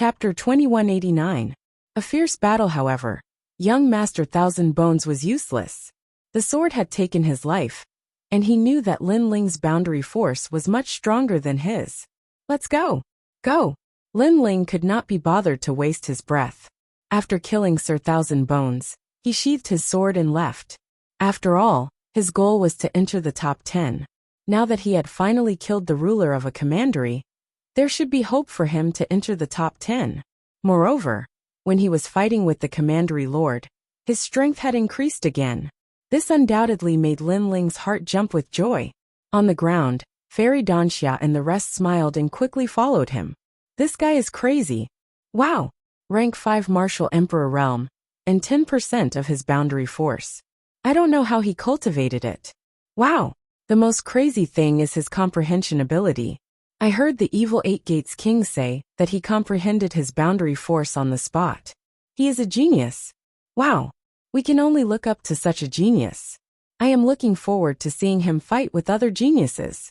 Chapter 2189. A fierce battle. However, young Master Thousand Bones was useless. The sword had taken his life, and he knew that Lin Ling's boundary force was much stronger than his. Let's go! Go! Lin Ling could not be bothered to waste his breath. After killing Sir Thousand Bones, he sheathed his sword and left. After all, his goal was to enter the top 10. Now that he had finally killed the ruler of a commandery, there should be hope for him to enter the top 10. Moreover, when he was fighting with the commandery lord, his strength had increased again. This undoubtedly made Lin Ling's heart jump with joy. On the ground, Fairy Danxia and the rest smiled and quickly followed him. This guy is crazy. Wow! Rank 5 Martial Emperor Realm, and 10% of his boundary force. I don't know how he cultivated it. Wow! The most crazy thing is his comprehension ability. I heard the Evil Eight Gates King say that he comprehended his boundary force on the spot. He is a genius. Wow! We can only look up to such a genius. I am looking forward to seeing him fight with other geniuses.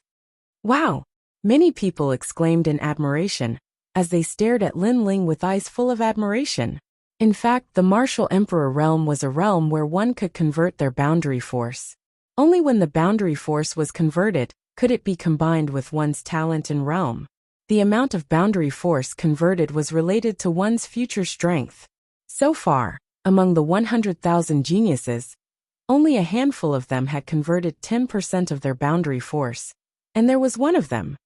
Wow! Many people exclaimed in admiration, as they stared at Lin Ling with eyes full of admiration. In fact, the Martial Emperor realm was a realm where one could convert their boundary force. Only when the boundary force was converted could it be combined with one's talent and realm. The amount of boundary force converted was related to one's future strength. So far, among the 100,000 geniuses, only a handful of them had converted 10% of their boundary force, and there was one of them.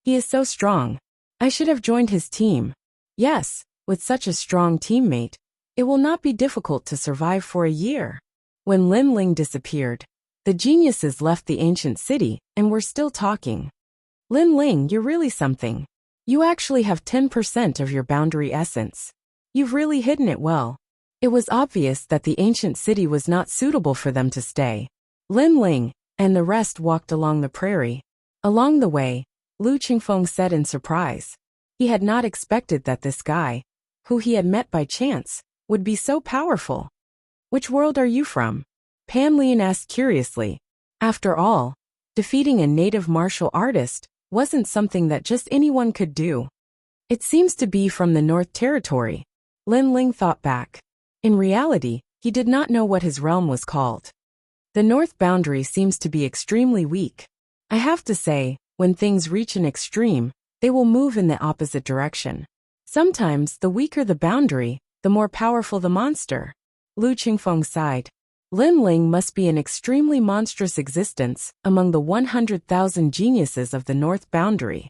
He is so strong. I should have joined his team. Yes, with such a strong teammate, it will not be difficult to survive for a year. When Lin Ling disappeared, the geniuses left the ancient city and were still talking. Lin Ling, you're really something. You actually have 10% of your boundary essence. You've really hidden it well. It was obvious that the ancient city was not suitable for them to stay. Lin Ling and the rest walked along the prairie. Along the way, Lu Qingfeng said in surprise. He had not expected that this guy, who he had met by chance, would be so powerful. Which world are you from? Pan Lian asked curiously. After all, defeating a native martial artist wasn't something that just anyone could do. It seems to be from the North Territory. Lin Ling thought back. In reality, he did not know what his realm was called. The north boundary seems to be extremely weak. I have to say, when things reach an extreme, they will move in the opposite direction. Sometimes, the weaker the boundary, the more powerful the monster. Lu Qingfeng sighed. Lin Ling must be an extremely monstrous existence among the 100,000 geniuses of the north boundary.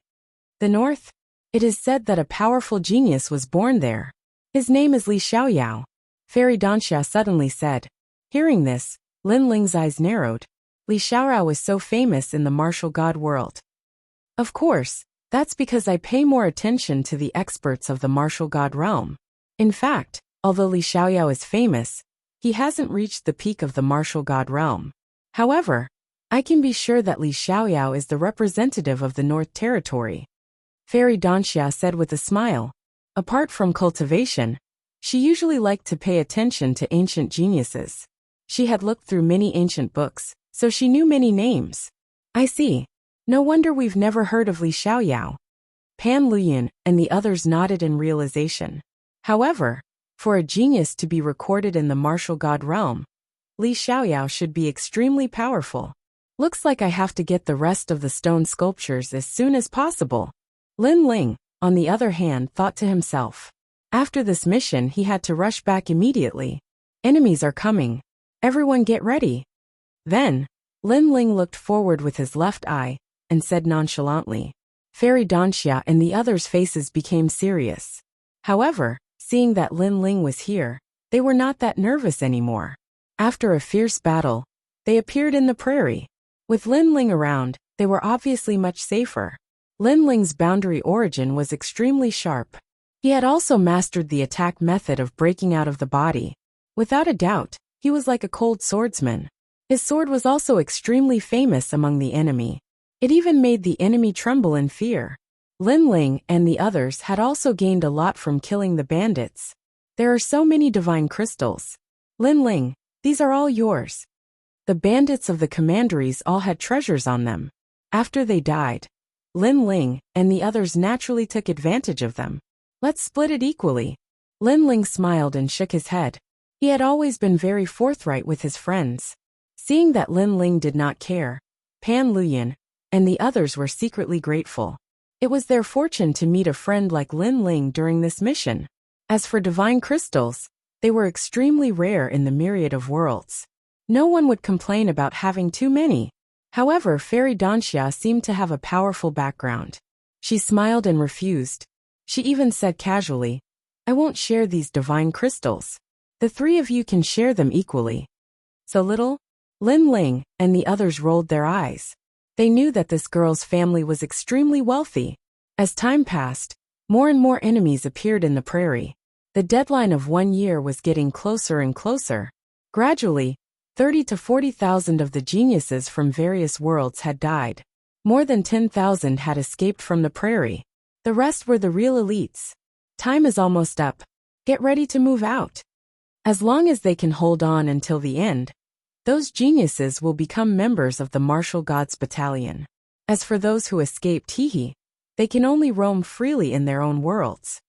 The north? It is said that a powerful genius was born there. His name is Li Xiaoyao. Fairy Danxia suddenly said. Hearing this, Lin Ling's eyes narrowed. Li Xiaoyao is so famous in the martial god world. Of course, that's because I pay more attention to the experts of the martial god realm. In fact, although Li Xiaoyao is famous, he hasn't reached the peak of the martial god realm. However, I can be sure that Li Xiaoyao is the representative of the North Territory. Fairy Danxia said with a smile. Apart from cultivation, she usually liked to pay attention to ancient geniuses. She had looked through many ancient books, so she knew many names. I see. No wonder we've never heard of Li Xiaoyao. Pan Luyan and the others nodded in realization. However, for a genius to be recorded in the martial god realm, Li Xiaoyao should be extremely powerful. Looks like I have to get the rest of the stone sculptures as soon as possible. Lin Ling, on the other hand, thought to himself. After this mission, he had to rush back immediately. Enemies are coming. Everyone get ready. Then, Lin Ling looked forward with his left eye and said nonchalantly. Fairy Danxia and the others' faces became serious. However, seeing that Lin Ling was here, they were not that nervous anymore. After a fierce battle, they appeared in the prairie. With Lin Ling around, they were obviously much safer. Lin Ling's boundary origin was extremely sharp. He had also mastered the attack method of breaking out of the body. Without a doubt, he was like a cold swordsman. His sword was also extremely famous among the enemy. It even made the enemy tremble in fear. Lin Ling and the others had also gained a lot from killing the bandits. There are so many divine crystals. Lin Ling, these are all yours. The bandits of the commanderies all had treasures on them. After they died, Lin Ling and the others naturally took advantage of them. Let's split it equally. Lin Ling smiled and shook his head. He had always been very forthright with his friends. Seeing that Lin Ling did not care, Pan Luyan and the others were secretly grateful. It was their fortune to meet a friend like Lin Ling during this mission. As for divine crystals, they were extremely rare in the myriad of worlds. No one would complain about having too many. However, Fairy Danxia seemed to have a powerful background. She smiled and refused. She even said casually, I won't share these divine crystals. The three of you can share them equally. So little? Lin Ling and the others rolled their eyes. They knew that this girl's family was extremely wealthy. As time passed, more and more enemies appeared in the prairie. The deadline of 1 year was getting closer and closer. Gradually, 30 to 40,000 of the geniuses from various worlds had died. More than 10,000 had escaped from the prairie. The rest were the real elites. Time is almost up. Get ready to move out. As long as they can hold on until the end, those geniuses will become members of the Martial Gods Battalion. As for those who escaped, they can only roam freely in their own worlds.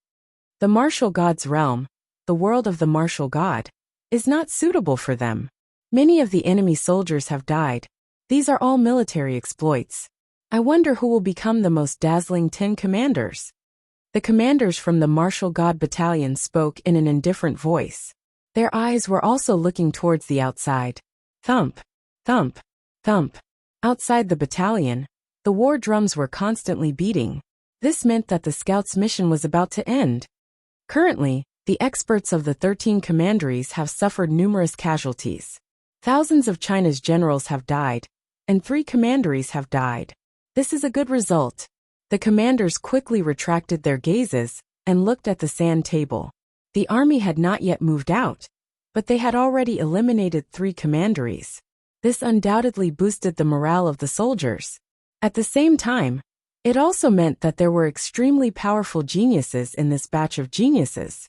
The Martial Gods realm, the world of the Martial God, is not suitable for them. Many of the enemy soldiers have died. These are all military exploits. I wonder who will become the most dazzling 10 commanders. The commanders from the Martial God Battalion spoke in an indifferent voice. Their eyes were also looking towards the outside. Thump, thump, thump. Outside the battalion, the war drums were constantly beating. This meant that the scouts' mission was about to end. Currently, the experts of the 13 commanderies have suffered numerous casualties. Thousands of China's generals have died, and 3 commanderies have died. This is a good result. The commanders quickly retracted their gazes and looked at the sand table. The army had not yet moved out, but they had already eliminated 3 commanderies. This undoubtedly boosted the morale of the soldiers. At the same time, it also meant that there were extremely powerful geniuses in this batch of geniuses.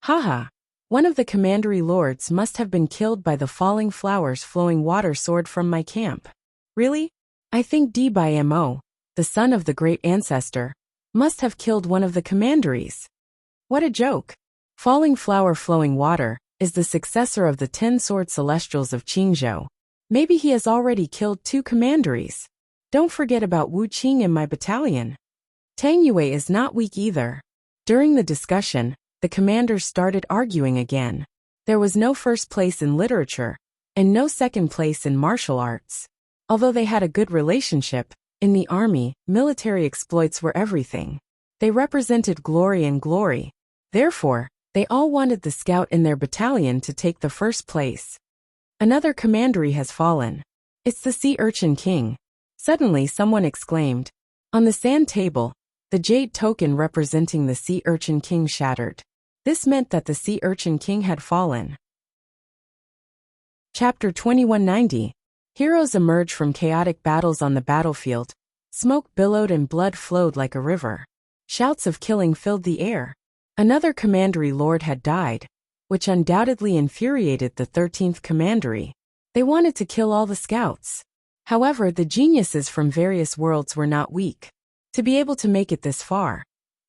Haha, one of the commandery lords must have been killed by the falling flowers flowing water sword from my camp. Really? I think Dmo, the son of the great ancestor, must have killed one of the commanderies. What a joke. Falling flower flowing water is the successor of the 10 sword celestials of Qingzhou. Maybe he has already killed 2 commanderies. Don't forget about Wu Qing in my battalion. Tang Yue is not weak either. During the discussion, the commanders started arguing again. There was no first place in literature, and no second place in martial arts. Although they had a good relationship, in the army, military exploits were everything. They represented glory and glory. Therefore, they all wanted the scout in their battalion to take the first place. Another commandery has fallen. It's the Sea Urchin King. Suddenly someone exclaimed. On the sand table, the jade token representing the Sea Urchin King shattered. This meant that the Sea Urchin King had fallen. Chapter 2190. Heroes emerge from chaotic battles on the battlefield. Smoke billowed and blood flowed like a river. Shouts of killing filled the air. Another commandery lord had died, which undoubtedly infuriated the 13th commandery. They wanted to kill all the scouts. However, the geniuses from various worlds were not weak. To be able to make it this far,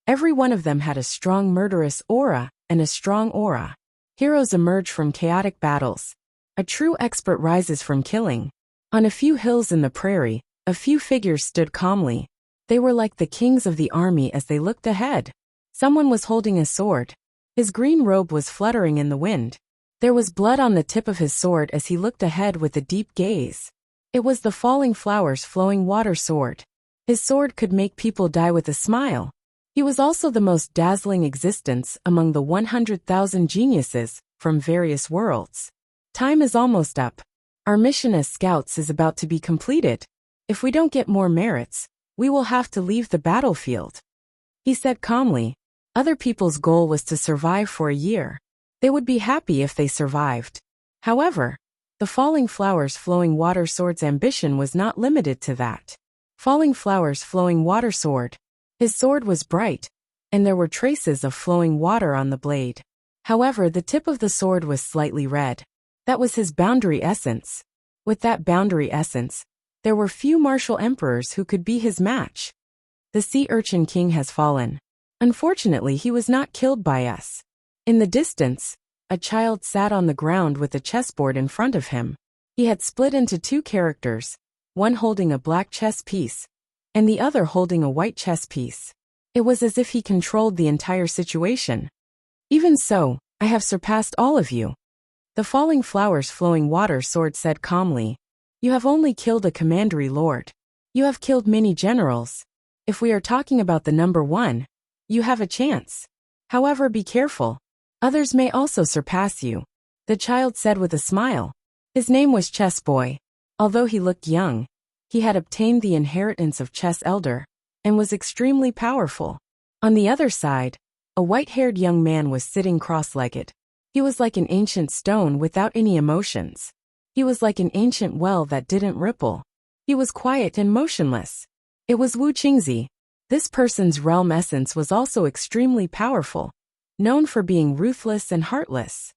every one of them had a strong murderous aura and a strong aura. Heroes emerge from chaotic battles. A true expert rises from killing. On a few hills in the prairie, a few figures stood calmly. They were like the kings of the army as they looked ahead. Someone was holding a sword. His green robe was fluttering in the wind. There was blood on the tip of his sword as he looked ahead with a deep gaze. It was the falling flowers flowing water sword. His sword could make people die with a smile. He was also the most dazzling existence among the 100,000 geniuses from various worlds. Time is almost up. Our mission as scouts is about to be completed. If we don't get more merits, we will have to leave the battlefield. He said calmly. Other people's goal was to survive for a year. They would be happy if they survived. However, the falling flowers flowing water sword's ambition was not limited to that. Falling flowers flowing water sword. His sword was bright, and there were traces of flowing water on the blade. However, the tip of the sword was slightly red. That was his boundary essence. With that boundary essence, there were few martial emperors who could be his match. The Sea Urchin King has fallen. Unfortunately, he was not killed by us. In the distance, a child sat on the ground with a chessboard in front of him. He had split into two characters, one holding a black chess piece, and the other holding a white chess piece. It was as if he controlled the entire situation. Even so, I have surpassed all of you. The falling flowers flowing water sword said calmly. You have only killed a commandery lord. You have killed many generals. If we are talking about the number one, you have a chance. However, be careful. Others may also surpass you, the child said with a smile. His name was Chess Boy. Although he looked young, he had obtained the inheritance of Chess Elder, and was extremely powerful. On the other side, a white-haired young man was sitting cross-legged. He was like an ancient stone without any emotions. He was like an ancient well that didn't ripple. He was quiet and motionless. It was Wu Qingzi. This person's realm essence was also extremely powerful, known for being ruthless and heartless.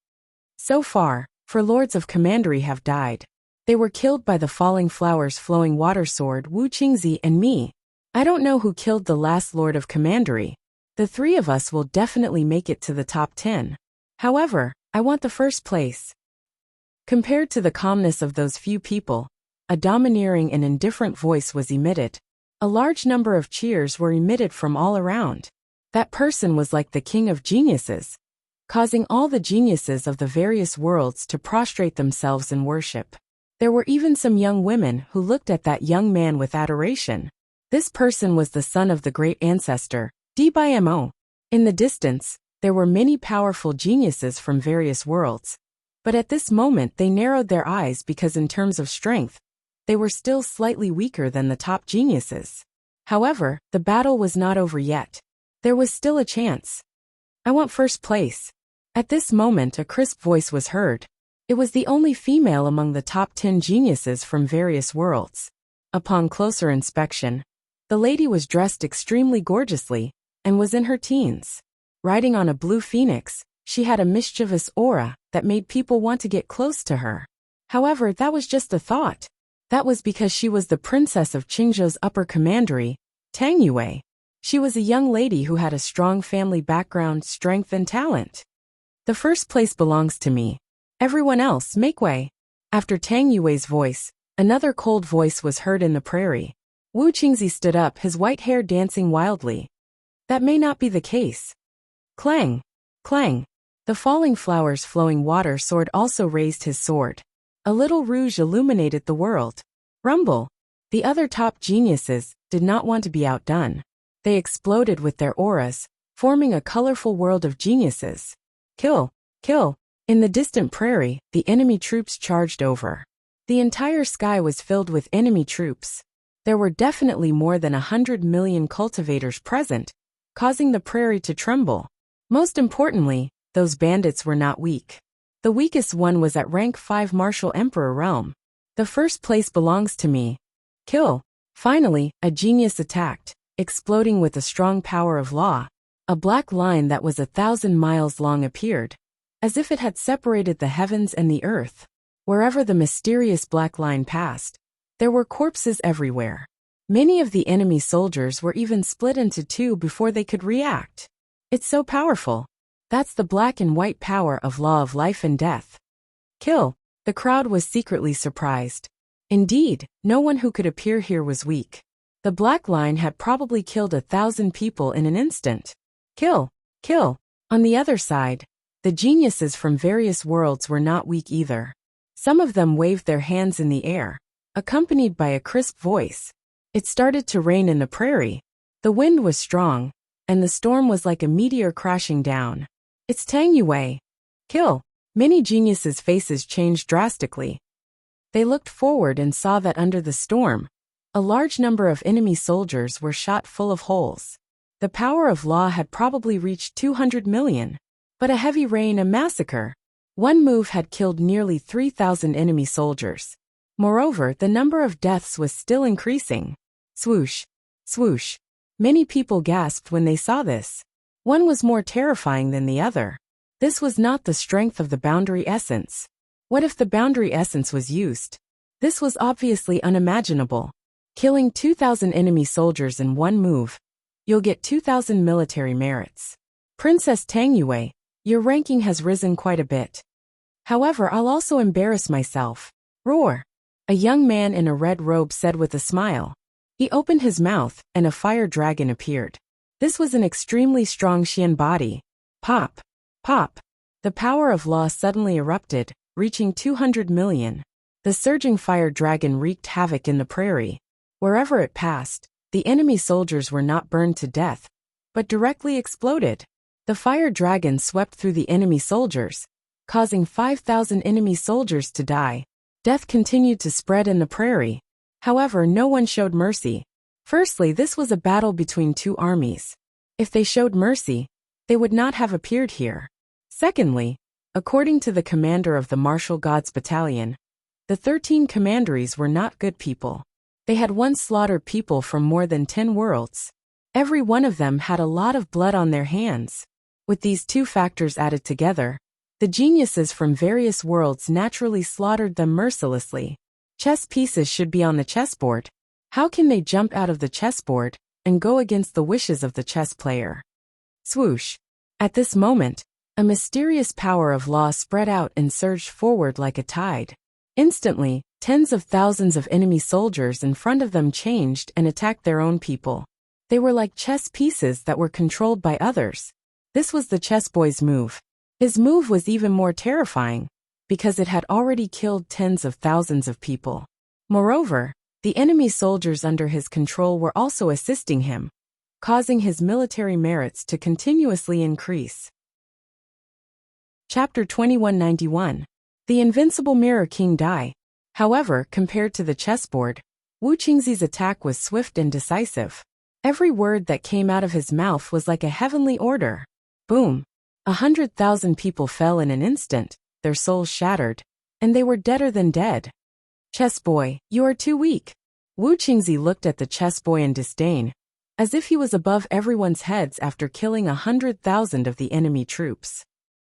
So far, 4 lords of commandery have died. They were killed by the falling flowers flowing water sword Wu Qingzi and me. I don't know who killed the last lord of commandery. The 3 of us will definitely make it to the top 10. However, I want the first place. Compared to the calmness of those few people, a domineering and indifferent voice was emitted. A large number of cheers were emitted from all around. That person was like the king of geniuses, causing all the geniuses of the various worlds to prostrate themselves in worship. There were even some young women who looked at that young man with adoration. This person was the son of the great ancestor, Dbimo. In the distance, there were many powerful geniuses from various worlds. But at this moment they narrowed their eyes because in terms of strength, they were still slightly weaker than the top geniuses. However, the battle was not over yet. There was still a chance. I want first place. At this moment a crisp voice was heard. It was the only female among the top 10 geniuses from various worlds. Upon closer inspection, the lady was dressed extremely gorgeously, and was in her teens. Riding on a blue phoenix, she had a mischievous aura that made people want to get close to her. However, that was just a thought. That was because she was the princess of Qingzhou's upper commandery, Tang Yue. She was a young lady who had a strong family background, strength and talent. The first place belongs to me. Everyone else, make way. After Tang Yue's voice, another cold voice was heard in the prairie. Wu Qingzi stood up, his white hair dancing wildly. That may not be the case. Clang! Clang! The falling flowers flowing water sword also raised his sword. A little rouge illuminated the world. Rumble! The other top geniuses did not want to be outdone. They exploded with their auras, forming a colorful world of geniuses. Kill! Kill! In the distant prairie, the enemy troops charged over. The entire sky was filled with enemy troops. There were definitely more than 100 million cultivators present, causing the prairie to tremble. Most importantly, those bandits were not weak. The weakest one was at rank 5 Martial Emperor realm. The first place belongs to me. Kill! Finally, a genius attacked, exploding with a strong power of law. A black line that was 1,000 miles long appeared, as if it had separated the heavens and the earth. Wherever the mysterious black line passed, there were corpses everywhere. Many of the enemy soldiers were even split into 2 before they could react. It's so powerful. That's the black and white power of law of life and death. Kill! The crowd was secretly surprised. Indeed, no one who could appear here was weak. The black line had probably killed 1,000 people in an instant. Kill! Kill! On the other side, the geniuses from various worlds were not weak either. Some of them waved their hands in the air, accompanied by a crisp voice. It started to rain in the prairie. The wind was strong, and the storm was like a meteor crashing down. It's Tang Yue. Kill! Many geniuses' faces changed drastically. They looked forward and saw that under the storm, a large number of enemy soldiers were shot full of holes. The power of law had probably reached 200 million. But a heavy rain, a massacre. One move had killed nearly 3,000 enemy soldiers. Moreover, the number of deaths was still increasing. Swoosh! Swoosh! Many people gasped when they saw this. One was more terrifying than the other. This was not the strength of the boundary essence. What if the boundary essence was used? This was obviously unimaginable. Killing 2,000 enemy soldiers in one move. you'll get 2,000 military merits. Princess Tang Yue, your ranking has risen quite a bit. However, I'll also embarrass myself. Roar! A young man in a red robe said with a smile. He opened his mouth, and a fire dragon appeared. This was an extremely strong Xian body. Pop! Pop! The power of law suddenly erupted, reaching 200 million. The surging fire dragon wreaked havoc in the prairie. Wherever it passed, the enemy soldiers were not burned to death, but directly exploded. The fire dragon swept through the enemy soldiers, causing 5,000 enemy soldiers to die. Death continued to spread in the prairie. However, no one showed mercy. Firstly, this was a battle between two armies. If they showed mercy, they would not have appeared here. Secondly, according to the commander of the Martial Gods Battalion, the 13 commanderies were not good people. They had once slaughtered people from more than 10 worlds. Every one of them had a lot of blood on their hands. With these two factors added together, the geniuses from various worlds naturally slaughtered them mercilessly. Chess pieces should be on the chessboard. How can they jump out of the chessboard and go against the wishes of the chess player? Swoosh! At this moment, a mysterious power of law spread out and surged forward like a tide. Instantly, tens of thousands of enemy soldiers in front of them changed and attacked their own people. They were like chess pieces that were controlled by others. This was the chess boy's move. His move was even more terrifying, because it had already killed tens of thousands of people. Moreover, the enemy soldiers under his control were also assisting him, causing his military merits to continuously increase. Chapter 2191. The Invincible Mirror King Dai. However, compared to the chessboard, Wu Qingzi's attack was swift and decisive. Every word that came out of his mouth was like a heavenly order. Boom! 100,000 people fell in an instant, their souls shattered, and they were deader than dead. Chess boy, you are too weak. Wu Qingzi looked at the chess boy in disdain, as if he was above everyone's heads after killing 100,000 of the enemy troops.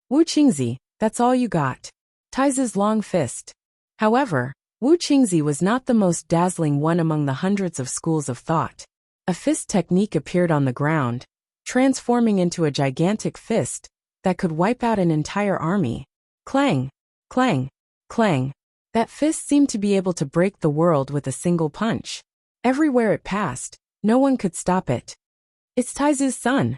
Wu Qingzi, that's all you got. Taizu's long fist. However, Wu Qingzi was not the most dazzling one among the hundreds of schools of thought. A fist technique appeared on the ground, transforming into a gigantic fist that could wipe out an entire army. Clang! Clang! Clang! That fist seemed to be able to break the world with a single punch. Everywhere it passed, no one could stop it. It's Taizu's son.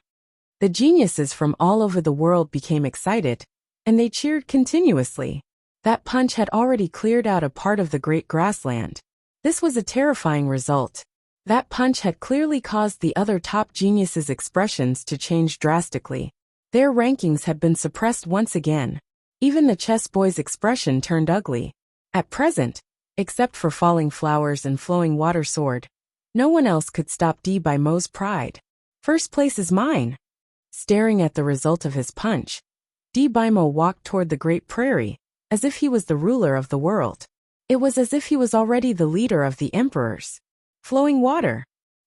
The geniuses from all over the world became excited, and they cheered continuously. That punch had already cleared out a part of the great grassland. This was a terrifying result. That punch had clearly caused the other top geniuses' expressions to change drastically. Their rankings had been suppressed once again. Even the chess boy's expression turned ugly. At present, except for Falling Flowers and Flowing Water Sword, no one else could stop Di Bai Mo's pride. First place is mine. Staring at the result of his punch, Di Bai Mo walked toward the Great Prairie, as if he was the ruler of the world. It was as if he was already the leader of the emperors. Flowing water.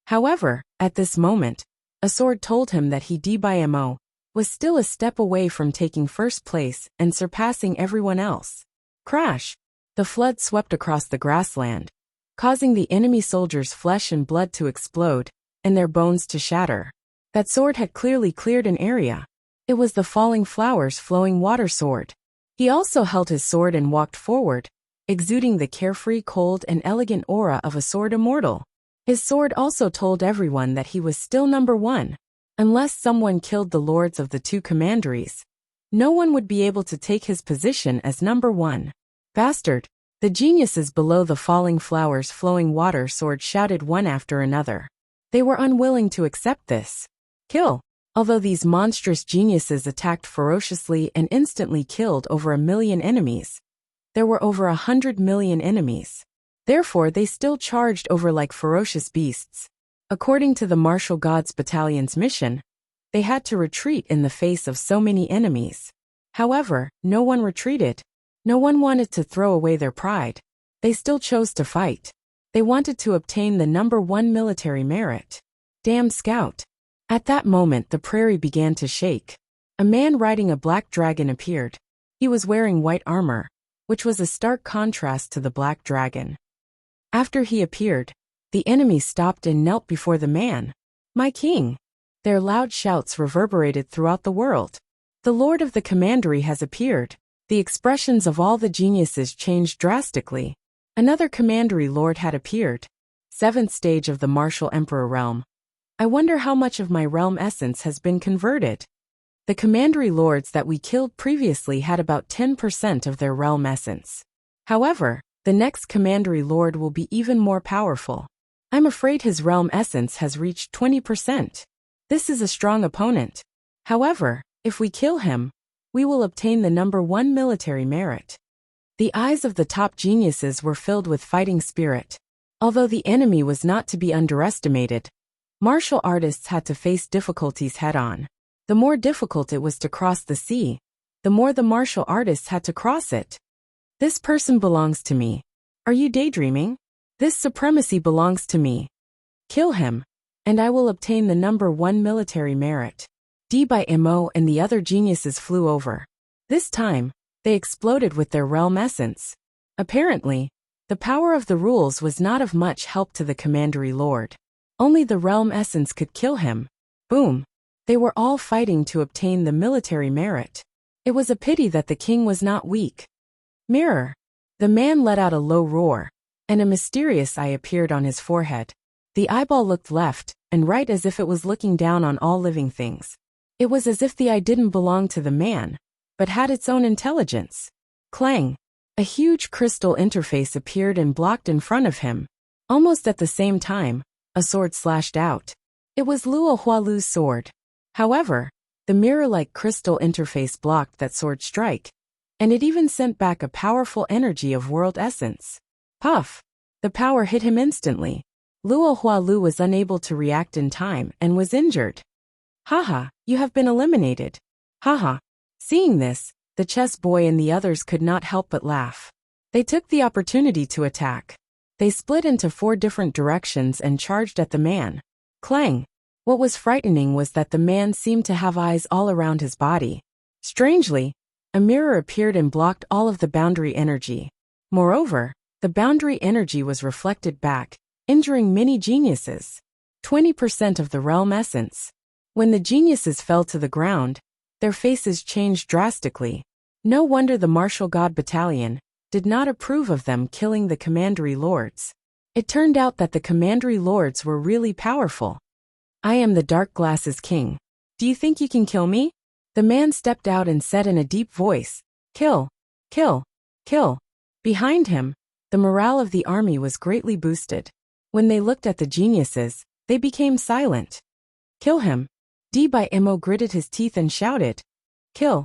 However, at this moment, a sword told him that he Di Bai Mo was still a step away from taking first place and surpassing everyone else. Crash! The flood swept across the grassland, causing the enemy soldiers' flesh and blood to explode, and their bones to shatter. That sword had clearly cleared an area. It was the Falling Flowers Flowing Water Sword. He also held his sword and walked forward, exuding the carefree, cold, and elegant aura of a sword immortal. His sword also told everyone that he was still number one. Unless someone killed the lords of the two commanderies, no one would be able to take his position as number one. Bastard! The geniuses below the Falling Flowers Flowing Water Sword shouted one after another. They were unwilling to accept this. Kill! Although these monstrous geniuses attacked ferociously and instantly killed over 1 million enemies, there were over 100 million enemies. Therefore, they still charged over like ferocious beasts. According to the Martial Gods Battalion's mission, they had to retreat in the face of so many enemies. However, no one retreated. No one wanted to throw away their pride. They still chose to fight. They wanted to obtain the number one military merit. Damn scout! At that moment, the prairie began to shake. A man riding a black dragon appeared. He was wearing white armor, which was a stark contrast to the black dragon. After he appeared, the enemy stopped and knelt before the man. My king! Their loud shouts reverberated throughout the world. The Lord of the Commandery has appeared. The expressions of all the geniuses changed drastically. Another Commandery Lord had appeared. 7th stage of the Martial Emperor realm. I wonder how much of my realm essence has been converted. The Commandery Lords that we killed previously had about 10% of their realm essence. However, the next Commandery Lord will be even more powerful. I'm afraid his realm essence has reached 20%. This is a strong opponent. However, if we kill him, we will obtain the number 1 military merit. The eyes of the top geniuses were filled with fighting spirit. Although the enemy was not to be underestimated, martial artists had to face difficulties head-on. The more difficult it was to cross the sea, the more the martial artists had to cross it. This person belongs to me. Are you daydreaming? This supremacy belongs to me. Kill him, and I will obtain the number 1 military merit. D by Mo and the other geniuses flew over. This time, they exploded with their realm essence. Apparently, the power of the rules was not of much help to the Commandery Lord. Only the realm essence could kill him. Boom. They were all fighting to obtain the military merit. It was a pity that the king was not weak. Mirror. The man let out a low roar, and a mysterious eye appeared on his forehead. The eyeball looked left and right as if it was looking down on all living things. It was as if the eye didn't belong to the man, but had its own intelligence. Clang! A huge crystal interface appeared and blocked in front of him. Almost at the same time, a sword slashed out. It was Luo Hualu's sword. However, the mirror-like crystal interface blocked that sword strike, and it even sent back a powerful energy of world essence. Puff! The power hit him instantly. Luo Hualu was unable to react in time and was injured. Haha, you have been eliminated. Haha. Seeing this, the chess boy and the others could not help but laugh. They took the opportunity to attack. They split into 4 different directions and charged at the man. Clang! What was frightening was that the man seemed to have eyes all around his body. Strangely, a mirror appeared and blocked all of the boundary energy. Moreover, the boundary energy was reflected back, injuring many geniuses. 20% of the realm essence. When the geniuses fell to the ground, their faces changed drastically. No wonder the Martial God Battalion did not approve of them killing the Commandery Lords. It turned out that the Commandery Lords were really powerful. I am the Dark Glasses King. Do you think you can kill me? The man stepped out and said in a deep voice, Kill, kill, kill. Behind him, the morale of the army was greatly boosted. When they looked at the geniuses, they became silent. Kill him. D by Mo gritted his teeth and shouted, Kill.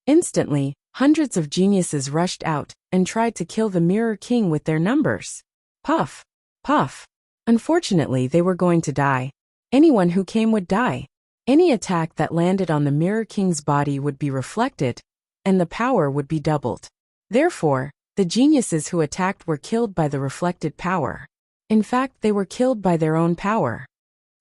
Instantly, hundreds of geniuses rushed out and tried to kill the Mirror King with their numbers. Puff, puff. Unfortunately, they were going to die. Anyone who came would die. Any attack that landed on the Mirror King's body would be reflected, and the power would be doubled. Therefore, the geniuses who attacked were killed by the reflected power. In fact, they were killed by their own power.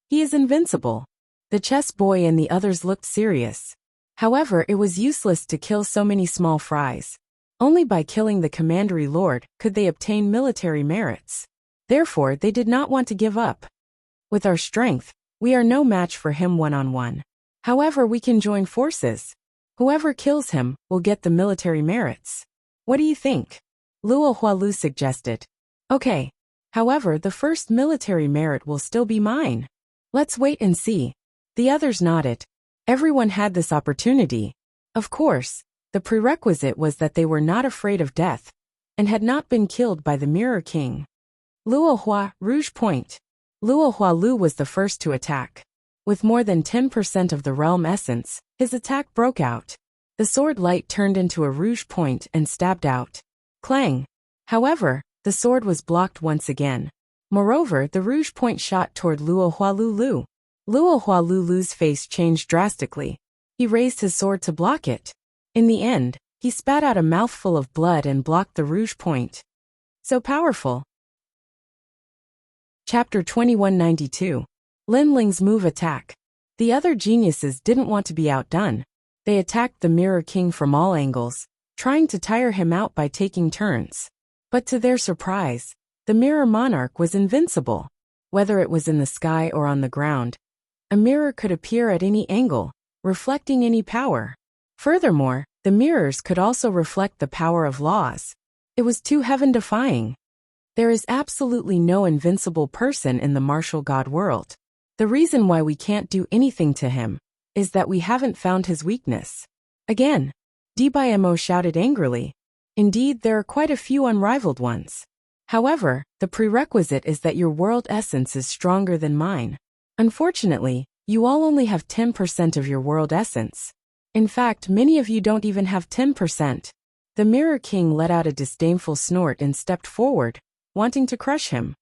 He is invincible. The chess boy and the others looked serious. However, it was useless to kill so many small fries. Only by killing the Commandery Lord could they obtain military merits. Therefore, they did not want to give up. With our strength, we are no match for him one-on-one. However, we can join forces. Whoever kills him will get the military merits. What do you think? Luo Hualu suggested. Okay. However, the first military merit will still be mine. Let's wait and see. The others nodded. Everyone had this opportunity. Of course, the prerequisite was that they were not afraid of death and had not been killed by the Mirror King. Luo Hua, Rouge Point. Luo Hualu was the first to attack. With more than 10% of the realm essence, his attack broke out. The sword light turned into a rouge point and stabbed out. Clang! However, the sword was blocked once again. Moreover, the rouge point shot toward Luo Hualu. Luo Hualu's face changed drastically. He raised his sword to block it. In the end, he spat out a mouthful of blood and blocked the rouge point. So powerful. Chapter 2192. Lin Ling's move attack. The other geniuses didn't want to be outdone. They attacked the Mirror King from all angles, trying to tire him out by taking turns. But to their surprise, the Mirror Monarch was invincible. Whether it was in the sky or on the ground, A mirror could appear at any angle, reflecting any power. Furthermore, the mirrors could also reflect the power of laws. It was too heaven-defying. There is absolutely no invincible person in the martial god world. The reason why we can't do anything to him is that we haven't found his weakness. Again, Dbimo shouted angrily. Indeed, there are quite a few unrivaled ones. However, the prerequisite is that your world essence is stronger than mine. Unfortunately, you all only have 10% of your world essence. In fact, many of you don't even have 10%. The Mirror King let out a disdainful snort and stepped forward, wanting to crush him.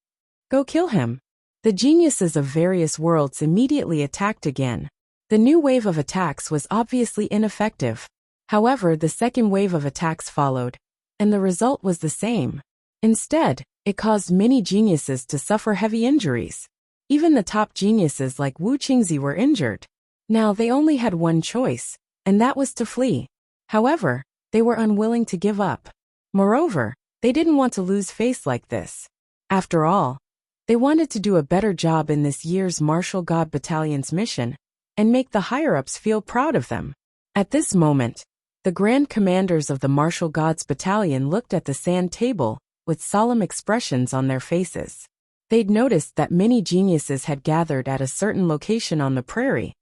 Go kill him. The geniuses of various worlds immediately attacked again. The new wave of attacks was obviously ineffective. However, the second wave of attacks followed, and the result was the same. Instead, it caused many geniuses to suffer heavy injuries. Even the top geniuses like Wu Qingzi were injured. Now they only had one choice, and that was to flee. However, they were unwilling to give up. Moreover, they didn't want to lose face like this. After all, they wanted to do a better job in this year's Martial God Battalion's mission, and make the higher-ups feel proud of them. At this moment, the Grand Commanders of the Martial Gods Battalion looked at the sand table with solemn expressions on their faces. They'd noticed that many geniuses had gathered at a certain location on the prairie,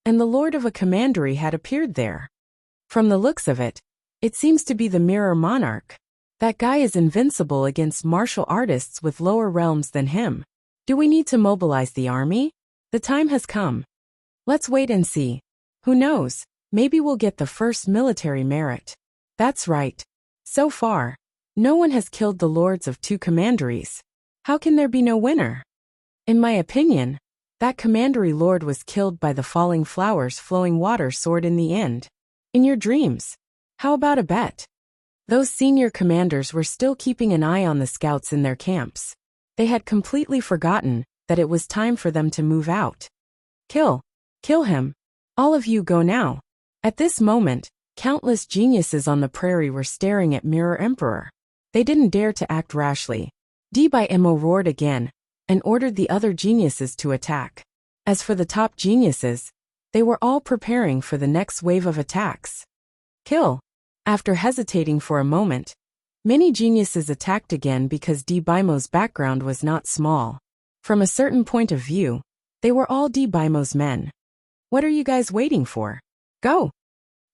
and the Lord of a Commandery had appeared there. From the looks of it, it seems to be the Mirror Monarch. That guy is invincible against martial artists with lower realms than him. Do we need to mobilize the army? The time has come. Let's wait and see. Who knows, maybe we'll get the first military merit. That's right. So far, no one has killed the lords of two commanderies. How can there be no winner? In my opinion, that commandery lord was killed by the falling flowers flowing water sword in the end. In your dreams. How about a bet? Those senior commanders were still keeping an eye on the scouts in their camps. They had completely forgotten that it was time for them to move out. Kill him. All of you go now. At this moment, countless geniuses on the prairie were staring at Mirror Emperor. They didn't dare to act rashly. Dbimo roared again, and ordered the other geniuses to attack. As for the top geniuses, they were all preparing for the next wave of attacks. Kill. After hesitating for a moment, many geniuses attacked again because Dbimo's background was not small. From a certain point of view, they were all Dbimo's men. What are you guys waiting for? Go!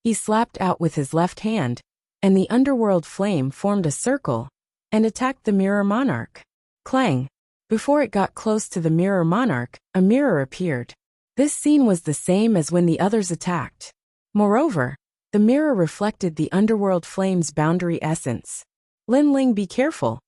He slapped out with his left hand, and the underworld flame formed a circle and attacked the Mirror Monarch. Clang! Before it got close to the Mirror Monarch, a mirror appeared. This scene was the same as when the others attacked. Moreover, the mirror reflected the underworld flame's boundary essence. Lin Ling, be careful.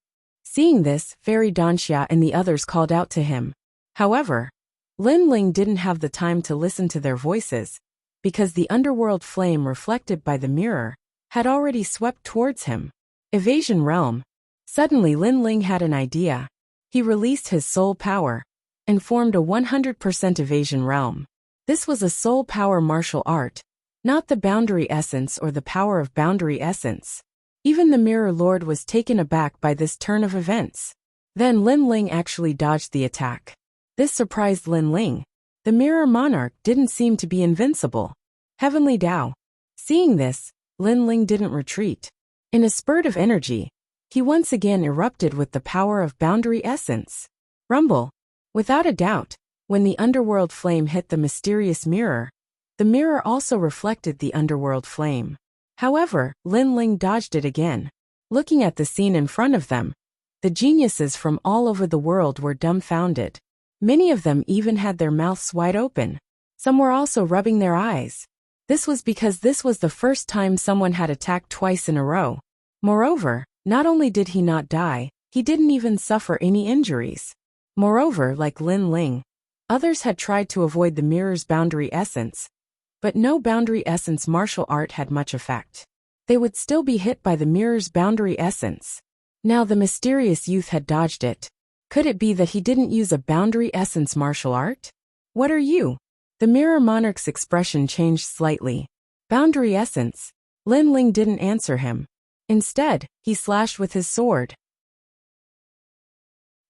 Seeing this, Fairy Danxia and the others called out to him. However, Lin Ling didn't have the time to listen to their voices, because the underworld flame reflected by the mirror had already swept towards him. Evasion realm. Suddenly Lin Ling had an idea. He released his soul power and formed a 100% evasion realm. This was a soul power martial art, not the boundary essence or the power of boundary essence. Even the Mirror Lord was taken aback by this turn of events. Then Lin Ling actually dodged the attack. This surprised Lin Ling. The Mirror Monarch didn't seem to be invincible. Heavenly Tao. Seeing this, Lin Ling didn't retreat. In a spurt of energy, he once again erupted with the power of boundary essence. Rumble. Without a doubt, when the underworld flame hit the mysterious mirror, the mirror also reflected the underworld flame. However, Lin Ling dodged it again. Looking at the scene in front of them, the geniuses from all over the world were dumbfounded. Many of them even had their mouths wide open. Some were also rubbing their eyes. This was because this was the first time someone had attacked twice in a row. Moreover, not only did he not die, he didn't even suffer any injuries. Moreover, like Lin Ling, others had tried to avoid the mirror's boundary essence, but no boundary essence martial art had much effect. They would still be hit by the mirror's boundary essence. Now the mysterious youth had dodged it. Could it be that he didn't use a boundary essence martial art? What are you? The Mirror Monarch's expression changed slightly. Boundary essence. Lin Ling didn't answer him. Instead, he slashed with his sword.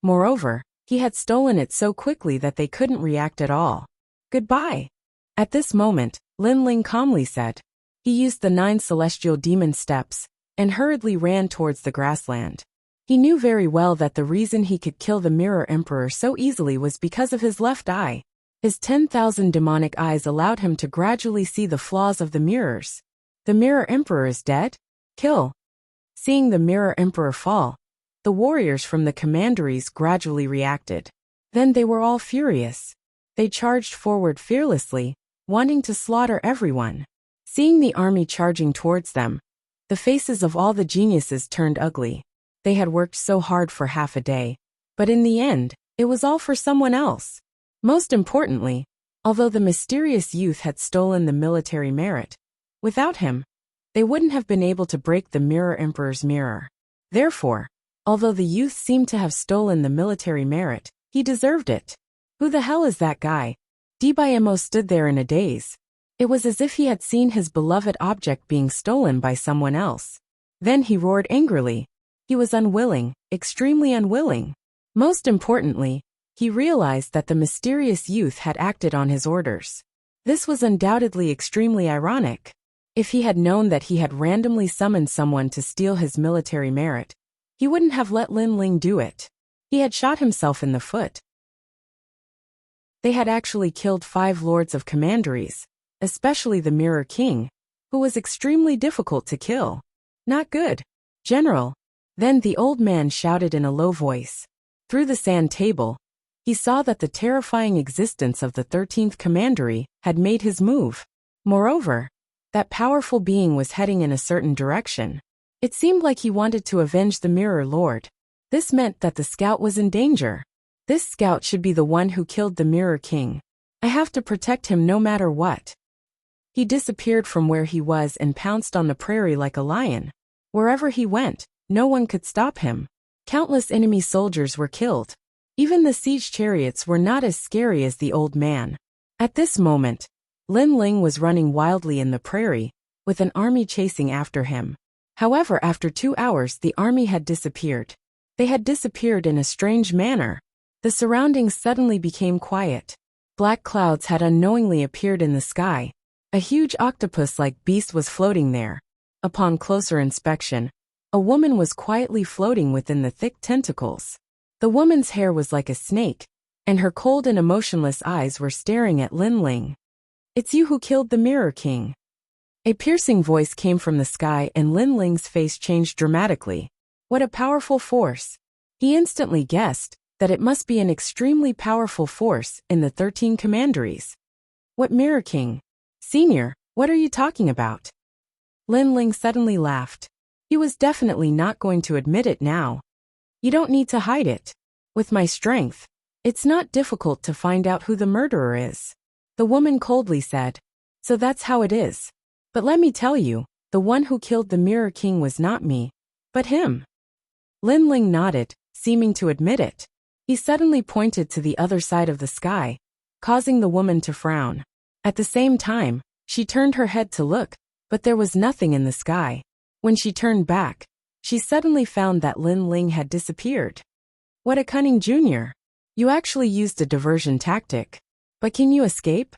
Moreover, he had stolen it so quickly that they couldn't react at all. Goodbye. At this moment, Lin Ling calmly said. He used the 9 celestial demon steps and hurriedly ran towards the grassland. He knew very well that the reason he could kill the Mirror Emperor so easily was because of his left eye. His 10,000 demonic eyes allowed him to gradually see the flaws of the mirrors. The Mirror Emperor is dead? Kill. Seeing the Mirror Emperor fall, the warriors from the commanderies gradually reacted. Then they were all furious. They charged forward fearlessly, wanting to slaughter everyone. Seeing the army charging towards them, the faces of all the geniuses turned ugly. They had worked so hard for half a day, but in the end, it was all for someone else. Most importantly, although the mysterious youth had stolen the military merit, without him, they wouldn't have been able to break the Mirror Emperor's mirror. Therefore, although the youth seemed to have stolen the military merit, he deserved it. Who the hell is that guy? Dibayemo stood there in a daze. It was as if he had seen his beloved object being stolen by someone else. Then he roared angrily. He was unwilling, extremely unwilling. Most importantly, he realized that the mysterious youth had acted on his orders. This was undoubtedly extremely ironic. If he had known that he had randomly summoned someone to steal his military merit, he wouldn't have let Lin Ling do it. He had shot himself in the foot. They had actually killed 5 lords of commanderies, especially the Mirror King, who was extremely difficult to kill. Not good. General. Then the old man shouted in a low voice. Through the sand table, he saw that the terrifying existence of the 13th commandery had made his move. Moreover, that powerful being was heading in a certain direction. It seemed like he wanted to avenge the Mirror Lord. This meant that the scout was in danger. This scout should be the one who killed the Mirror King. I have to protect him no matter what. He disappeared from where he was and pounced on the prairie like a lion. Wherever he went, no one could stop him. Countless enemy soldiers were killed. Even the siege chariots were not as scary as the old man. At this moment, Lin Ling was running wildly in the prairie, with an army chasing after him. However, after 2 hours the army had disappeared. They had disappeared in a strange manner. The surroundings suddenly became quiet. Black clouds had unknowingly appeared in the sky. A huge octopus-like beast was floating there. Upon closer inspection, a woman was quietly floating within the thick tentacles. The woman's hair was like a snake, and her cold and emotionless eyes were staring at Lin Ling. It's you who killed the Mirror King. A piercing voice came from the sky and Lin Ling's face changed dramatically. What a powerful force. He instantly guessed that it must be an extremely powerful force in the 13 commanderies. What Mirror King? Senior, what are you talking about? Lin Ling suddenly laughed. He was definitely not going to admit it now. You don't need to hide it. With my strength, it's not difficult to find out who the murderer is. The woman coldly said. So that's how it is. But let me tell you, the one who killed the Mirror King was not me, but him. Lin Ling nodded, seeming to admit it. He suddenly pointed to the other side of the sky, causing the woman to frown. At the same time, she turned her head to look, but there was nothing in the sky. When she turned back, she suddenly found that Lin Ling had disappeared. What a cunning junior. You actually used a diversion tactic. But can you escape?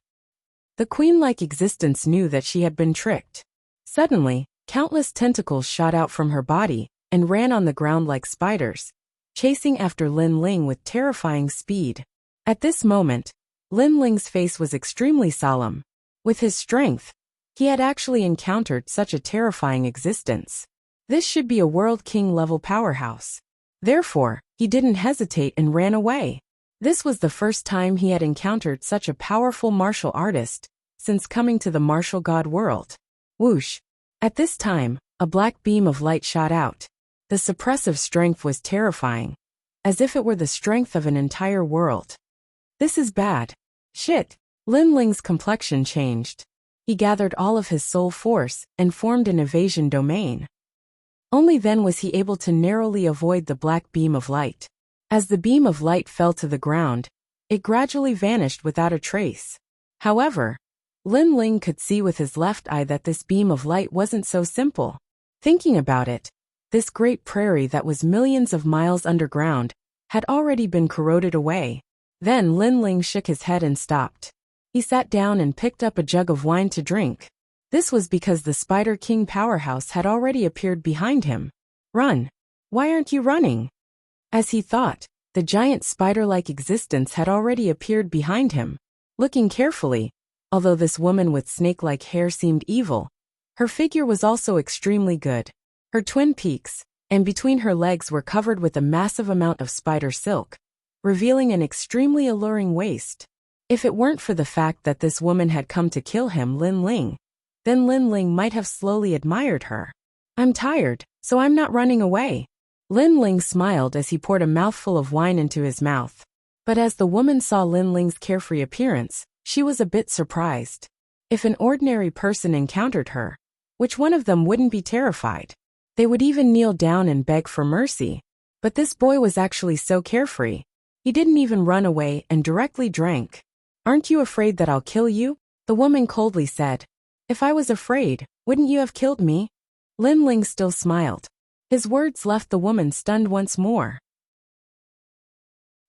The queen-like existence knew that she had been tricked. Suddenly, countless tentacles shot out from her body and ran on the ground like spiders, chasing after Lin Ling with terrifying speed. At this moment, Lin Ling's face was extremely solemn. With his strength, he had actually encountered such a terrifying existence. This should be a world king level powerhouse. Therefore, he didn't hesitate and ran away. This was the first time he had encountered such a powerful martial artist since coming to the martial god world. Whoosh! At this time, a black beam of light shot out. The suppressive strength was terrifying, as if it were the strength of an entire world. This is bad. Shit! Lin Ling's complexion changed. He gathered all of his soul force and formed an evasion domain. Only then was he able to narrowly avoid the black beam of light. As the beam of light fell to the ground, it gradually vanished without a trace. However, Lin Ling could see with his left eye that this beam of light wasn't so simple. Thinking about it, this great prairie that was millions of miles underground had already been corroded away. Then Lin Ling shook his head and stopped. He sat down and picked up a jug of wine to drink. This was because the Spider King powerhouse had already appeared behind him. Run! Why aren't you running? As he thought, the giant spider-like existence had already appeared behind him. Looking carefully, although this woman with snake-like hair seemed evil, her figure was also extremely good. Her twin peaks, and between her legs were covered with a massive amount of spider silk, revealing an extremely alluring waist. If it weren't for the fact that this woman had come to kill him, Lin Ling, then Lin Ling might have slowly admired her. I'm tired, so I'm not running away. Lin Ling smiled as he poured a mouthful of wine into his mouth. But as the woman saw Lin Ling's carefree appearance, she was a bit surprised. If an ordinary person encountered her, which one of them wouldn't be terrified? They would even kneel down and beg for mercy. But this boy was actually so carefree. He didn't even run away and directly drank. Aren't you afraid that I'll kill you? The woman coldly said. If I was afraid, wouldn't you have killed me? Lin Ling still smiled. His words left the woman stunned once more.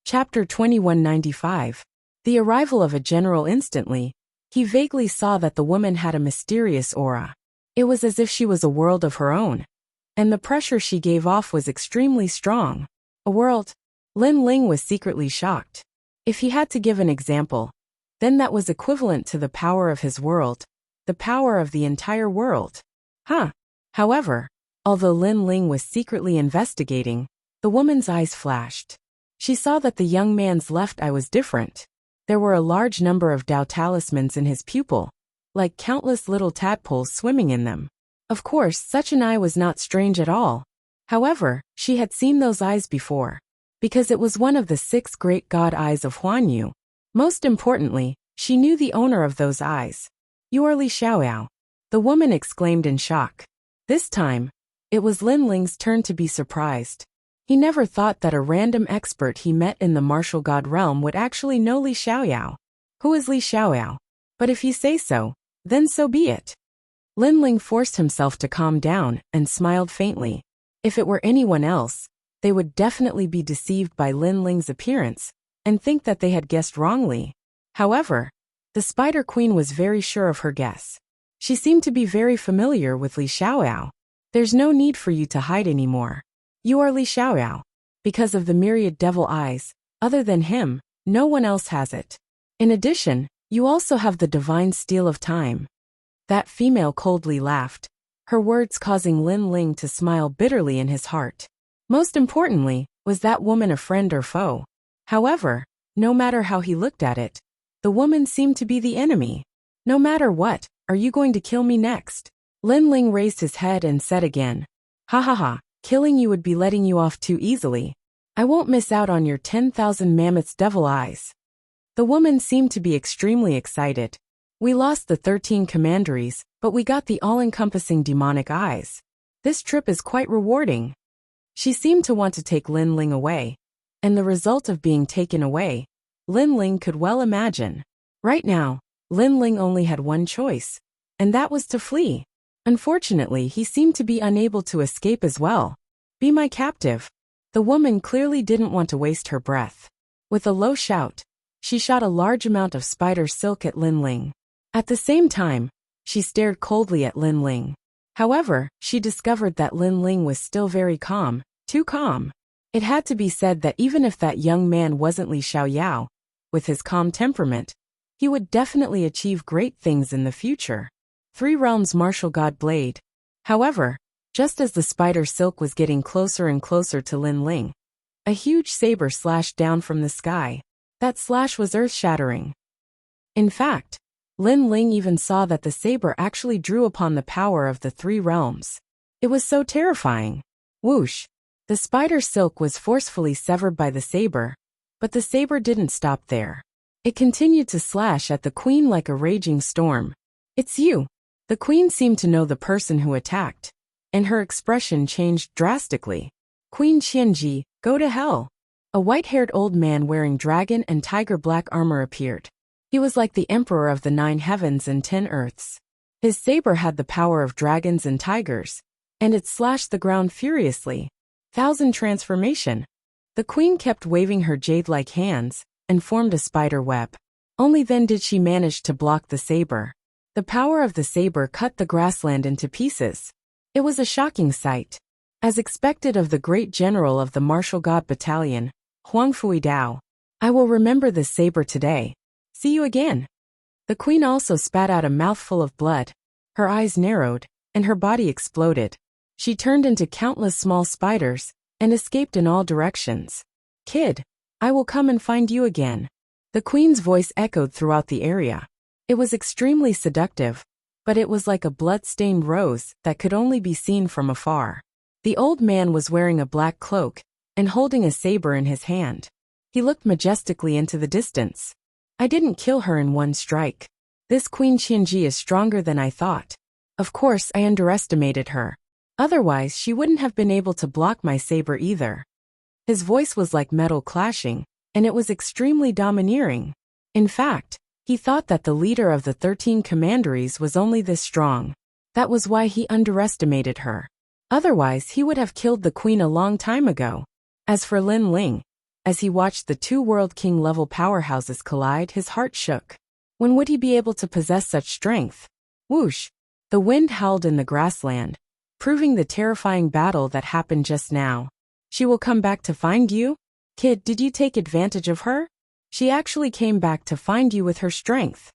Chapter 2195. The arrival of a general. Instantly, he vaguely saw that the woman had a mysterious aura. It was as if she was a world of her own, and the pressure she gave off was extremely strong. A world? Lin Ling was secretly shocked. If he had to give an example, then that was equivalent to the power of his world, the power of the entire world. However, although Lin Ling was secretly investigating, the woman's eyes flashed. She saw that the young man's left eye was different. There were a large number of Dao talismans in his pupil, like countless little tadpoles swimming in them. Of course, such an eye was not strange at all. However, she had seen those eyes before, because it was one of the 6 great god eyes of Huanyu. Most importantly, she knew the owner of those eyes. You are Li Xiaoyao, the woman exclaimed in shock. This time, it was Lin Ling's turn to be surprised. He never thought that a random expert he met in the martial god realm would actually know Li Xiaoyao. Who is Li Xiaoyao? But if you say so, then so be it. Lin Ling forced himself to calm down and smiled faintly. If it were anyone else, they would definitely be deceived by Lin Ling's appearance and think that they had guessed wrongly. However, the Spider Queen was very sure of her guess. She seemed to be very familiar with Li Xiaoyao. There's no need for you to hide anymore. You are Li Xiaoyao. Because of the myriad devil eyes, other than him, no one else has it. In addition, you also have the divine steel of time. That female coldly laughed, her words causing Lin Ling to smile bitterly in his heart. Most importantly, was that woman a friend or foe? However, no matter how he looked at it, the woman seemed to be the enemy. No matter what, are you going to kill me next? Lin Ling raised his head and said again. Ha ha ha, killing you would be letting you off too easily. I won't miss out on your 10,000 mammoths devil eyes. The woman seemed to be extremely excited. We lost the 13 commanderies, but we got the all-encompassing demonic eyes. This trip is quite rewarding. She seemed to want to take Lin Ling away, and the result of being taken away, Lin Ling could well imagine. Right now, Lin Ling only had one choice, and that was to flee. Unfortunately, he seemed to be unable to escape as well. Be my captive. The woman clearly didn't want to waste her breath. With a low shout, she shot a large amount of spider silk at Lin Ling. At the same time, she stared coldly at Lin Ling. However, she discovered that Lin Ling was still very calm, too calm. It had to be said that even if that young man wasn't Li Xiaoyao, with his calm temperament, he would definitely achieve great things in the future. 3 Realms Martial God Blade. However, just as the spider silk was getting closer and closer to Lin Ling, a huge saber slashed down from the sky. That slash was earth-shattering. In fact, Lin Ling even saw that the saber actually drew upon the power of the 3 realms. It was so terrifying. Whoosh! The spider silk was forcefully severed by the saber, but the saber didn't stop there. It continued to slash at the queen like a raging storm. It's you. The queen seemed to know the person who attacked, and her expression changed drastically. Queen Qianji, go to hell. A white-haired old man wearing dragon and tiger black armor appeared. He was like the emperor of the 9 heavens and 10 earths. His saber had the power of dragons and tigers, and it slashed the ground furiously. 1000 transformation. The queen kept waving her jade-like hands and formed a spider web. Only then did she manage to block the saber. The power of the saber cut the grassland into pieces. It was a shocking sight. As expected of the great general of the martial god battalion, Huang Fui Dao. I will remember this saber today. See you again. The queen also spat out a mouthful of blood. Her eyes narrowed, and her body exploded. She turned into countless small spiders, and escaped in all directions. Kid, I will come and find you again. The queen's voice echoed throughout the area. It was extremely seductive, but it was like a blood-stained rose that could only be seen from afar. The old man was wearing a black cloak, and holding a saber in his hand. He looked majestically into the distance. I didn't kill her in one strike. This Queen Qianji is stronger than I thought. Of course, I underestimated her. Otherwise, she wouldn't have been able to block my saber either. His voice was like metal clashing, and it was extremely domineering. In fact, he thought that the leader of the 13 commanderies was only this strong. That was why he underestimated her. Otherwise, he would have killed the queen a long time ago. As for Lin Ling, as he watched the two World King level powerhouses collide, his heart shook. When would he be able to possess such strength? Whoosh! The wind howled in the grassland, proving the terrifying battle that happened just now. She will come back to find you? Kid, did you take advantage of her? She actually came back to find you with her strength.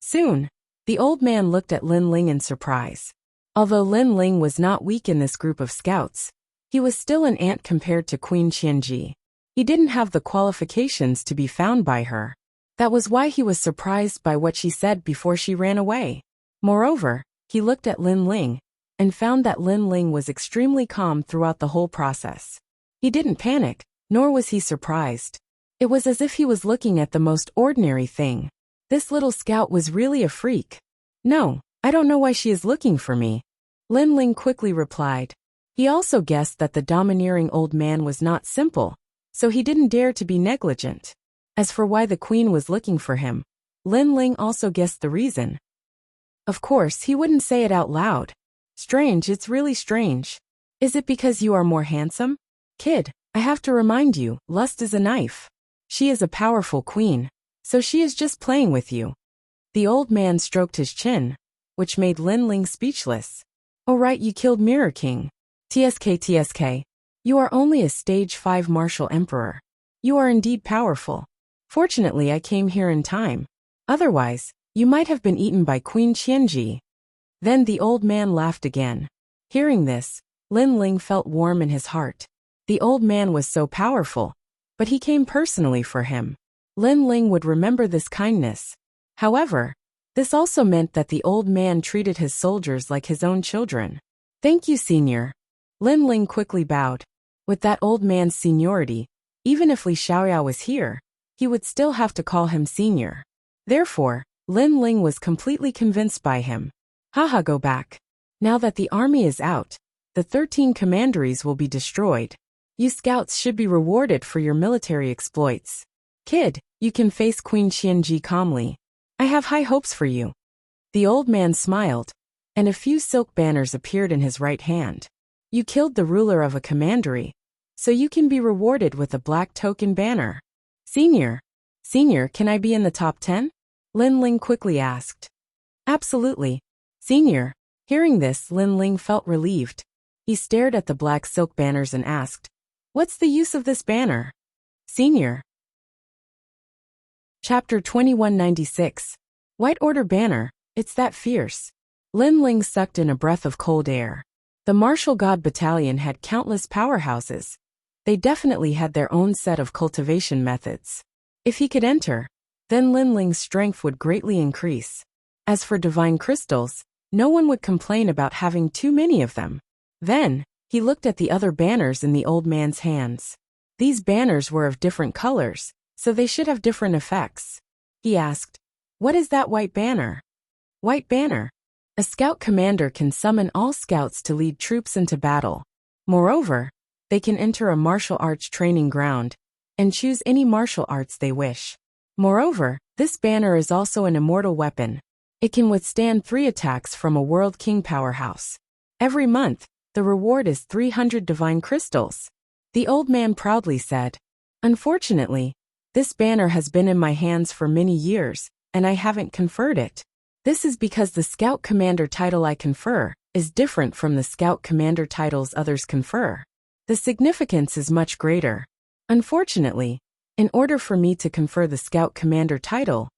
Soon, the old man looked at Lin Ling in surprise. Although Lin Ling was not weak in this group of scouts, he was still an ant compared to Queen Qianji. He didn't have the qualifications to be found by her. That was why he was surprised by what she said before she ran away. Moreover, he looked at Lin Ling, and found that Lin Ling was extremely calm throughout the whole process. He didn't panic, nor was he surprised. It was as if he was looking at the most ordinary thing. This little scout was really a freak. No, I don't know why she is looking for me. Lin Ling quickly replied. He also guessed that the domineering old man was not simple, so he didn't dare to be negligent. As for why the queen was looking for him, Lin Ling also guessed the reason. Of course, he wouldn't say it out loud. Strange, it's really strange. Is it because you are more handsome? Kid, I have to remind you, lust is a knife. She is a powerful queen, so she is just playing with you. The old man stroked his chin, which made Lin Ling speechless. Oh right, you killed Mirror King. TSK. You are only a stage 5 martial emperor. You are indeed powerful. Fortunately, I came here in time. Otherwise, you might have been eaten by Queen Qianji. Then the old man laughed again. Hearing this, Lin Ling felt warm in his heart. The old man was so powerful, but he came personally for him. Lin Ling would remember this kindness. However, this also meant that the old man treated his soldiers like his own children. Thank you, senior. Lin Ling quickly bowed. With that old man's seniority, even if Li Xiaoyao was here, he would still have to call him senior. Therefore, Lin Ling was completely convinced by him. Haha, go back. Now that the army is out, the 13 commanderies will be destroyed. You scouts should be rewarded for your military exploits. Kid, you can face Queen Qianji calmly. I have high hopes for you. The old man smiled, and a few silk banners appeared in his right hand. You killed the ruler of a commandery, so you can be rewarded with a black token banner. Senior, can I be in the top 10? Lin Ling quickly asked. Absolutely. Senior. Hearing this, Lin Ling felt relieved. He stared at the black silk banners and asked, what's the use of this banner? Senior. Chapter 2196. White Order Banner, it's that fierce. Lin Ling sucked in a breath of cold air. The Martial God Battalion had countless powerhouses. They definitely had their own set of cultivation methods. If he could enter, then Lin Ling's strength would greatly increase. As for divine crystals, no one would complain about having too many of them. Then, he looked at the other banners in the old man's hands. These banners were of different colors, so they should have different effects. He asked, what is that white banner? White banner. A scout commander can summon all scouts to lead troops into battle. Moreover, they can enter a martial arts training ground and choose any martial arts they wish. Moreover, this banner is also an immortal weapon. It can withstand 3 attacks from a World King powerhouse. Every month, the reward is 300 divine crystals. The old man proudly said. Unfortunately, This banner has been in my hands for many years, and I haven't conferred it. This is because the Scout Commander title I confer is different from the Scout Commander titles others confer. The significance is much greater. Unfortunately, in order for me to confer the Scout Commander title,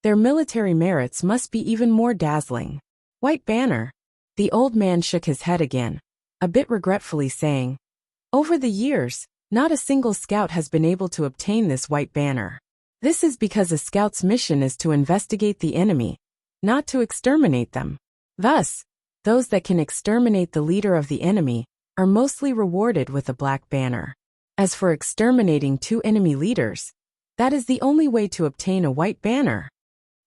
their military merits must be even more dazzling. White banner. The old man shook his head again, a bit regretfully saying, over the years, not a single scout has been able to obtain this white banner. This is because a scout's mission is to investigate the enemy, not to exterminate them. Thus, those that can exterminate the leader of the enemy are mostly rewarded with a black banner. As for exterminating two enemy leaders, that is the only way to obtain a white banner.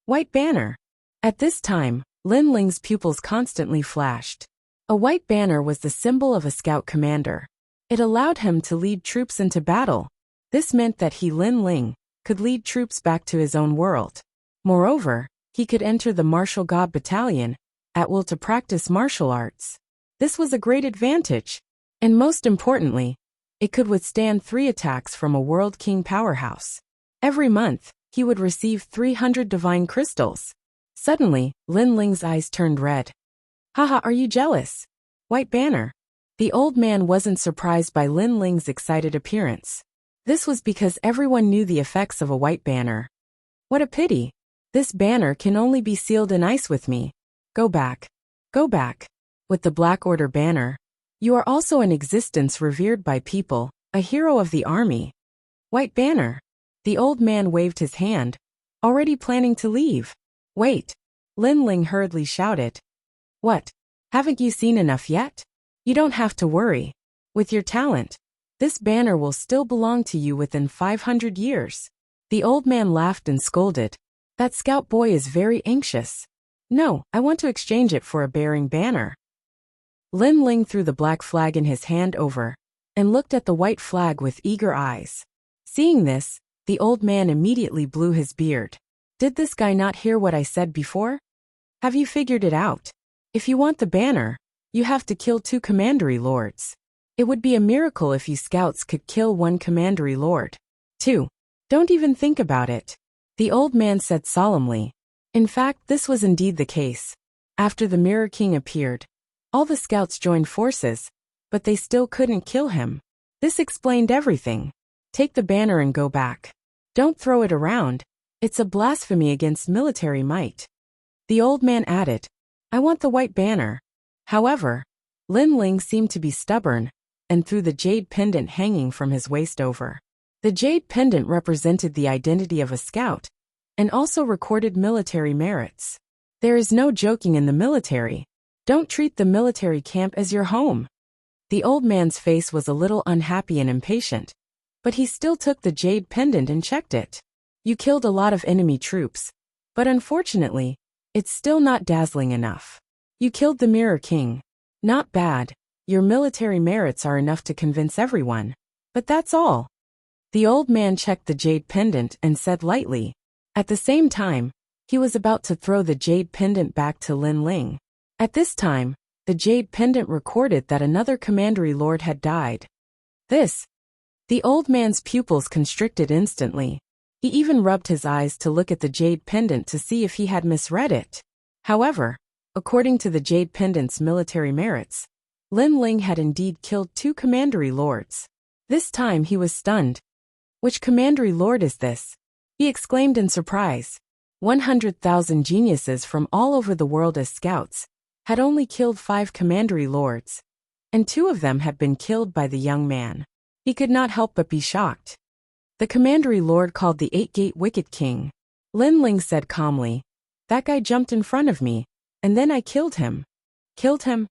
White banner. At this time, Lin Ling's pupils constantly flashed. A white banner was the symbol of a scout commander. It allowed him to lead troops into battle. This meant that he, Lin Ling, could lead troops back to his own world. Moreover, he could enter the martial god battalion at will to practice martial arts. This was a great advantage. And most importantly, it could withstand 3 attacks from a world king powerhouse. Every month, he would receive 300 divine crystals. Suddenly, Lin Ling's eyes turned red. Haha, are you jealous? White banner. The old man wasn't surprised by Lin Ling's excited appearance. This was because everyone knew the effects of a white banner. What a pity. This banner can only be sealed in ice with me. Go back. Go back. With the Black Order banner, you are also in existence revered by people, a hero of the army. White banner. The old man waved his hand, already planning to leave. Wait. Lin Ling hurriedly shouted. What? Haven't you seen enough yet? You don't have to worry. With your talent, this banner will still belong to you within 500 years. The old man laughed and scolded. That scout boy is very anxious. No, I want to exchange it for a bearing banner. Lin Ling threw the black flag in his hand over and looked at the white flag with eager eyes. Seeing this, the old man immediately blew his beard. Did this guy not hear what I said before? Have you figured it out? If you want the banner, you have to kill 2 commandery lords. It would be a miracle if you scouts could kill 1 commandery lord. 2. Don't even think about it. The old man said solemnly. In fact, this was indeed the case. After the Mirror King appeared, all the scouts joined forces, but they still couldn't kill him. This explained everything. Take the banner and go back. Don't throw it around. It's a blasphemy against military might. The old man added, I want the white banner. However, Lin Ling seemed to be stubborn and threw the jade pendant hanging from his waist over. The jade pendant represented the identity of a scout and also recorded military merits. There is no joking in the military. Don't treat the military camp as your home. The old man's face was a little unhappy and impatient, but he still took the jade pendant and checked it. You killed a lot of enemy troops, but unfortunately, it's still not dazzling enough. You killed the Mirror King. Not bad. Your military merits are enough to convince everyone. But that's all. The old man checked the jade pendant and said lightly. At the same time, he was about to throw the jade pendant back to Lin Ling. At this time, the jade pendant recorded that another commandery lord had died. The old man's pupils constricted instantly. He even rubbed his eyes to look at the jade pendant to see if he had misread it. However, according to the jade pendant's military merits, Lin Ling had indeed killed 2 commandery lords. This time he was stunned. Which commandery lord is this? He exclaimed in surprise. 100,000 geniuses from all over the world as scouts had only killed 5 commandery lords, and 2 of them had been killed by the young man. He could not help but be shocked. The commandery lord called the 8-Gate Wicked King. Lin Ling said calmly, that guy jumped in front of me, and then I killed him. Killed him?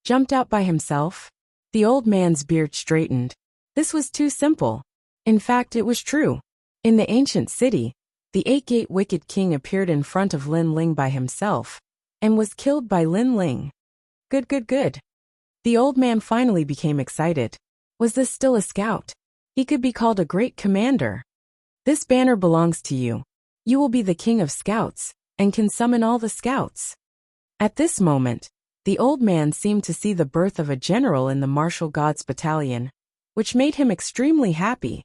Jumped out by himself? The old man's beard straightened. This was too simple. In fact, it was true. In the ancient city, the 8-Gate Wicked King appeared in front of Lin Ling by himself, and was killed by Lin Ling. Good. The old man finally became excited. Was this still a scout? He could be called a great commander. This banner belongs to you. You will be the king of scouts, and can summon all the scouts. At this moment, the old man seemed to see the birth of a general in the martial gods battalion, which made him extremely happy.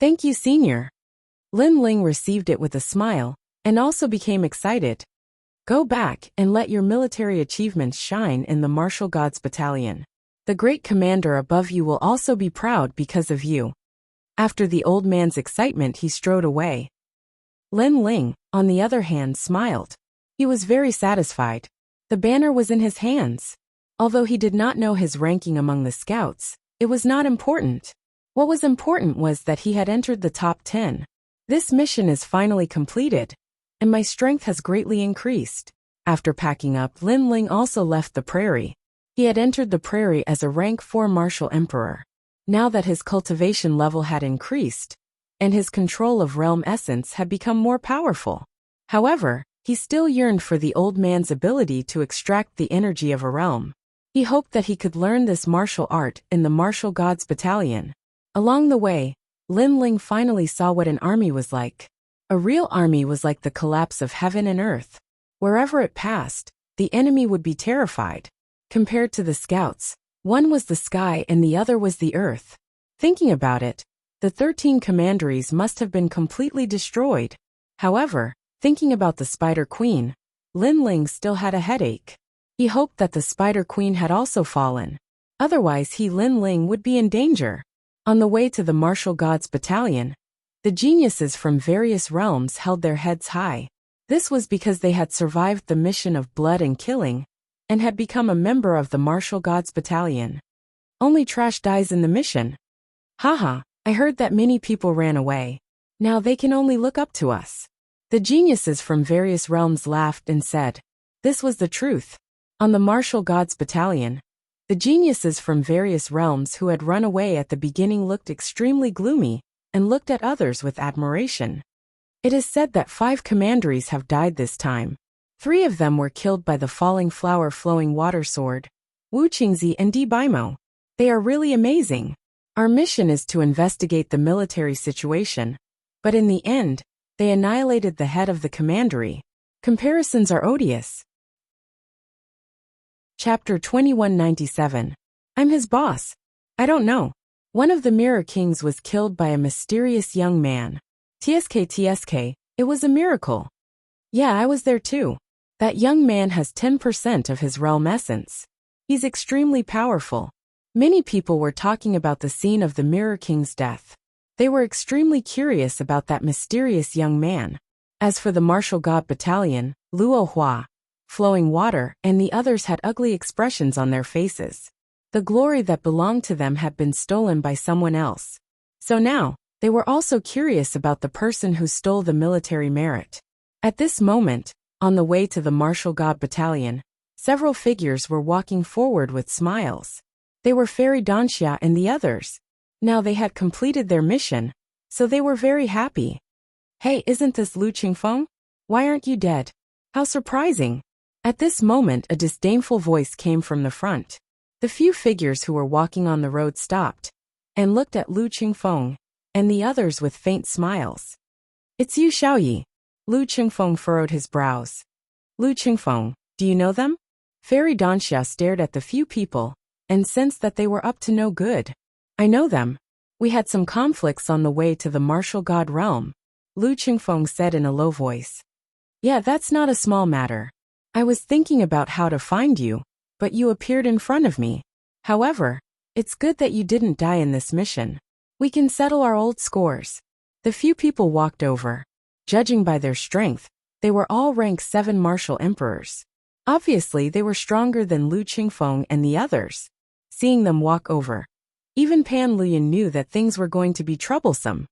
Thank you, senior. Lin Ling received it with a smile, and also became excited. Go back and let your military achievements shine in the Martial Gods Battalion. The great commander above you will also be proud because of you. After the old man's excitement, he strode away. Lin Ling, on the other hand, smiled. He was very satisfied. The banner was in his hands. Although he did not know his ranking among the scouts, it was not important. What was important was that he had entered the top 10. This mission is finally completed, and my strength has greatly increased. After packing up, Lin Ling also left the prairie. He had entered the prairie as a rank 4 martial emperor. Now that his cultivation level had increased, and his control of realm essence had become more powerful. However, he still yearned for the old man's ability to extract the energy of a realm. He hoped that he could learn this martial art in the Martial Gods Battalion. Along the way, Lin Ling finally saw what an army was like. A real army was like the collapse of heaven and earth. Wherever it passed, the enemy would be terrified. Compared to the scouts, one was the sky and the other was the earth. Thinking about it, the 13 commanderies must have been completely destroyed. However, thinking about the Spider Queen, Lin Ling still had a headache. He hoped that the Spider Queen had also fallen. Otherwise Lin Ling would be in danger. On the way to the Martial Gods Battalion, the geniuses from various realms held their heads high. This was because they had survived the mission of blood and killing, and had become a member of the Martial Gods Battalion. Only trash dies in the mission. Haha, I heard that many people ran away. Now they can only look up to us. The geniuses from various realms laughed and said, this was the truth. On the Martial Gods Battalion, the geniuses from various realms who had run away at the beginning looked extremely gloomy, and looked at others with admiration. It is said that 5 commanderies have died this time. 3 of them were killed by the falling flower flowing water sword, Wu Qingzi and Di Baimo. They are really amazing. Our mission is to investigate the military situation, but in the end, they annihilated the head of the commandery. Comparisons are odious. Chapter 2197. I'm his boss. I don't know. One of the Mirror Kings was killed by a mysterious young man. TSK, it was a miracle. Yeah, I was there too. That young man has 10% of his realm essence. He's extremely powerful. Many people were talking about the scene of the Mirror King's death. They were extremely curious about that mysterious young man. As for the Martial God Battalion, Luo Hua, Flowing Water, and the others had ugly expressions on their faces. The glory that belonged to them had been stolen by someone else. So now, they were also curious about the person who stole the military merit. At this moment, on the way to the Martial God Battalion, several figures were walking forward with smiles. They were Fairy Danxia and the others. Now they had completed their mission, so they were very happy. Hey, isn't this Lu Qingfeng? Why aren't you dead? How surprising! At this moment a disdainful voice came from the front. The few figures who were walking on the road stopped, and looked at Lu Qingfeng, and the others with faint smiles. It's you, Xiaoyi. Lu Qingfeng furrowed his brows. Lu Qingfeng, do you know them? Fairy Danxia stared at the few people, and sensed that they were up to no good. I know them. We had some conflicts on the way to the Martial God realm, Lu Qingfeng said in a low voice. Yeah, that's not a small matter. I was thinking about how to find you, but you appeared in front of me. However, it's good that you didn't die in this mission. We can settle our old scores. The few people walked over. Judging by their strength, they were all rank 7 martial emperors. Obviously, they were stronger than Lu Qingfeng and the others. Seeing them walk over, even Pan Luyan knew that things were going to be troublesome.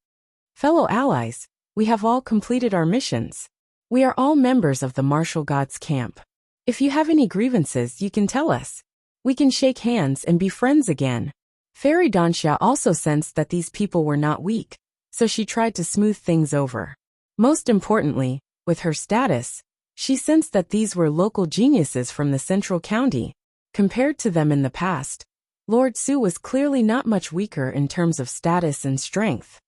Fellow allies, we have all completed our missions. We are all members of the Martial Gods camp. If you have any grievances, you can tell us. We can shake hands and be friends again. Fairy Danxia also sensed that these people were not weak, so she tried to smooth things over. Most importantly, with her status, she sensed that these were local geniuses from the central county. Compared to them in the past, Lord Su was clearly not much weaker in terms of status and strength.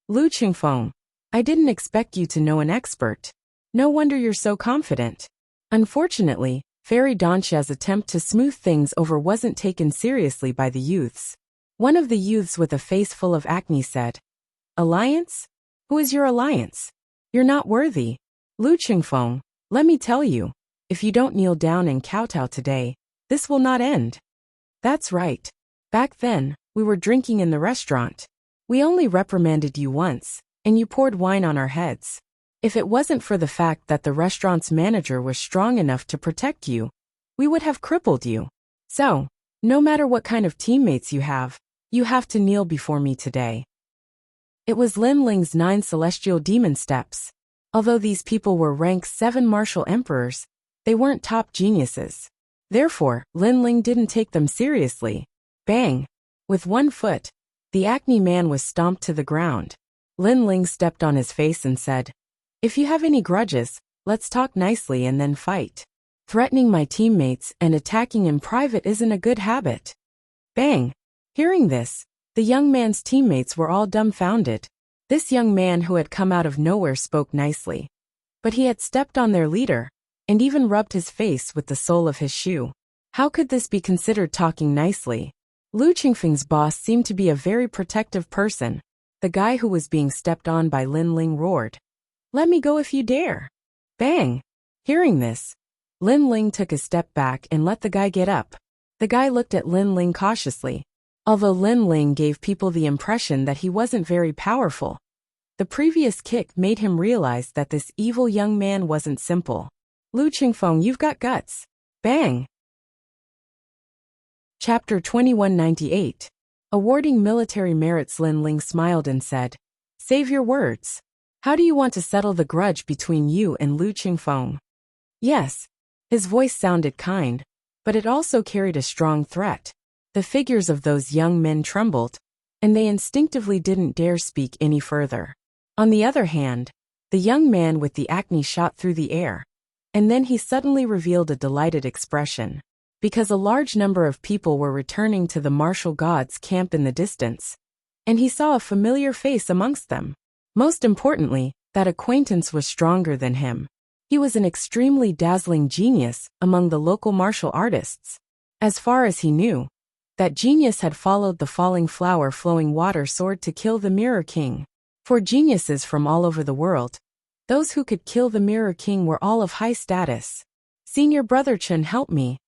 Lu Qingfeng, I didn't expect you to know an expert. No wonder you're so confident. Unfortunately, Fairy Danxia's attempt to smooth things over wasn't taken seriously by the youths. One of the youths with a face full of acne said, Alliance? Who is your alliance? You're not worthy. Lu Qingfeng, let me tell you, if you don't kneel down and kowtow today, this will not end. That's right. Back then, we were drinking in the restaurant. We only reprimanded you once, and you poured wine on our heads. If it wasn't for the fact that the restaurant's manager was strong enough to protect you, we would have crippled you. So, no matter what kind of teammates you have to kneel before me today. It was Lin Ling's 9 celestial demon steps. Although these people were rank 7 martial emperors, they weren't top geniuses. Therefore, Lin Ling didn't take them seriously. Bang! With one foot, the acne man was stomped to the ground. Lin Ling stepped on his face and said, "If you have any grudges, let's talk nicely and then fight. Threatening my teammates and attacking in private isn't a good habit." Bang! Hearing this, the young man's teammates were all dumbfounded. This young man who had come out of nowhere spoke nicely. But he had stepped on their leader, and even rubbed his face with the sole of his shoe. How could this be considered talking nicely? Lu Qingfeng's boss seemed to be a very protective person. The guy who was being stepped on by Lin Ling roared, "Let me go if you dare." Bang! Hearing this, Lin Ling took a step back and let the guy get up. The guy looked at Lin Ling cautiously. Although Lin Ling gave people the impression that he wasn't very powerful, the previous kick made him realize that this evil young man wasn't simple. "Lu Qingfeng, you've got guts." Bang! Chapter 2198. Awarding military merits. Lin Ling smiled and said, "Save your words. How do you want to settle the grudge between you and Lu Qingfeng?" Yes. His voice sounded kind, but it also carried a strong threat. The figures of those young men trembled, and they instinctively didn't dare speak any further. On the other hand, the young man with the acne shot through the air, and then he suddenly revealed a delighted expression. Because a large number of people were returning to the martial gods' camp in the distance, and he saw a familiar face amongst them. Most importantly, that acquaintance was stronger than him. He was an extremely dazzling genius among the local martial artists. As far as he knew, that genius had followed the falling flower flowing water sword to kill the Mirror King. For geniuses from all over the world, those who could kill the Mirror King were all of high status. "Senior Brother Chen, help me,"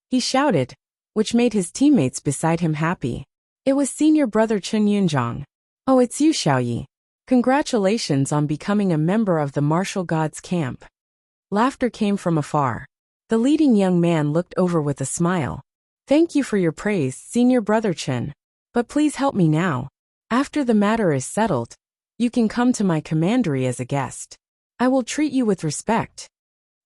he shouted, which made his teammates beside him happy. It was Senior Brother Chen Yunzhang. "Oh, it's you, Xiaoyi. Congratulations on becoming a member of the martial gods' camp." Laughter came from afar. The leading young man looked over with a smile. "Thank you for your praise, Senior Brother Chen. But please help me now. After the matter is settled, you can come to my commandery as a guest. I will treat you with respect."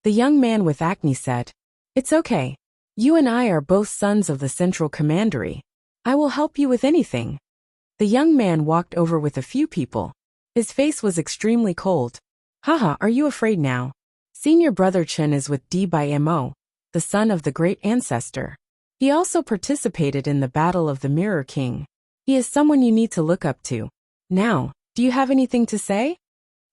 The young man with acne said, "It's okay. You and I are both sons of the central commandery. I will help you with anything." The young man walked over with a few people. His face was extremely cold. "Haha, are you afraid now? Senior Brother Chen is with D by Mo, the son of the great ancestor. He also participated in the Battle of the Mirror King. He is someone you need to look up to. Now, do you have anything to say?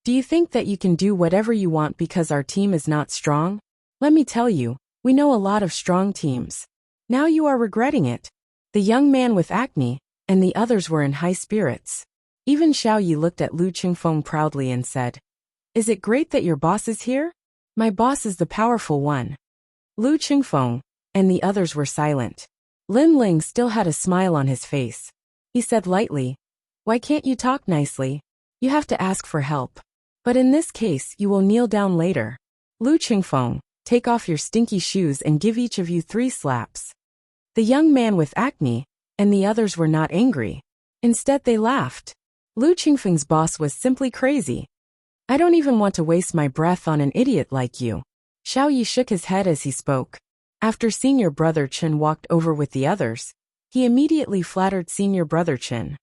Do you think that you can do whatever you want because our team is not strong? Let me tell you, we know a lot of strong teams. Now you are regretting it." The young man with acne and the others were in high spirits. Even Xiaoyi looked at Lu Qingfeng proudly and said, "Is it great that your boss is here? My boss is the powerful one." Lu Qingfeng and the others were silent. Lin Ling still had a smile on his face. He said lightly, "Why can't you talk nicely? You have to ask for help. But in this case you will kneel down later. Lu Qingfeng, take off your stinky shoes and give each of you 3 slaps." The young man with acne and the others were not angry. Instead they laughed. Lu Qingfeng's boss was simply crazy. "I don't even want to waste my breath on an idiot like you." Xiaoyi shook his head as he spoke. After Senior Brother Chen walked over with the others, he immediately flattered Senior Brother Chen.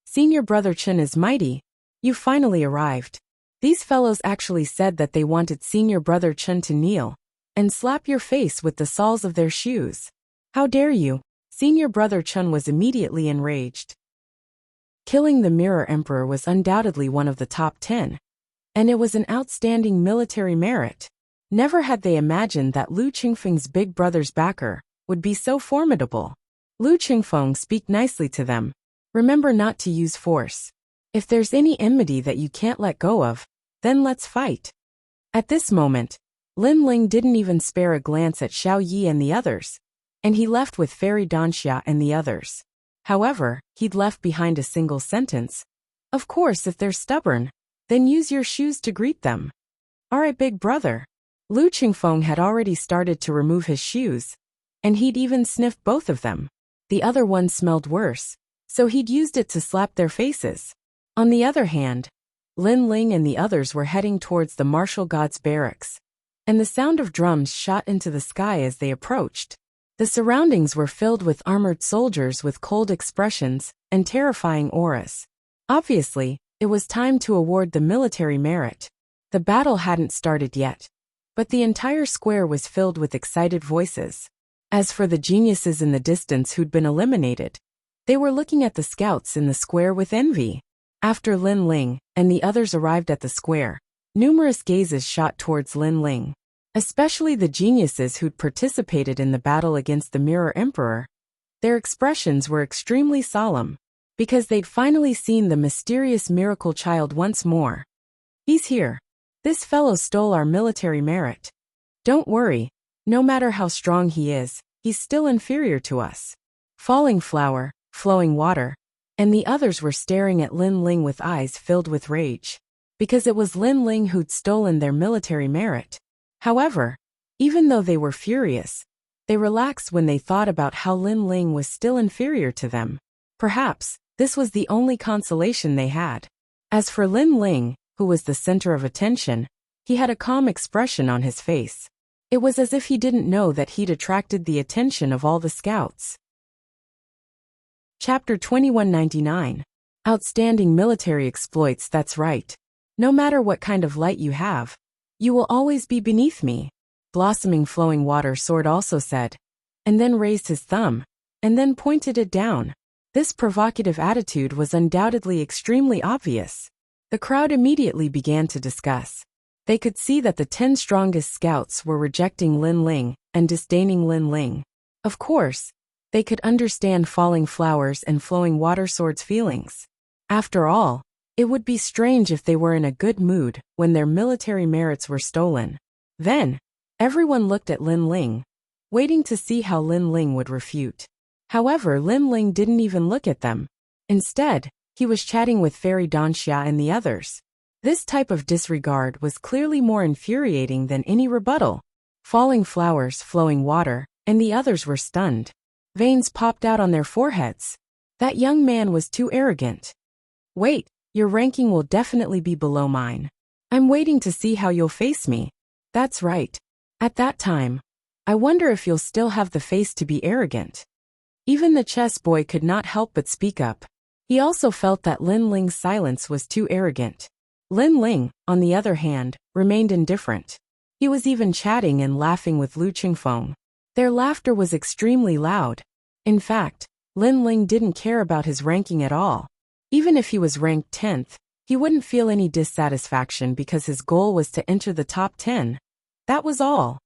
"Senior Brother Chen is mighty. You finally arrived." These fellows actually said that they wanted Senior Brother Chen to kneel and slap your face with the soles of their shoes. "How dare you?" Senior Brother Chen was immediately enraged. Killing the Mirror Emperor was undoubtedly one of the top 10, and it was an outstanding military merit. Never had they imagined that Lu Qingfeng's big brother's backer would be so formidable. Lu Qingfeng, speak nicely to them. Remember not to use force. If there's any enmity that you can't let go of, then let's fight. At this moment, Lin Ling didn't even spare a glance at Xiao Yi and the others, and he left with Fairy Danxia and the others. However, he'd left behind a single sentence. Of course, if they're stubborn, then use your shoes to greet them. Alright, big brother. Lu Qingfeng had already started to remove his shoes, and he'd even sniffed both of them. The other one smelled worse, so he'd used it to slap their faces. On the other hand, Lin Ling and the others were heading towards the martial god's barracks, and the sound of drums shot into the sky as they approached. The surroundings were filled with armored soldiers with cold expressions and terrifying auras. Obviously, it was time to award the military merit. The battle hadn't started yet, but the entire square was filled with excited voices. As for the geniuses in the distance who'd been eliminated, they were looking at the scouts in the square with envy. After Lin Ling and the others arrived at the square, numerous gazes shot towards Lin Ling, especially the geniuses who'd participated in the battle against the Mirror Emperor. Their expressions were extremely solemn, because they'd finally seen the mysterious miracle child once more. He's here. This fellow stole our military merit. Don't worry, no matter how strong he is, he's still inferior to us. Falling Flower, Flowing Water, and the others were staring at Lin Ling with eyes filled with rage, because it was Lin Ling who'd stolen their military merit. However, even though they were furious, they relaxed when they thought about how Lin Ling was still inferior to them. Perhaps, this was the only consolation they had. As for Lin Ling, who was the center of attention, he had a calm expression on his face. It was as if he didn't know that he'd attracted the attention of all the scouts. Chapter 2199. Outstanding military exploits. That's right. No matter what kind of light you have, you will always be beneath me. Blossoming Flowing Water Sword also said, and then raised his thumb, and then pointed it down. This provocative attitude was undoubtedly extremely obvious. The crowd immediately began to discuss. They could see that the 10 strongest scouts were rejecting Lin Ling and disdaining Lin Ling. Of course, they could understand Falling Flowers and Flowing Water Sword's feelings. After all, it would be strange if they were in a good mood when their military merits were stolen. Then, everyone looked at Lin Ling, waiting to see how Lin Ling would refute. However, Lin Ling didn't even look at them. Instead, he was chatting with Fairy Danxia and the others. This type of disregard was clearly more infuriating than any rebuttal. Falling Flowers, Flowing Water, and the others were stunned. Veins popped out on their foreheads. That young man was too arrogant. Wait, your ranking will definitely be below mine. I'm waiting to see how you'll face me. That's right. At that time, I wonder if you'll still have the face to be arrogant. Even the chess boy could not help but speak up. He also felt that Lin Ling's silence was too arrogant. Lin Ling, on the other hand, remained indifferent. He was even chatting and laughing with Lu Qingfeng. Their laughter was extremely loud. In fact, Lin Ling didn't care about his ranking at all. Even if he was ranked 10th, he wouldn't feel any dissatisfaction because his goal was to enter the top 10. That was all.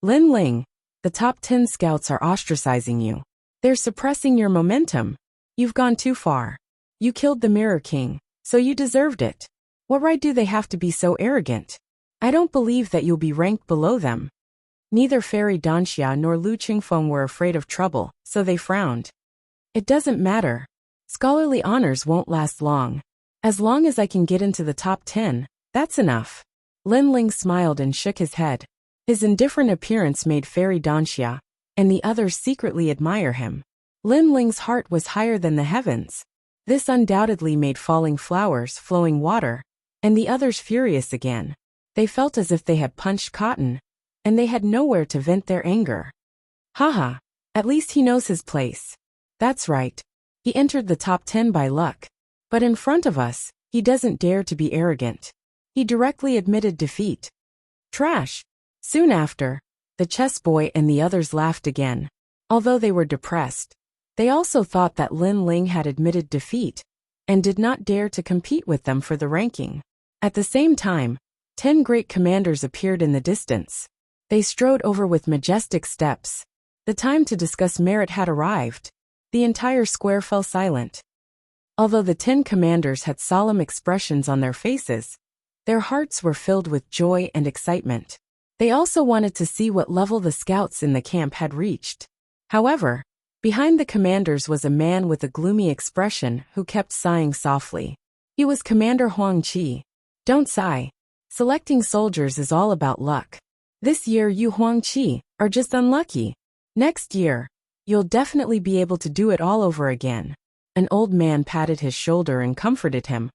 Lin Ling, the top 10 scouts are ostracizing you. They're suppressing your momentum. You've gone too far. You killed the Mirror King, so you deserved it. What right do they have to be so arrogant? I don't believe that you'll be ranked below them. Neither Fairy Danxia nor Lu Qingfeng were afraid of trouble, so they frowned. It doesn't matter. Scholarly honors won't last long. As long as I can get into the top 10, that's enough. Lin Ling smiled and shook his head. His indifferent appearance made Fairy Danxia and the others secretly admire him. Lin Ling's heart was higher than the heavens. This undoubtedly made Falling Flowers, Flowing Water, and the others furious again. They felt as if they had punched cotton, and they had nowhere to vent their anger. Haha, at least he knows his place. That's right. He entered the top 10 by luck. But in front of us, he doesn't dare to be arrogant. He directly admitted defeat. Trash. Soon after, the chess boy and the others laughed again. Although they were depressed, they also thought that Lin Ling had admitted defeat and did not dare to compete with them for the ranking. At the same time, 10 great commanders appeared in the distance. They strode over with majestic steps. The time to discuss merit had arrived. The entire square fell silent. Although the 10 commanders had solemn expressions on their faces, their hearts were filled with joy and excitement. They also wanted to see what level the scouts in the camp had reached. However, behind the commanders was a man with a gloomy expression who kept sighing softly. He was Commander Huang Qi. Don't sigh. Selecting soldiers is all about luck. This year you Huang Qi are just unlucky. Next year, you'll definitely be able to do it all over again. An old man patted his shoulder and comforted him.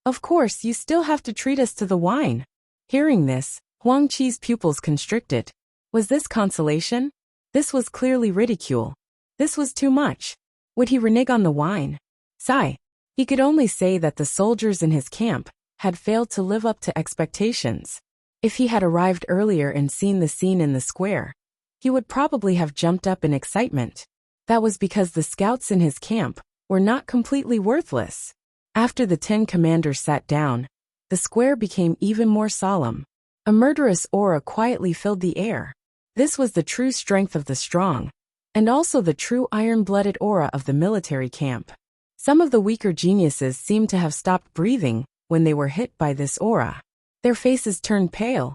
Of course, you still have to treat us to the wine. Hearing this, Huang Qi's pupils constricted. Was this consolation? This was clearly ridicule. This was too much. Would he renege on the wine? Sigh. He could only say that the soldiers in his camp had failed to live up to expectations. If he had arrived earlier and seen the scene in the square, he would probably have jumped up in excitement. That was because the scouts in his camp were not completely worthless. After the 10 commanders sat down, the square became even more solemn. A murderous aura quietly filled the air. This was the true strength of the strong, and also the true iron-blooded aura of the military camp. Some of the weaker geniuses seemed to have stopped breathing when they were hit by this aura. Their faces turned pale.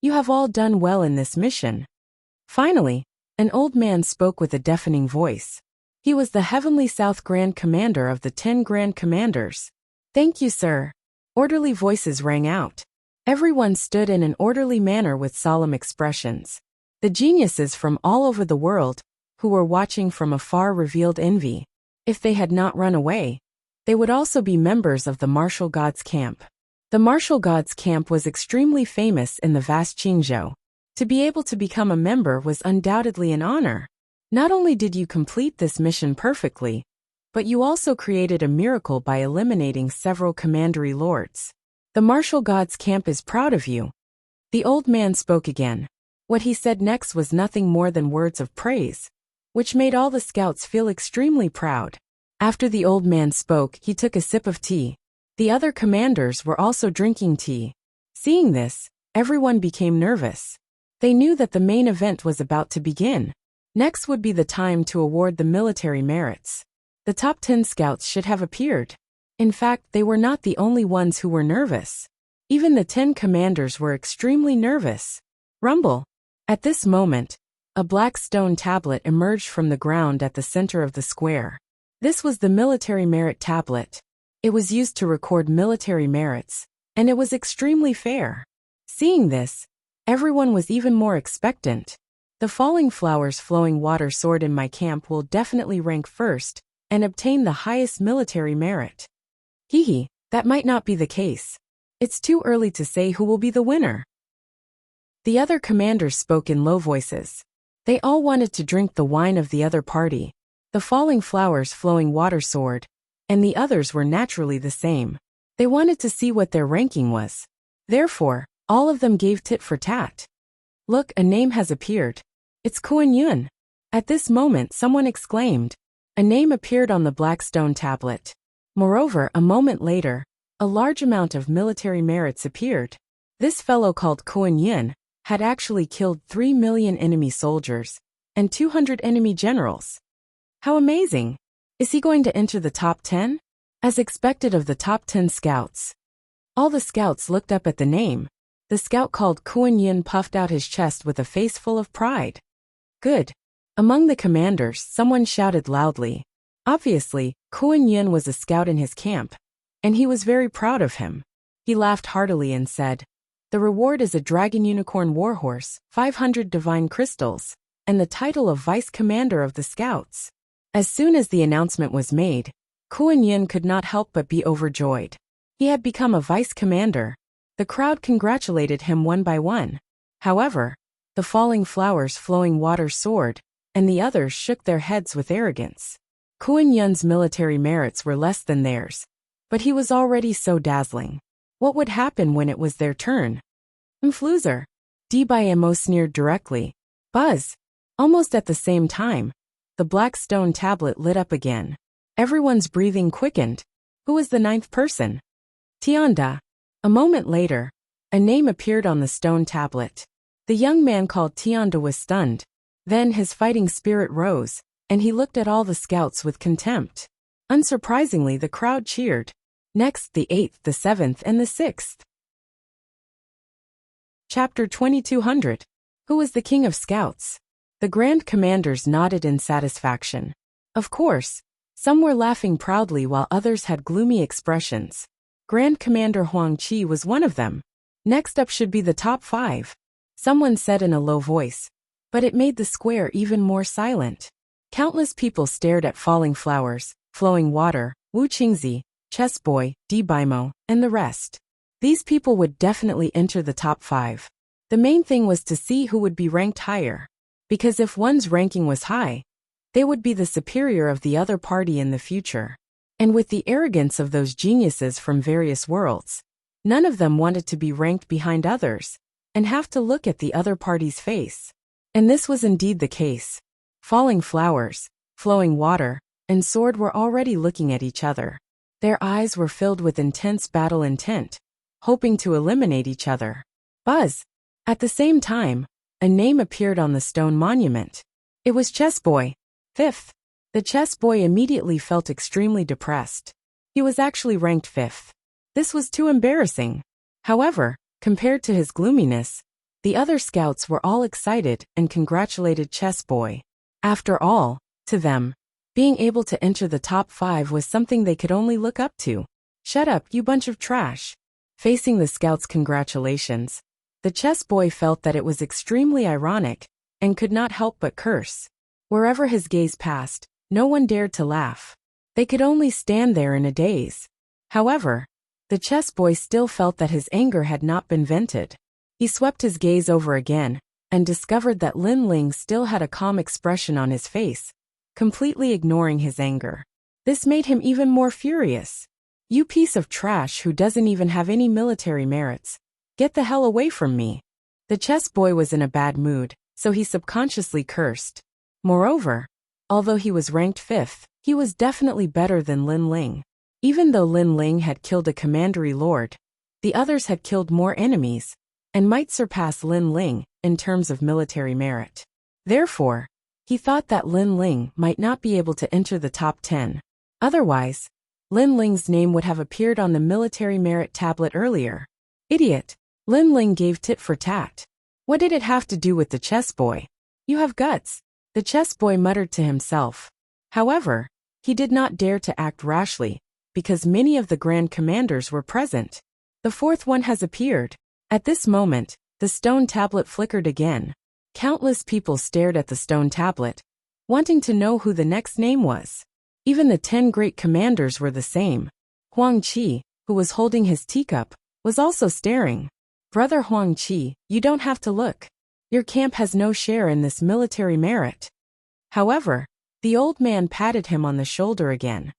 You have all done well in this mission. Finally, an old man spoke with a deafening voice. He was the Heavenly South Grand Commander of the 10 Grand Commanders. Thank you, sir. Orderly voices rang out. Everyone stood in an orderly manner with solemn expressions. The geniuses from all over the world, who were watching from afar, revealed envy. If they had not run away, they would also be members of the martial gods camp. The martial gods camp was extremely famous in the vast Qingzhou. To be able to become a member was undoubtedly an honor. Not only did you complete this mission perfectly, but you also created a miracle by eliminating several commandery lords. The martial gods camp is proud of you. The old man spoke again. What he said next was nothing more than words of praise, which made all the scouts feel extremely proud. After the old man spoke, he took a sip of tea. The other commanders were also drinking tea. Seeing this, everyone became nervous. They knew that the main event was about to begin. Next would be the time to award the military merits. The top 10 scouts should have appeared. In fact, they were not the only ones who were nervous. Even the 10 commanders were extremely nervous. Rumble. At this moment, a black stone tablet emerged from the ground at the center of the square. This was the military merit tablet. It was used to record military merits, and it was extremely fair. Seeing this, everyone was even more expectant. The falling flowers flowing water sword in my camp will definitely rank first and obtain the highest military merit. Hee, that might not be the case. It's too early to say who will be the winner. The other commanders spoke in low voices. They all wanted to drink the wine of the other party. The falling flowers flowing water sword, and the others were naturally the same. They wanted to see what their ranking was. Therefore, all of them gave tit for tat. Look, a name has appeared. It's Kuan Yun. At this moment someone exclaimed. A name appeared on the black stone tablet. Moreover, a moment later, a large amount of military merits appeared. This fellow called Kuan Yun had actually killed 3 million enemy soldiers and 200 enemy generals. How amazing! Is he going to enter the top 10? As expected of the top 10 scouts. All the scouts looked up at the name. The scout called Kuan Yun puffed out his chest with a face full of pride. Good. Among the commanders, someone shouted loudly. Obviously, Kuan Yun was a scout in his camp, and he was very proud of him. He laughed heartily and said, "The reward is a dragon unicorn warhorse, 500 divine crystals, and the title of vice commander of the scouts." As soon as the announcement was made, Kuan Yun could not help but be overjoyed. He had become a vice commander. The crowd congratulated him one by one. However, the falling flowers flowing water sword, and the others shook their heads with arrogance. Kuan Yun's military merits were less than theirs, but he was already so dazzling. What would happen when it was their turn? Mfluzer. Dbymo sneered directly. Buzz. Almost at the same time, the black stone tablet lit up again. Everyone's breathing quickened. Who was the 9th person? Tianda. A moment later, a name appeared on the stone tablet. The young man called Tianda was stunned. Then his fighting spirit rose, and he looked at all the scouts with contempt. Unsurprisingly, the crowd cheered. Next, the 8th, the 7th, and the 6th. Chapter 2200. Who was the king of scouts? The Grand Commanders nodded in satisfaction. Of course, some were laughing proudly while others had gloomy expressions. Grand Commander Huang Qi was one of them. Next up should be the top 5. Someone said in a low voice, but it made the square even more silent. Countless people stared at falling flowers, flowing water, Wu Qingzi, Chess Boy, Di Baimo, and the rest. These people would definitely enter the top 5. The main thing was to see who would be ranked higher. Because if one's ranking was high, they would be the superior of the other party in the future. And with the arrogance of those geniuses from various worlds, none of them wanted to be ranked behind others and have to look at the other party's face. And this was indeed the case. Falling flowers, flowing water, and sword were already looking at each other. Their eyes were filled with intense battle intent, hoping to eliminate each other. Buzz! At the same time, a name appeared on the stone monument. It was Chess Boy, 5th. The Chess Boy immediately felt extremely depressed. He was actually ranked 5th. This was too embarrassing. However, compared to his gloominess, the other scouts were all excited and congratulated Chess Boy. After all, to them, being able to enter the top 5 was something they could only look up to. Shut up, you bunch of trash. Facing the scouts' congratulations, the Chess Boy felt that it was extremely ironic and could not help but curse. Wherever his gaze passed, no one dared to laugh. They could only stand there in a daze. However, the Chess Boy still felt that his anger had not been vented. He swept his gaze over again and discovered that Lin Ling still had a calm expression on his face, completely ignoring his anger. This made him even more furious. You piece of trash who doesn't even have any military merits. Get the hell away from me. The Chess Boy was in a bad mood, so he subconsciously cursed. Moreover, although he was ranked 5th, he was definitely better than Lin Ling. Even though Lin Ling had killed a commandery lord, the others had killed more enemies, and might surpass Lin Ling in terms of military merit. Therefore, he thought that Lin Ling might not be able to enter the top 10. Otherwise, Lin Ling's name would have appeared on the military merit tablet earlier. Idiot! Lin Ling gave tit for tat. What did it have to do with the Chess Boy? You have guts, the Chess Boy muttered to himself. However, he did not dare to act rashly, because many of the Grand Commanders were present. The 4th one has appeared. At this moment, the stone tablet flickered again. Countless people stared at the stone tablet, wanting to know who the next name was. Even the 10 great commanders were the same. Huang Qi, who was holding his teacup, was also staring. Brother Huang Qi, you don't have to look. Your camp has no share in this military merit. However, the old man patted him on the shoulder again.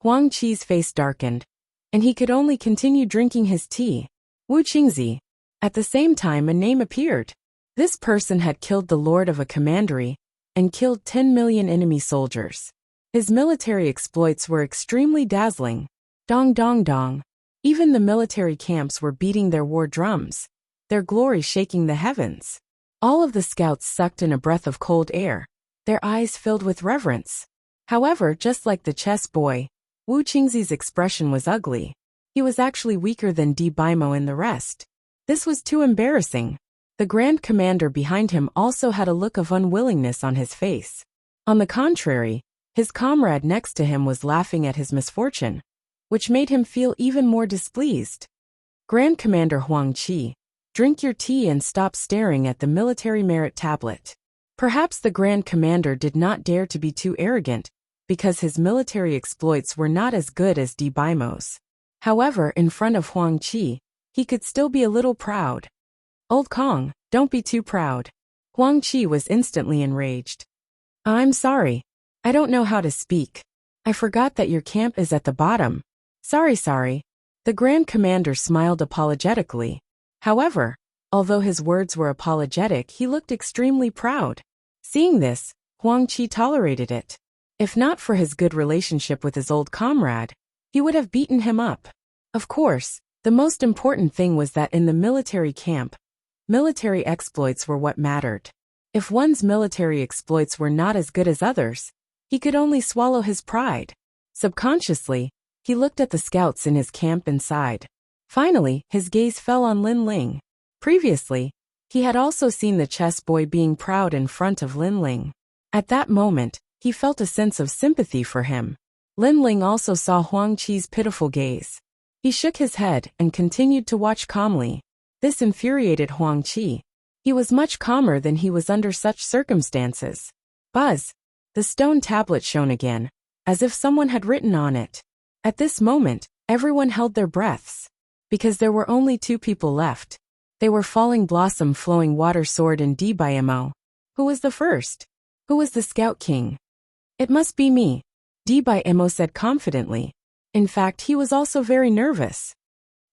Huang Qi's face darkened, and he could only continue drinking his tea. Wu Qingzi. At the same time, a name appeared. This person had killed the lord of a commandery and killed 10 million enemy soldiers. His military exploits were extremely dazzling. Dong dong dong. Even the military camps were beating their war drums, their glory shaking the heavens. All of the scouts sucked in a breath of cold air, their eyes filled with reverence. However, just like the Chess Boy, Wu Qingzi's expression was ugly. He was actually weaker than Di Baimo and the rest. This was too embarrassing. The Grand Commander behind him also had a look of unwillingness on his face. On the contrary, his comrade next to him was laughing at his misfortune, which made him feel even more displeased. Grand Commander Huang Qi, drink your tea and stop staring at the military merit tablet. Perhaps the Grand Commander did not dare to be too arrogant, because his military exploits were not as good as Di Baimo's. However, in front of Huang Qi, he could still be a little proud. Old Kong, don't be too proud. Huang Qi was instantly enraged. I'm sorry. I don't know how to speak. I forgot that your camp is at the bottom. Sorry. The Grand Commander smiled apologetically. However, although his words were apologetic, he looked extremely proud. Seeing this, Huang Qi tolerated it. If not for his good relationship with his old comrade, he would have beaten him up. Of course, the most important thing was that in the military camp, military exploits were what mattered. If one's military exploits were not as good as others, He could only swallow his pride. Subconsciously, he looked at the scouts in his camp and sighed. Finally, his gaze fell on Lin Ling. Previously, he had also seen the chess boy being proud in front of Lin Ling. At that moment, he felt a sense of sympathy for him. Lin Ling also saw Huang Qi's pitiful gaze. He shook his head and continued to watch calmly. This infuriated Huang Qi. He was much calmer than he was under such circumstances. Buzz! The stone tablet shone again, as if someone had written on it. At this moment, everyone held their breaths. Because there were only 2 people left. They were Falling Blossom Flowing Water Sword and Dbimo. Who was the first? Who was the Scout King? It must be me, Dbimo said confidently. In fact, he was also very nervous.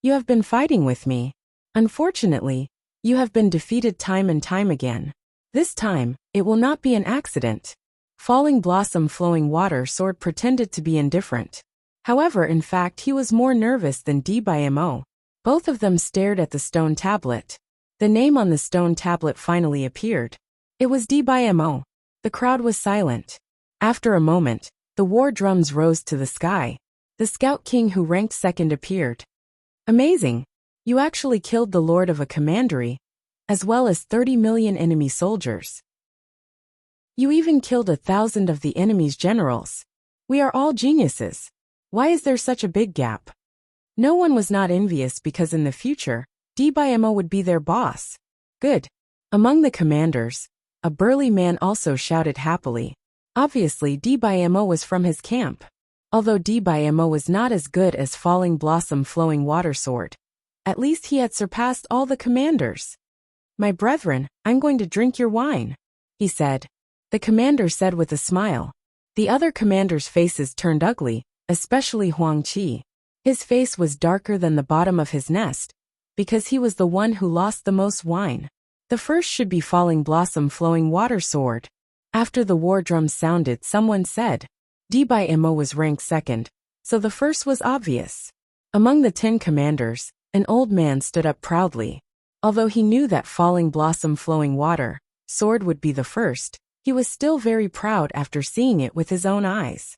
You have been fighting with me. Unfortunately, you have been defeated time and time again. This time, it will not be an accident. Falling Blossom Flowing Water Sword pretended to be indifferent. However, in fact, he was more nervous than Dbimo. Both of them stared at the stone tablet. The name on the stone tablet finally appeared. It was Dbimo. The crowd was silent. After a moment, the war drums rose to the sky. The Scout King who ranked second appeared. Amazing! You actually killed the Lord of a commandery, as well as 30 million enemy soldiers. You even killed 1,000 of the enemy's generals. We are all geniuses. Why is there such a big gap? No one was not envious because in the future, Dbimo would be their boss. Good. Among the commanders, a burly man also shouted happily. Obviously, Dbimo was from his camp. Although Dbimo was not as good as Falling Blossom Flowing Water Sword, at least he had surpassed all the commanders. My brethren, I'm going to drink your wine, he said. The commander said with a smile. The other commanders' faces turned ugly, especially Huang Qi. His face was darker than the bottom of his nest, because he was the one who lost the most wine. The first should be Falling Blossom Flowing Water Sword. After the war drums sounded, someone said. Dbimo was ranked second, so the first was obvious. Among the 10 commanders, an old man stood up proudly. Although he knew that Falling Blossom Flowing Water Sword would be the first, he was still very proud after seeing it with his own eyes.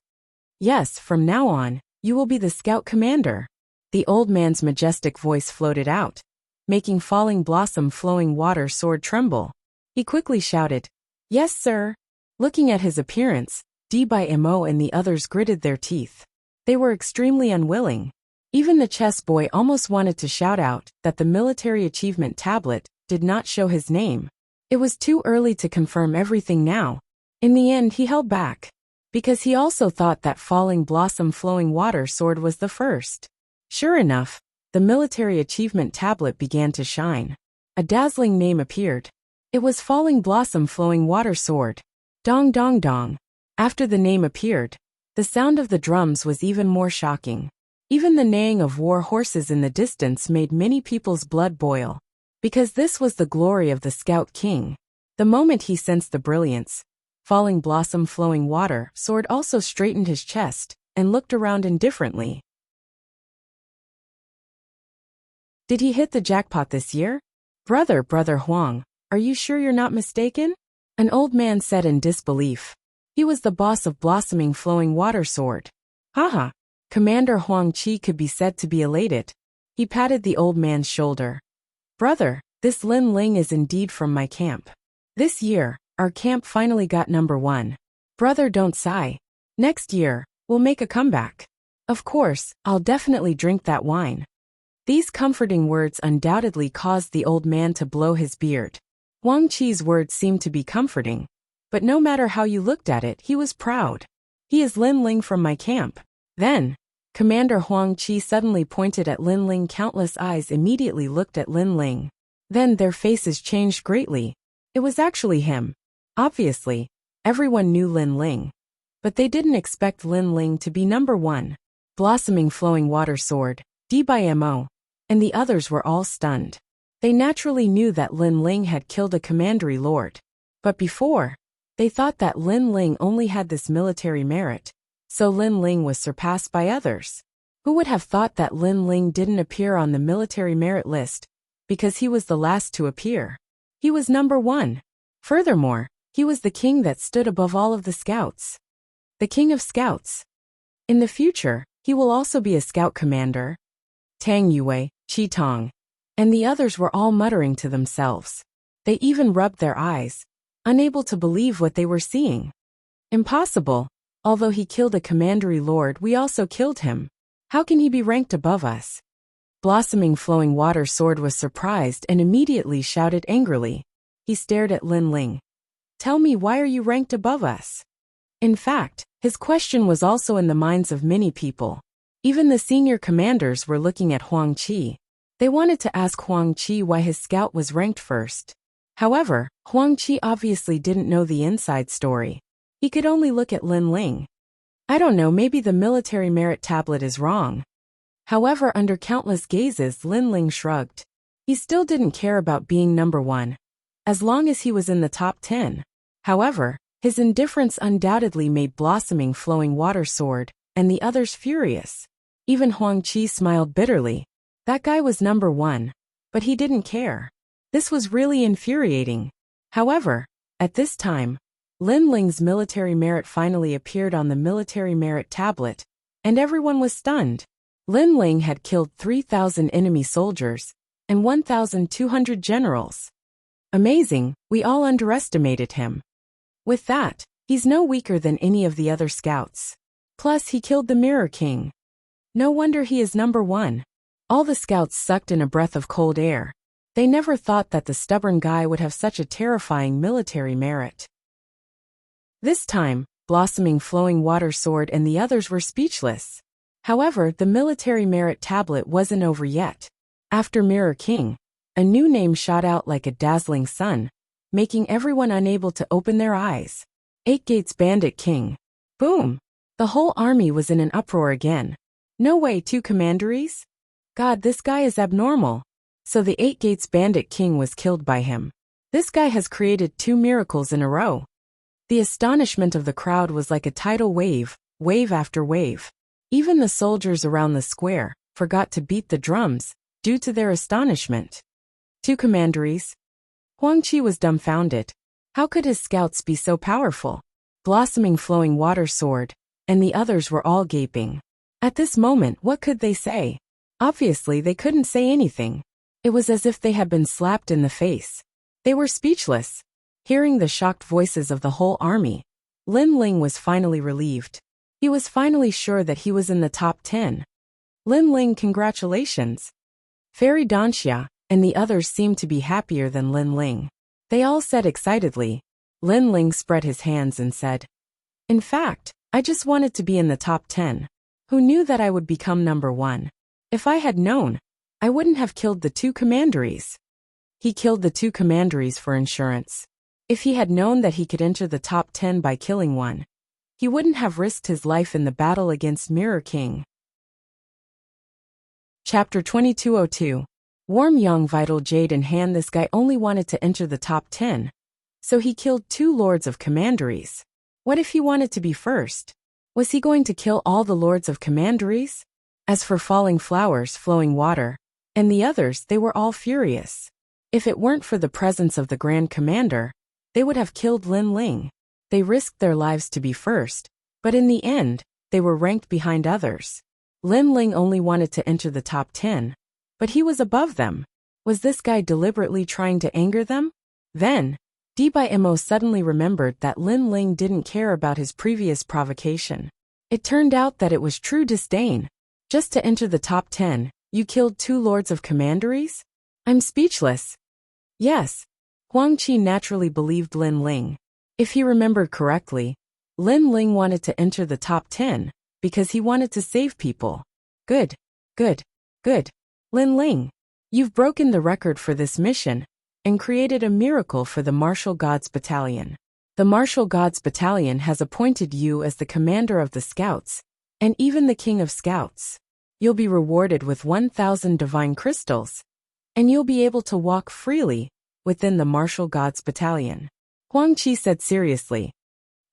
Yes, from now on, you will be the scout commander. The old man's majestic voice floated out, making Falling Blossom Flowing Water Sword tremble. He quickly shouted, Yes, sir. Looking at his appearance, Dbimo and the others gritted their teeth. They were extremely unwilling. Even the chess boy almost wanted to shout out that the military achievement tablet did not show his name. It was too early to confirm everything now. In the end, he held back, because he also thought that Falling Blossom Flowing Water Sword was the first. Sure enough, the military achievement tablet began to shine. A dazzling name appeared. It was Falling Blossom Flowing Water Sword. Dong dong dong. After the name appeared, the sound of the drums was even more shocking. Even the neighing of war horses in the distance made many people's blood boil. Because this was the glory of the Scout King. The moment he sensed the brilliance, Falling Blossom Flowing Water Sword also straightened his chest and looked around indifferently. Did he hit the jackpot this year? Brother Huang, are you sure you're not mistaken? An old man said in disbelief. He was the boss of Blossoming Flowing Water Sword. Haha. Commander Huang Qi could be said to be elated. He patted the old man's shoulder. Brother, this Lin Ling is indeed from my camp. This year, our camp finally got number 1. Brother, don't sigh. Next year, we'll make a comeback. Of course, I'll definitely drink that wine. These comforting words undoubtedly caused the old man to blow his beard. Huang Qi's words seemed to be comforting, but no matter how you looked at it, he was proud. He is Lin Ling from my camp. Then, Commander Huang Qi suddenly pointed at Lin Ling. Countless eyes immediately looked at Lin Ling. Then their faces changed greatly. It was actually him. Obviously, everyone knew Lin Ling. But they didn't expect Lin Ling to be number 1. Blossoming Flowing Water Sword, Dbimo, and the others were all stunned. They naturally knew that Lin Ling had killed a commandery lord. But before, they thought that Lin Ling only had this military merit. So Lin Ling was surpassed by others. Who would have thought that Lin Ling didn't appear on the military merit list, because he was the last to appear? He was number 1. Furthermore, he was the king that stood above all of the scouts. the king of scouts. In the future, he will also be a scout commander. Tang Yue, Qi Tong, and the others were all muttering to themselves. They even rubbed their eyes, unable to believe what they were seeing. Impossible. Although he killed a commandery lord, we also killed him. How can he be ranked above us? Blossoming Flowing Water Sword was surprised and immediately shouted angrily. He stared at Lin Ling. Tell me, why are you ranked above us? In fact, his question was also in the minds of many people. Even the senior commanders were looking at Huang Qi. They wanted to ask Huang Qi why his scout was ranked first. However, Huang Qi obviously didn't know the inside story. He could only look at Lin Ling. I don't know, maybe the military merit tablet is wrong. However, under countless gazes, Lin Ling shrugged. He still didn't care about being number one, as long as he was in the top 10. However, his indifference undoubtedly made Blossoming Flowing Water Sword and the others furious. Even Huang Qi smiled bitterly. That guy was number one, but he didn't care. This was really infuriating. However, at this time, Lin Ling's military merit finally appeared on the military merit tablet, and everyone was stunned. Lin Ling had killed 3,000 enemy soldiers and 1,200 generals. Amazing, we all underestimated him. With that, he's no weaker than any of the other scouts. Plus, he killed the Mirror King. No wonder he is number one. All the scouts sucked in a breath of cold air. They never thought that the stubborn guy would have such a terrifying military merit. This time, Blossoming Flowing Water Sword and the others were speechless. However, the military merit tablet wasn't over yet. After Mirror King, a new name shot out like a dazzling sun, making everyone unable to open their eyes. Eight Gates Bandit King. Boom! The whole army was in an uproar again. No way, 2 commanderies? God, this guy is abnormal. So the Eight Gates Bandit King was killed by him. This guy has created 2 miracles in a row. The astonishment of the crowd was like a tidal wave, wave after wave. Even the soldiers around the square forgot to beat the drums due to their astonishment. 2 commanderies? Huang Qi was dumbfounded. How could his scouts be so powerful? Blossoming Flowing Water Sword and the others were all gaping. At this moment, what could they say? Obviously, they couldn't say anything. It was as if they had been slapped in the face. They were speechless. Hearing the shocked voices of the whole army, Lin Ling was finally relieved. He was finally sure that he was in the top 10. Lin Ling, congratulations. Fairy Danxia and the others seemed to be happier than Lin Ling. They all said excitedly. Lin Ling spread his hands and said, in fact, I just wanted to be in the top 10. Who knew that I would become number one? If I had known, I wouldn't have killed the 2 commanderies. He killed the 2 commanderies for insurance. If he had known that he could enter the top 10 by killing one, he wouldn't have risked his life in the battle against Mirror King. Chapter 2202. Warm Young Vital Jade in hand. This guy only wanted to enter the top 10. So he killed 2 lords of commanderies. What if he wanted to be first? Was he going to kill all the lords of commanderies? As for Falling Flowers, Flowing Water, and the others, they were all furious. If it weren't for the presence of the Grand Commander, they would have killed Lin Ling. They risked their lives to be first, but in the end, they were ranked behind others. Lin Ling only wanted to enter the top 10, but he was above them. Was this guy deliberately trying to anger them? Then, Mo suddenly remembered that Lin Ling didn't care about his previous provocation. It turned out that it was true disdain. Just to enter the top 10, you killed 2 lords of commanderies? I'm speechless. Yes. Huang Qi naturally believed Lin Ling. If he remembered correctly, Lin Ling wanted to enter the top 10 because he wanted to save people. Good, good, good. Lin Ling, you've broken the record for this mission and created a miracle for the Martial Gods Battalion. The Martial Gods Battalion has appointed you as the commander of the scouts and even the king of scouts. You'll be rewarded with 1,000 divine crystals, and you'll be able to walk freely within the Martial Gods Battalion. Huang Qi said seriously.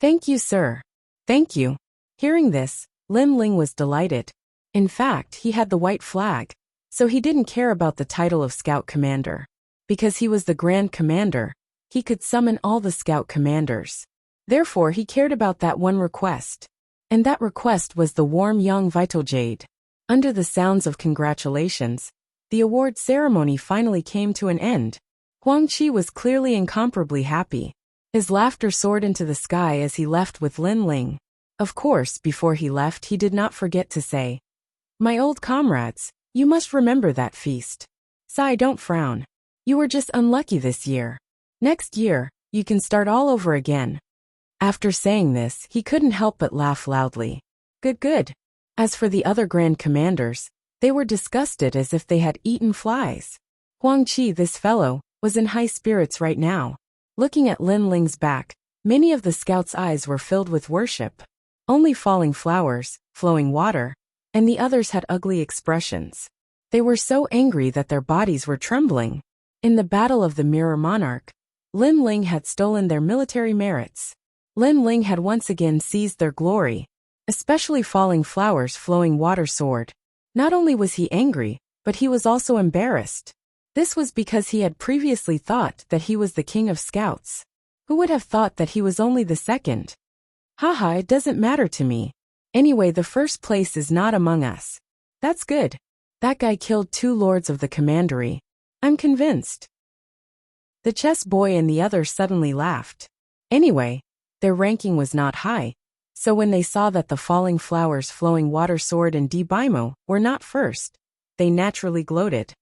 Thank you, sir. Thank you. Hearing this, Lin Ling was delighted. In fact, he had the white flag, so he didn't care about the title of Scout Commander. Because he was the Grand Commander, he could summon all the Scout Commanders. Therefore, he cared about that one request. And that request was the warm young vital jade. Under the sounds of congratulations, the award ceremony finally came to an end. Huang Qi was clearly incomparably happy. His laughter soared into the sky as he left with Lin Ling. Of course, before he left he did not forget to say, "My old comrades, you must remember that feast. Sai, don't frown. You were just unlucky this year. Next year, you can start all over again." After saying this, he couldn't help but laugh loudly. Good, good. As for the other Grand Commanders, they were disgusted as if they had eaten flies. Huang Qi, this fellow, was in high spirits right now. Looking at Lin Ling's back, many of the scouts' eyes were filled with worship. Only falling flowers, flowing water, and the others had ugly expressions. They were so angry that their bodies were trembling. In the Battle of the Mirror Monarch, Lin Ling had stolen their military merits. Lin Ling had once again seized their glory, especially falling flowers, flowing water sword. Not only was he angry, but he was also embarrassed. This was because he had previously thought that he was the king of scouts. Who would have thought that he was only the second? Haha, it doesn't matter to me. Anyway, the first place is not among us. That's good. That guy killed 2 lords of the commandery. I'm convinced. The chess boy and the others suddenly laughed. Anyway, their ranking was not high, so when they saw that the falling flowers, flowing water sword and Dibaimo were not first, they naturally gloated.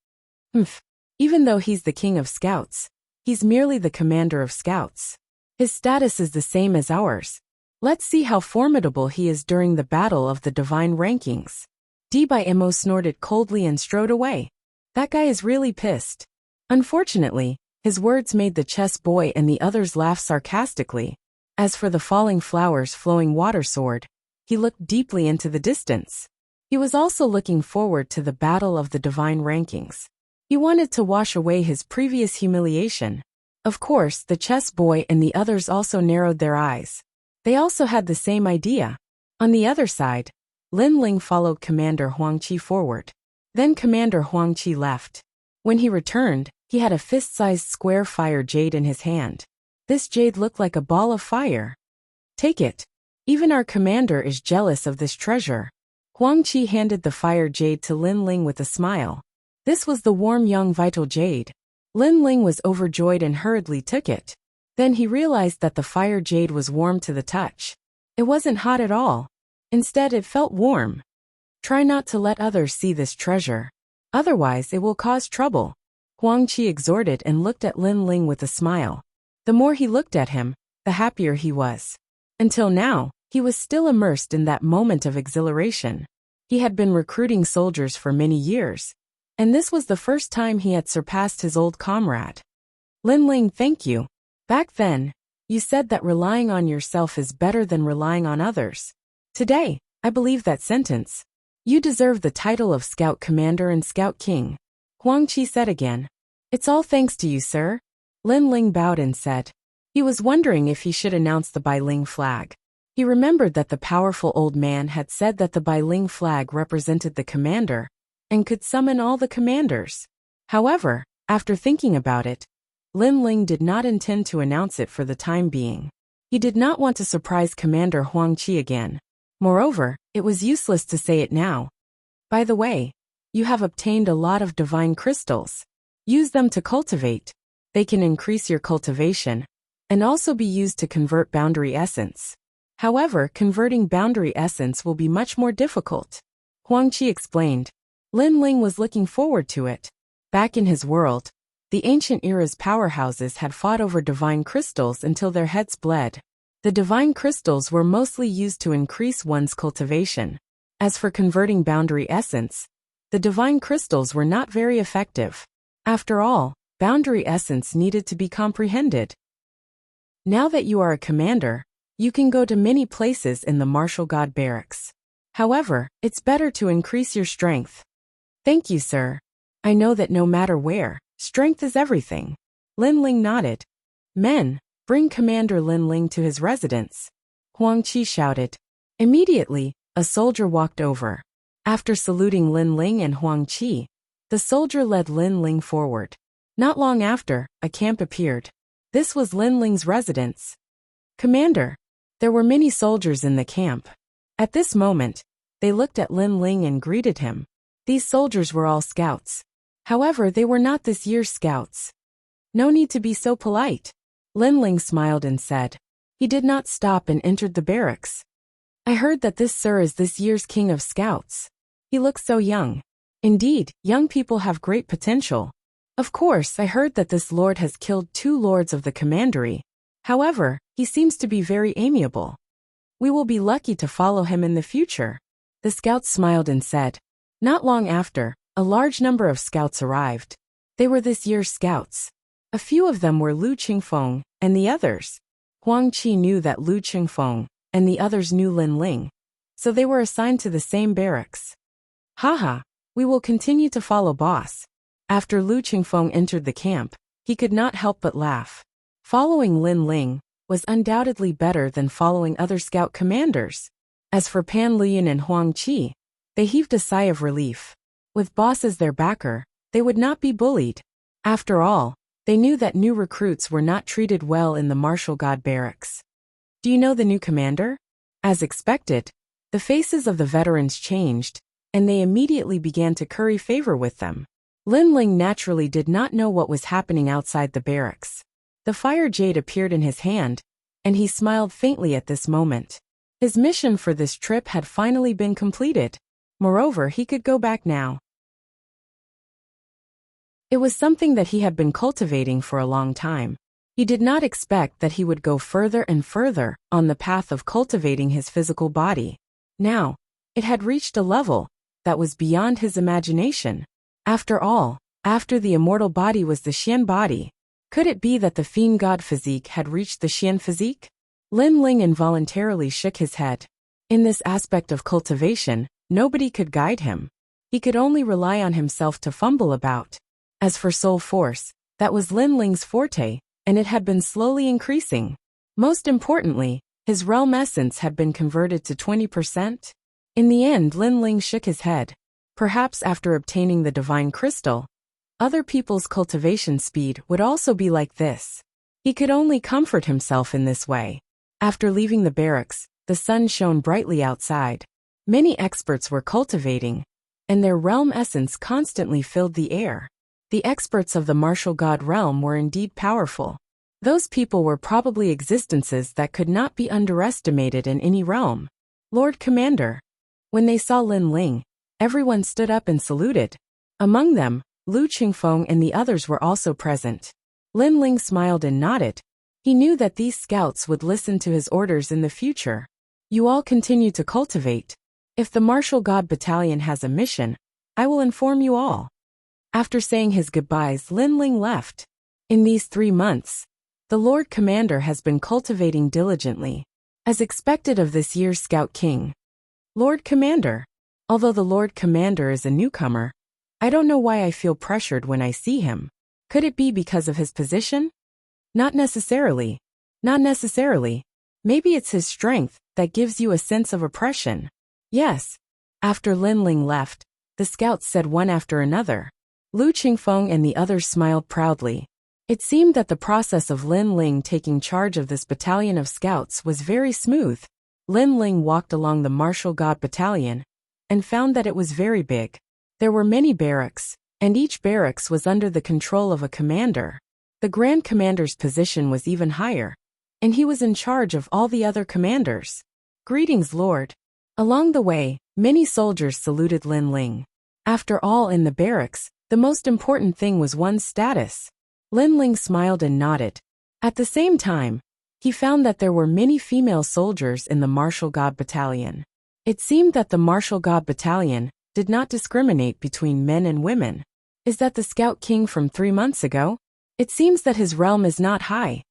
Even though he's the king of scouts, he's merely the commander of scouts. His status is the same as ours. Let's see how formidable he is during the battle of the divine rankings. Dibaimo snorted coldly and strode away. That guy is really pissed. Unfortunately, his words made the chess boy and the others laugh sarcastically. As for the falling flowers, flowing water sword, he looked deeply into the distance. He was also looking forward to the battle of the divine rankings. He wanted to wash away his previous humiliation. Of course, the chess boy and the others also narrowed their eyes. They also had the same idea. On the other side, Lin Ling followed Commander Huang Qi forward. Then Commander Huang Qi left. When he returned, he had a fist-sized square fire jade in his hand. This jade looked like a ball of fire. Take it. Even our commander is jealous of this treasure. Huang Qi handed the fire jade to Lin Ling with a smile. This was the warm young vital jade. Lin Ling was overjoyed and hurriedly took it. Then he realized that the fire jade was warm to the touch. It wasn't hot at all. Instead, it felt warm. Try not to let others see this treasure. Otherwise, it will cause trouble. Huang Qi exhorted and looked at Lin Ling with a smile. The more he looked at him, the happier he was. Until now, he was still immersed in that moment of exhilaration. He had been recruiting soldiers for many years, and this was the first time he had surpassed his old comrade. Lin Ling, thank you. Back then, you said that relying on yourself is better than relying on others. Today, I believe that sentence. You deserve the title of Scout Commander and Scout King. Huang Qi said again. It's all thanks to you, sir. Lin Ling bowed and said. He was wondering if he should announce the Bailing flag. He remembered that the powerful old man had said that the Bailing flag represented the commander and could summon all the commanders. However, after thinking about it, Lin Ling did not intend to announce it for the time being. He did not want to surprise Commander Huang Qi again. Moreover, it was useless to say it now. By the way, you have obtained a lot of divine crystals. Use them to cultivate. They can increase your cultivation and also be used to convert boundary essence. However, converting boundary essence will be much more difficult. Huang Qi explained. Lin Ling was looking forward to it. Back in his world, the ancient era's powerhouses had fought over divine crystals until their heads bled. The divine crystals were mostly used to increase one's cultivation. As for converting boundary essence, the divine crystals were not very effective. After all, boundary essence needed to be comprehended. Now that you are a commander, you can go to many places in the martial god barracks. However, it's better to increase your strength. Thank you, sir. I know that no matter where, strength is everything. Lin Ling nodded. Men, bring Commander Lin Ling to his residence. Huang Qi shouted. Immediately, a soldier walked over. After saluting Lin Ling and Huang Qi, the soldier led Lin Ling forward. Not long after, a camp appeared. This was Lin Ling's residence. Commander, there were many soldiers in the camp. At this moment, they looked at Lin Ling and greeted him. These soldiers were all scouts. However, they were not this year's scouts. No need to be so polite. Lin Ling smiled and said. He did not stop and entered the barracks. I heard that this sir is this year's king of scouts. He looks so young. Indeed, young people have great potential. Of course, I heard that this lord has killed 2 lords of the commandery. However, he seems to be very amiable. We will be lucky to follow him in the future. The scouts smiled and said. Not long after, a large number of scouts arrived. They were this year's scouts. A few of them were Lu Qingfeng, and the others. Huang Qi knew that Lu Qingfeng, and the others knew Lin Ling. So they were assigned to the same barracks. Haha, we will continue to follow boss. After Lu Qingfeng entered the camp, he could not help but laugh. Following Lin Ling was undoubtedly better than following other scout commanders. As for Pan Lian and Huang Qi, they heaved a sigh of relief. With boss as their backer, they would not be bullied. After all, they knew that new recruits were not treated well in the martial god barracks. Do you know the new commander? As expected, the faces of the veterans changed, and they immediately began to curry favor with them. Lin Ling naturally did not know what was happening outside the barracks. The fire jade appeared in his hand, and he smiled faintly at this moment. His mission for this trip had finally been completed. Moreover, he could go back now. It was something that he had been cultivating for a long time. He did not expect that he would go further and further on the path of cultivating his physical body. Now, it had reached a level that was beyond his imagination. After all, after the immortal body was the Xian body. Could it be that the fiend god physique had reached the Xian physique? Lin Ling involuntarily shook his head. In this aspect of cultivation, nobody could guide him. He could only rely on himself to fumble about. As for soul force, that was Lin Ling's forte, and it had been slowly increasing. Most importantly, his realm essence had been converted to 20%. In the end, Lin Ling shook his head. Perhaps after obtaining the divine crystal, other people's cultivation speed would also be like this. He could only comfort himself in this way. After leaving the barracks, the sun shone brightly outside. Many experts were cultivating, and their realm essence constantly filled the air. The experts of the martial god realm were indeed powerful. Those people were probably existences that could not be underestimated in any realm. Lord Commander. When they saw Lin Ling, everyone stood up and saluted. Among them, Lu Qingfeng and the others were also present. Lin Ling smiled and nodded. He knew that these scouts would listen to his orders in the future. You all continue to cultivate. If the martial god battalion has a mission, I will inform you all. After saying his goodbyes, Lin Ling left. In these 3 months, the Lord Commander has been cultivating diligently, as expected of this year's Scout King. Lord Commander. Although the Lord Commander is a newcomer, I don't know why I feel pressured when I see him. Could it be because of his position? Not necessarily. Not necessarily. Maybe it's his strength that gives you a sense of oppression. Yes. After Lin Ling left, the scouts said one after another. Lu Qingfeng and the others smiled proudly. It seemed that the process of Lin Ling taking charge of this battalion of scouts was very smooth. Lin Ling walked along the martial god battalion and found that it was very big. There were many barracks, and each barracks was under the control of a commander. The Grand Commander's position was even higher, and he was in charge of all the other commanders. Greetings, Lord. Along the way, many soldiers saluted Lin Ling. After all, in the barracks, the most important thing was one's status. Lin Ling smiled and nodded. At the same time, he found that there were many female soldiers in the martial god battalion. It seemed that the martial god battalion did not discriminate between men and women. Is that the Scout King from 3 months ago? It seems that his realm is not high.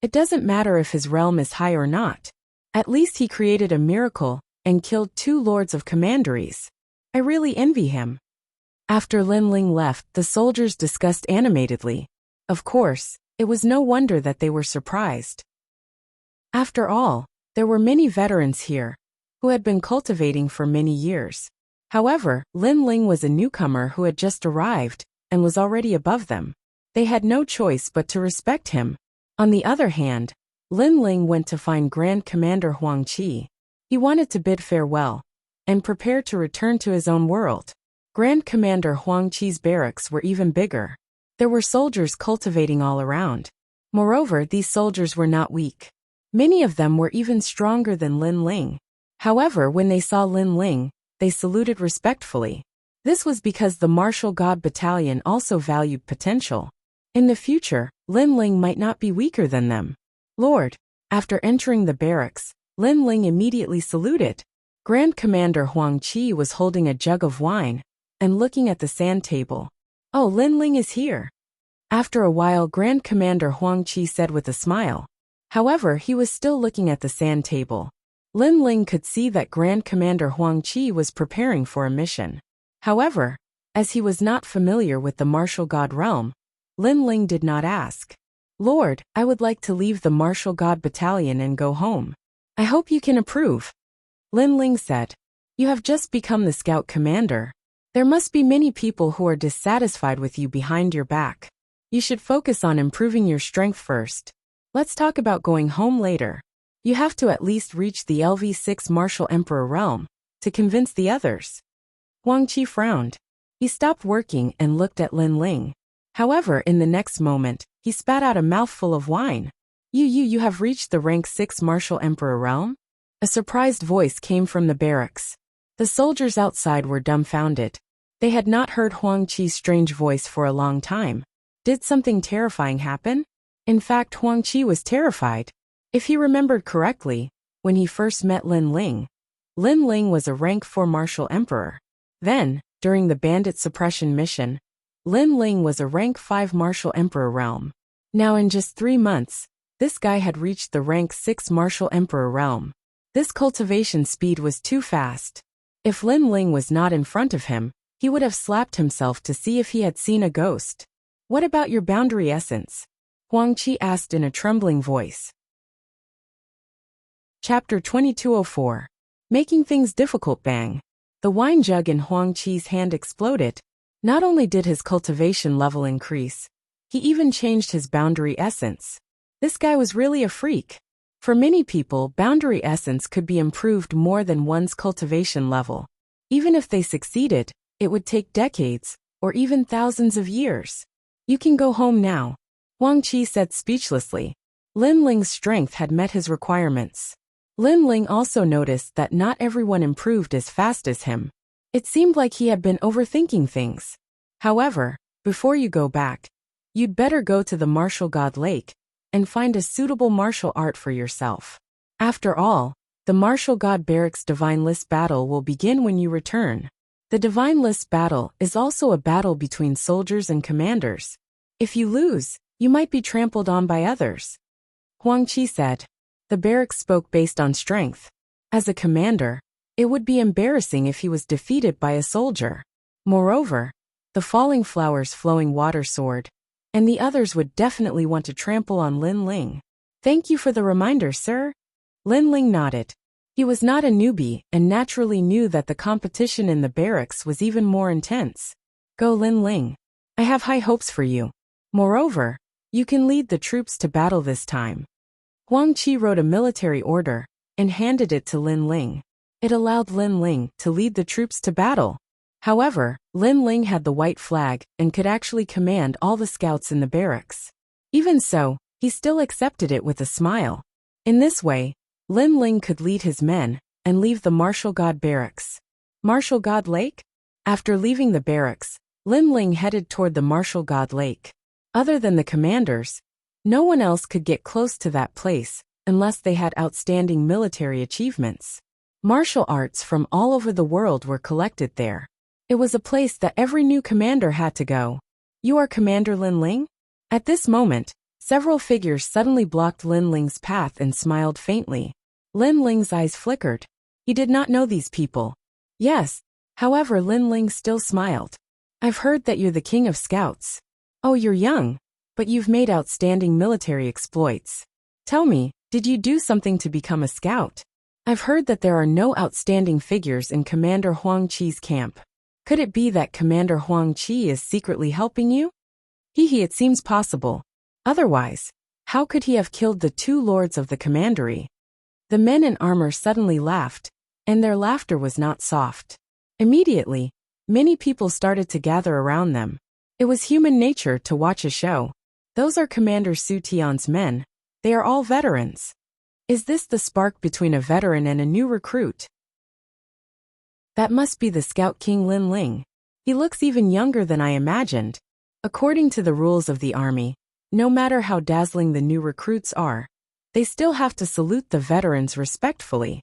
It doesn't matter if his realm is high or not. At least he created a miracle and killed 2 lords of commanderies. I really envy him. After Lin Ling left, the soldiers discussed animatedly. Of course, it was no wonder that they were surprised. After all, there were many veterans here, who had been cultivating for many years. However, Lin Ling was a newcomer who had just arrived, and was already above them. They had no choice but to respect him. On the other hand, Lin Ling went to find Grand Commander Huang Qi. He wanted to bid farewell and prepare to return to his own world. Grand Commander Huang Qi's barracks were even bigger. There were soldiers cultivating all around. Moreover, these soldiers were not weak. Many of them were even stronger than Lin Ling. However, when they saw Lin Ling, they saluted respectfully. This was because the martial god battalion also valued potential. In the future, Lin Ling might not be weaker than them. Lord. After entering the barracks, Lin Ling immediately saluted. Grand Commander Huang Qi was holding a jug of wine and looking at the sand table. Oh, Lin Ling is here. After a while, Grand Commander Huang Qi said with a smile. However, he was still looking at the sand table. Lin Ling could see that Grand Commander Huang Qi was preparing for a mission. However, as he was not familiar with the martial god realm, Lin Ling did not ask. Lord, I would like to leave the martial god battalion and go home. I hope you can approve. Lin Ling said. You have just become the scout commander. There must be many people who are dissatisfied with you behind your back. You should focus on improving your strength first. Let's talk about going home later. You have to at least reach the LV6 Martial Emperor realm to convince the others. Huang Qi frowned. He stopped working and looked at Lin Ling. However, in the next moment, he spat out a mouthful of wine. You have reached the rank 6 Martial Emperor realm? A surprised voice came from the barracks. The soldiers outside were dumbfounded. They had not heard Huang Qi's strange voice for a long time. Did something terrifying happen? In fact, Huang Qi was terrified. If he remembered correctly, when he first met Lin Ling was a rank 4 Martial Emperor. Then, during the bandit suppression mission, Lin Ling was a rank 5 Martial Emperor realm. Now in just 3 months, this guy had reached the rank 6 Martial Emperor realm. This cultivation speed was too fast. If Lin Ling was not in front of him, he would have slapped himself to see if he had seen a ghost. What about your boundary essence? Huang Qi asked in a trembling voice. Chapter 2204. Making things difficult. Bang. The wine jug in Huang Qi's hand exploded. Not only did his cultivation level increase, he even changed his boundary essence. This guy was really a freak. For many people, boundary essence could be improved more than one's cultivation level. Even if they succeeded, it would take decades, or even thousands of years. You can go home now, Huang Qi said speechlessly. Lin Ling's strength had met his requirements. Lin Ling also noticed that not everyone improved as fast as him. It seemed like he had been overthinking things. However, before you go back, you'd better go to the martial god lake and find a suitable martial art for yourself. After all, the martial god barracks divine list battle will begin when you return. The divine list battle is also a battle between soldiers and commanders. If you lose, you might be trampled on by others. Huang Qi said. The barracks spoke based on strength. As a commander, it would be embarrassing if he was defeated by a soldier. Moreover, the falling flowers flowing water sword, and the others would definitely want to trample on Lin Ling. Thank you for the reminder, sir. Lin Ling nodded. He was not a newbie and naturally knew that the competition in the barracks was even more intense. Go Lin Ling. I have high hopes for you. Moreover, you can lead the troops to battle this time. Huang Qi wrote a military order and handed it to Lin Ling. It allowed Lin Ling to lead the troops to battle. However, Lin Ling had the white flag and could actually command all the scouts in the barracks. Even so, he still accepted it with a smile. In this way, Lin Ling could lead his men and leave the martial god barracks. Martial god lake? After leaving the barracks, Lin Ling headed toward the martial god lake. Other than the commanders, no one else could get close to that place unless they had outstanding military achievements. Martial arts from all over the world were collected there. It was a place that every new commander had to go. You are Commander Lin Ling? At this moment, several figures suddenly blocked Lin Ling's path and smiled faintly. Lin Ling's eyes flickered. He did not know these people. Yes, however, Lin Ling still smiled. I've heard that you're the king of scouts. Oh, you're young, but you've made outstanding military exploits. Tell me, did you do something to become a scout? I've heard that there are no outstanding figures in Commander Huang Qi's camp. Could it be that Commander Huang Qi is secretly helping you? It seems possible. Otherwise, how could he have killed the 2 lords of the commandery? The men in armor suddenly laughed, and their laughter was not soft. Immediately, many people started to gather around them. It was human nature to watch a show. Those are Commander Su Tian's men. They are all veterans. Is this the spark between a veteran and a new recruit? That must be the Scout King Lin Ling. He looks even younger than I imagined. According to the rules of the army, no matter how dazzling the new recruits are, they still have to salute the veterans respectfully.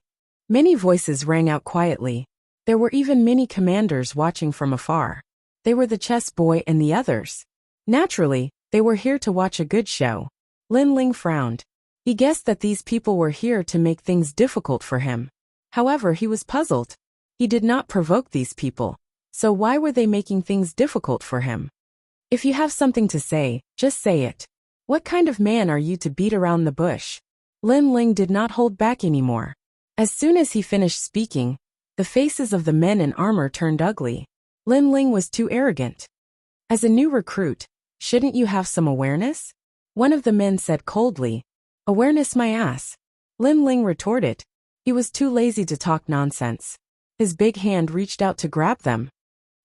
Many voices rang out quietly. There were even many commanders watching from afar. They were the chess boy and the others. Naturally, they were here to watch a good show. Lin Ling frowned. He guessed that these people were here to make things difficult for him. However, he was puzzled. He did not provoke these people, so why were they making things difficult for him? If you have something to say, just say it. What kind of man are you to beat around the bush? Lin Ling did not hold back anymore. As soon as he finished speaking, the faces of the men in armor turned ugly. Lin Ling was too arrogant. As a new recruit, shouldn't you have some awareness? One of the men said coldly. Awareness my ass. Lin Ling retorted. He was too lazy to talk nonsense. His big hand reached out to grab them.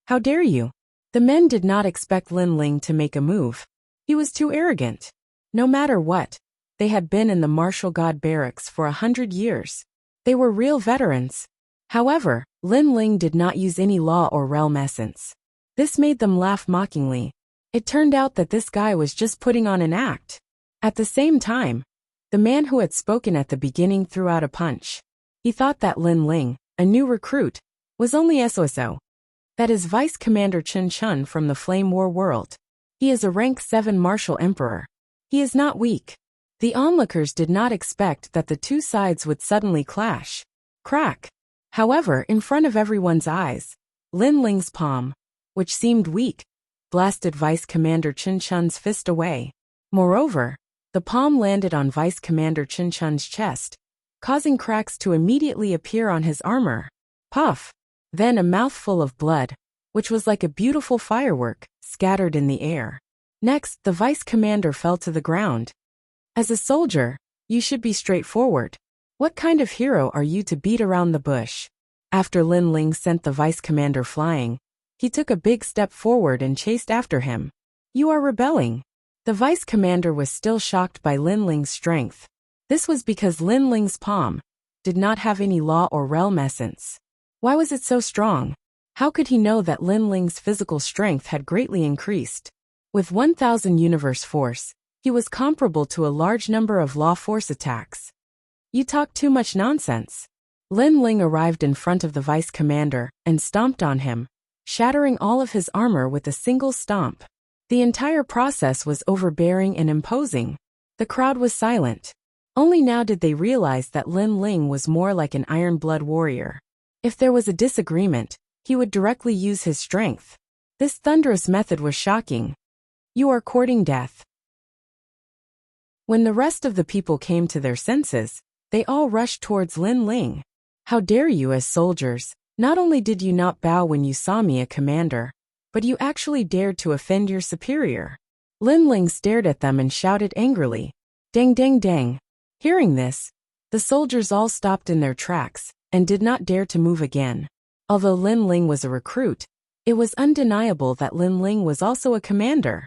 How dare you? The men did not expect Lin Ling to make a move. He was too arrogant. No matter what, they had been in the martial god barracks for 100 years. They were real veterans. However, Lin Ling did not use any law or realm essence. This made them laugh mockingly. It turned out that this guy was just putting on an act. At the same time, the man who had spoken at the beginning threw out a punch. He thought that Lin Ling, a new recruit, was only SOSO. That is Vice Commander Chen Chun from the Flame War world. He is a rank 7 martial emperor. He is not weak. The onlookers did not expect that the two sides would suddenly clash. Crack. However, in front of everyone's eyes, Lin Ling's palm, which seemed weak, blasted Vice Commander Chen Chun's fist away. Moreover, the palm landed on Vice Commander Chen Chun's chest, causing cracks to immediately appear on his armor. Puff! Then a mouthful of blood, which was like a beautiful firework, scattered in the air. Next, the vice commander fell to the ground. As a soldier, you should be straightforward. What kind of hero are you to beat around the bush? After Lin Ling sent the vice commander flying, he took a big step forward and chased after him. You are rebelling. The vice commander was still shocked by Lin Ling's strength. This was because Lin Ling's palm did not have any law or realm essence. Why was it so strong? How could he know that Lin Ling's physical strength had greatly increased? With 1,000 universe force, he was comparable to a large number of law force attacks. You talk too much nonsense. Lin Ling arrived in front of the vice commander and stomped on him, shattering all of his armor with a single stomp. The entire process was overbearing and imposing. The crowd was silent. Only now did they realize that Lin Ling was more like an Iron Blood warrior. If there was a disagreement, he would directly use his strength. This thunderous method was shocking. You are courting death. When the rest of the people came to their senses, they all rushed towards Lin Ling. How dare you as soldiers? Not only did you not bow when you saw me a commander, but you actually dared to offend your superior. Lin Ling stared at them and shouted angrily. Dang dang dang. Hearing this, the soldiers all stopped in their tracks and did not dare to move again. Although Lin Ling was a recruit, it was undeniable that Lin Ling was also a commander.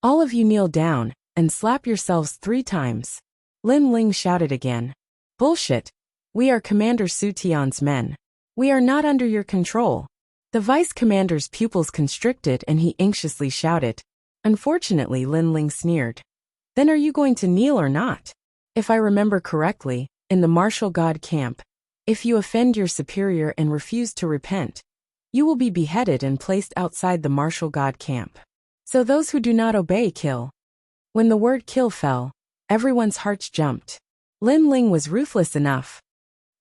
All of you kneel down and slap yourselves 3 times. Lin Ling shouted again. Bullshit. We are Commander Su Tian's men. We are not under your control. The vice commander's pupils constricted and he anxiously shouted. Unfortunately, Lin Ling sneered. Then are you going to kneel or not? If I remember correctly, in the martial god camp, if you offend your superior and refuse to repent, you will be beheaded and placed outside the martial god camp. So those who do not obey kill. When the word kill fell, everyone's hearts jumped. Lin Ling was ruthless enough.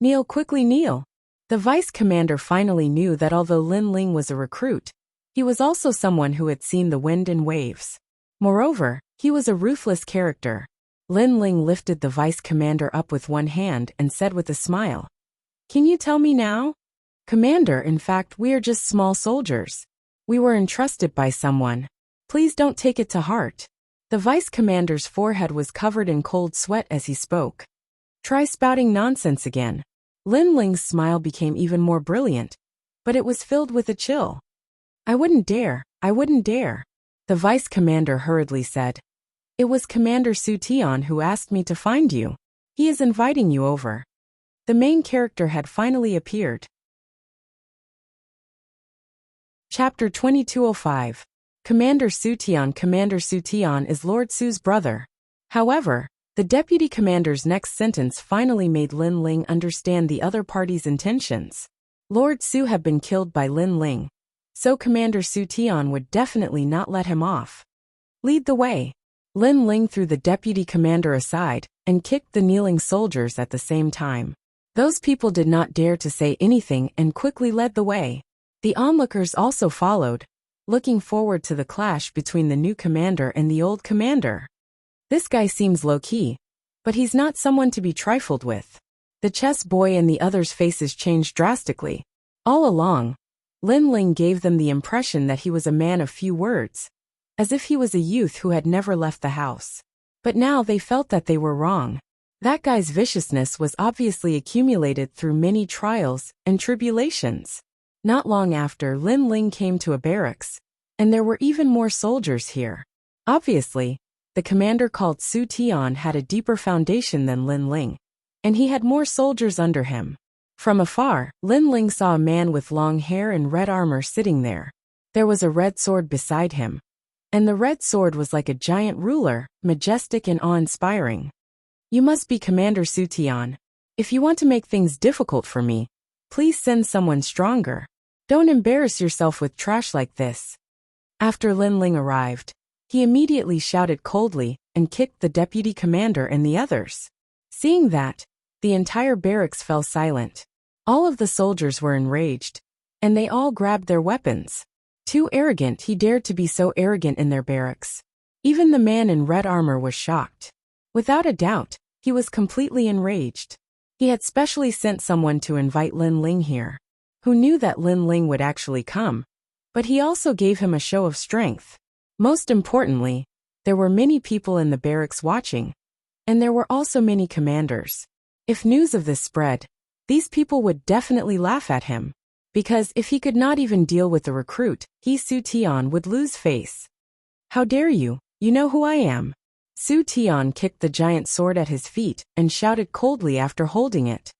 Kneel, quickly kneel. The vice commander finally knew that although Lin Ling was a recruit, he was also someone who had seen the wind and waves. Moreover, he was a ruthless character. Lin Ling lifted the vice commander up with one hand and said with a smile, Can you tell me now? Commander, in fact, we are just small soldiers. We were entrusted by someone. Please don't take it to heart. The vice commander's forehead was covered in cold sweat as he spoke. Try spouting nonsense again. Lin Ling's smile became even more brilliant, but it was filled with a chill. I wouldn't dare, I wouldn't dare. The vice commander hurriedly said. It was Commander Su Tian who asked me to find you. He is inviting you over. The main character had finally appeared. Chapter 2205. Commander Su Tian. Commander Su Tian is Lord Su's brother. However, the deputy commander's next sentence finally made Lin Ling understand the other party's intentions. Lord Su had been killed by Lin Ling, so Commander Su Tian would definitely not let him off. Lead the way. Lin Ling threw the deputy commander aside and kicked the kneeling soldiers at the same time. Those people did not dare to say anything and quickly led the way. The onlookers also followed, looking forward to the clash between the new commander and the old commander. This guy seems low-key, but he's not someone to be trifled with. The chess boy and the others' faces changed drastically. All along, Lin Ling gave them the impression that he was a man of few words, as if he was a youth who had never left the house. But now they felt that they were wrong. That guy's viciousness was obviously accumulated through many trials and tribulations. Not long after, Lin Ling came to a barracks, and there were even more soldiers here. Obviously, the commander called Su Tian had a deeper foundation than Lin Ling, and he had more soldiers under him. From afar, Lin Ling saw a man with long hair and red armor sitting there. There was a red sword beside him, and the red sword was like a giant ruler, majestic and awe-inspiring. You must be Commander Su Tian. If you want to make things difficult for me, please send someone stronger. Don't embarrass yourself with trash like this. After Lin Ling arrived, he immediately shouted coldly and kicked the deputy commander and the others. Seeing that, the entire barracks fell silent. All of the soldiers were enraged, and they all grabbed their weapons. Too arrogant. He dared to be so arrogant in their barracks. Even the man in red armor was shocked. Without a doubt, he was completely enraged. He had specially sent someone to invite Lin Ling here, who knew that Lin Ling would actually come, but he also gave him a show of strength. Most importantly, there were many people in the barracks watching, and there were also many commanders. If news of this spread, these people would definitely laugh at him, because if he could not even deal with the recruit, he Su Tian would lose face. How dare you? You know who I am. Su Tian kicked the giant sword at his feet and shouted coldly after holding it.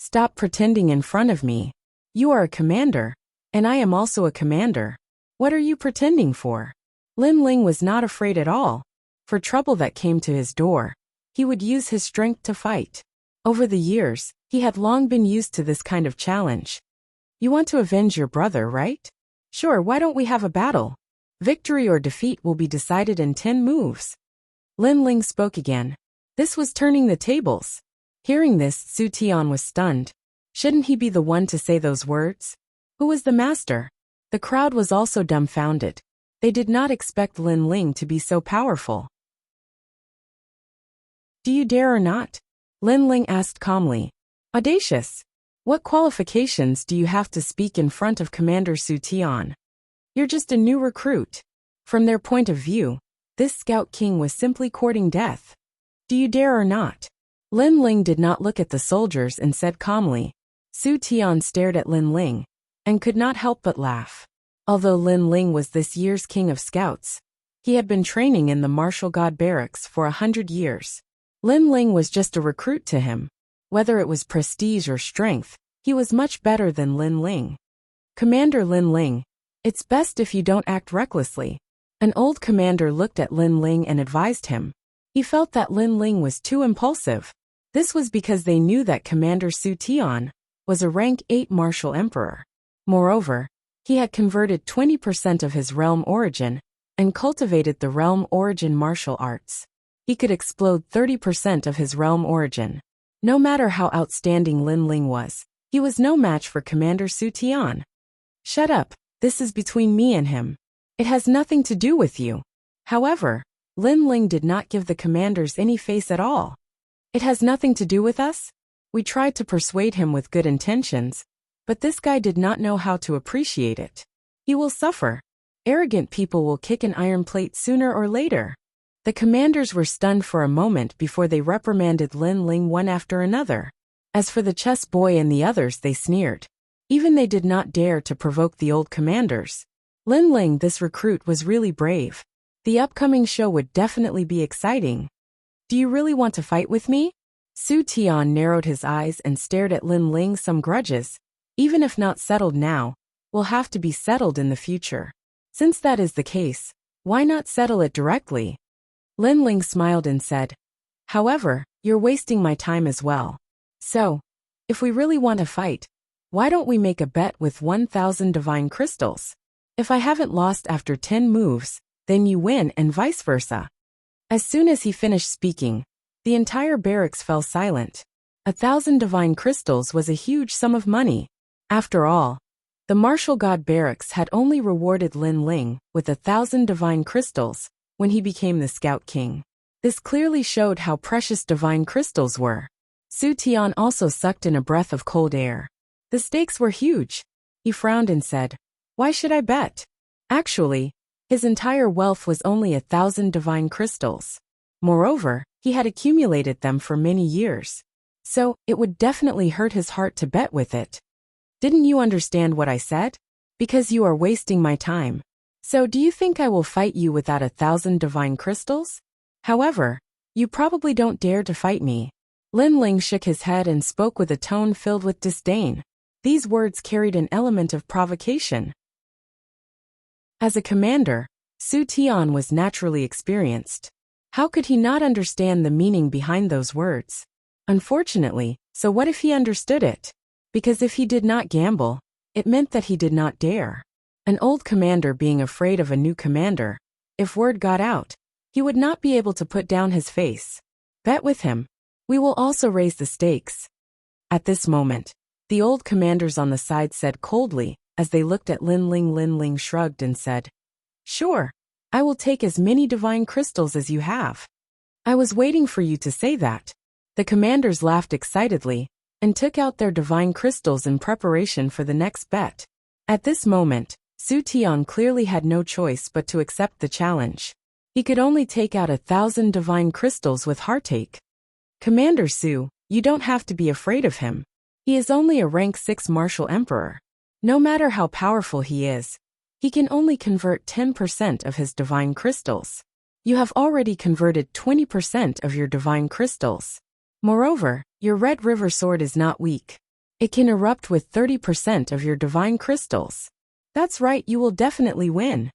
Stop pretending in front of me. You are a commander, and I am also a commander. What are you pretending for? Lin Ling was not afraid at all. For trouble that came to his door, he would use his strength to fight. Over the years, he had long been used to this kind of challenge. You want to avenge your brother, right? Sure, why don't we have a battle? Victory or defeat will be decided in 10 moves. Lin Ling spoke again. This was turning the tables. Hearing this, Su Tian was stunned. Shouldn't he be the one to say those words? Who was the master? The crowd was also dumbfounded. They did not expect Lin Ling to be so powerful. Do you dare or not? Lin Ling asked calmly. Audacious. What qualifications do you have to speak in front of Commander Su Tian? You're just a new recruit. From their point of view, this Scout King was simply courting death. Do you dare or not? Lin Ling did not look at the soldiers and said calmly. Su Tian stared at Lin Ling and could not help but laugh. Although Lin Ling was this year's king of scouts, he had been training in the martial god barracks for 100 years. Lin Ling was just a recruit to him. Whether it was prestige or strength, he was much better than Lin Ling. Commander Lin Ling, it's best if you don't act recklessly. An old commander looked at Lin Ling and advised him. He felt that Lin Ling was too impulsive. This was because they knew that Commander Su Tian was a rank 8 martial emperor. Moreover, he had converted 20% of his realm origin and cultivated the realm origin martial arts. He could explode 30% of his realm origin. No matter how outstanding Lin Ling was, he was no match for Commander Su Tian. Shut up, this is between me and him. It has nothing to do with you. However, Lin Ling did not give the commanders any face at all. It has nothing to do with us? We tried to persuade him with good intentions, but this guy did not know how to appreciate it. He will suffer. Arrogant people will kick an iron plate sooner or later. The commanders were stunned for a moment before they reprimanded Lin Ling one after another. As for the chess boy and the others, they sneered. Even they did not dare to provoke the old commanders. Lin Ling, this recruit, was really brave. The upcoming show would definitely be exciting. Do you really want to fight with me? Su Tian narrowed his eyes and stared at Lin Ling. Some grudges, even if not settled now, will have to be settled in the future. Since that is the case, why not settle it directly? Lin Ling smiled and said, however, you're wasting my time as well. So, if we really want to fight, why don't we make a bet with 1,000 divine crystals? If I haven't lost after 10 moves, then you win and vice versa. As soon as he finished speaking, the entire barracks fell silent. 1,000 divine crystals was a huge sum of money. After all, the martial god barracks had only rewarded Lin Ling with 1,000 divine crystals when he became the Scout King. This clearly showed how precious divine crystals were. Su Tian also sucked in a breath of cold air. The stakes were huge. He frowned and said, why should I bet? Actually, his entire wealth was only 1,000 divine crystals. Moreover, he had accumulated them for many years. So, it would definitely hurt his heart to bet with it. Didn't you understand what I said? Because you are wasting my time. So do you think I will fight you without 1,000 divine crystals? However, you probably don't dare to fight me. Lin Ling shook his head and spoke with a tone filled with disdain. These words carried an element of provocation. As a commander, Su Tian was naturally experienced. How could he not understand the meaning behind those words? Unfortunately, so what if he understood it? Because if he did not gamble, it meant that he did not dare. An old commander being afraid of a new commander, if word got out, he would not be able to put down his face. Bet with him. We will also raise the stakes. At this moment, the old commanders on the side said coldly, as they looked at Lin Ling. Lin Ling shrugged and said, sure, I will take as many divine crystals as you have. I was waiting for you to say that. The commanders laughed excitedly and took out their divine crystals in preparation for the next bet. At this moment, Su Tian clearly had no choice but to accept the challenge. He could only take out 1,000 divine crystals with heartache. Commander Su, you don't have to be afraid of him. He is only a rank 6 martial emperor. No matter how powerful he is, he can only convert 10% of his divine crystals. You have already converted 20% of your divine crystals. Moreover, your Red River sword is not weak. It can erupt with 30% of your divine crystals. That's right, you will definitely win.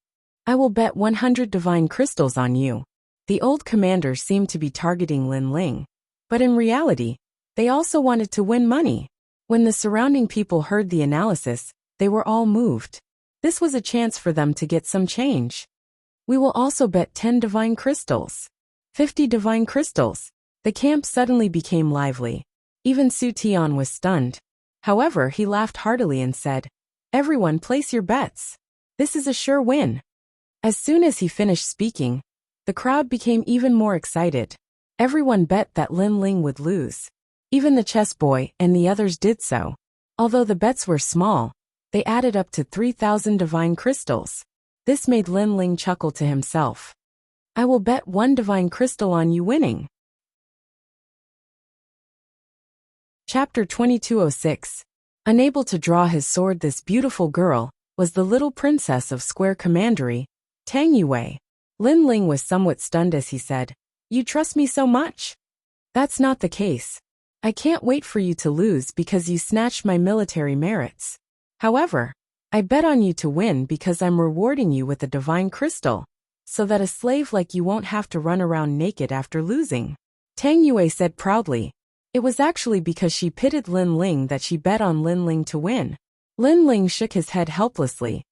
I will bet 100 divine crystals on you. The old commander seemed to be targeting Lin Ling, but in reality, they also wanted to win money. When the surrounding people heard the analysis, they were all moved. This was a chance for them to get some change. We will also bet 10 divine crystals. 50 divine crystals. The camp suddenly became lively. Even Su Tian was stunned. However, he laughed heartily and said, everyone place your bets. This is a sure win. As soon as he finished speaking, the crowd became even more excited. Everyone bet that Lin Ling would lose. Even the chess boy and the others did so. Although the bets were small, they added up to 3,000 divine crystals. This made Lin Ling chuckle to himself. I will bet 1 divine crystal on you winning. Chapter 2206. Unable to draw his sword, this beautiful girl was the little princess of Square Commandery, Tang Yue. Lin Ling was somewhat stunned as he said, you trust me so much? That's not the case. I can't wait for you to lose because you snatched my military merits. However, I bet on you to win because I'm rewarding you with a divine crystal, so that a slave like you won't have to run around naked after losing. Tang Yue said proudly. It was actually because she pitted Lin Ling that she bet on Lin Ling to win. Lin Ling shook his head helplessly.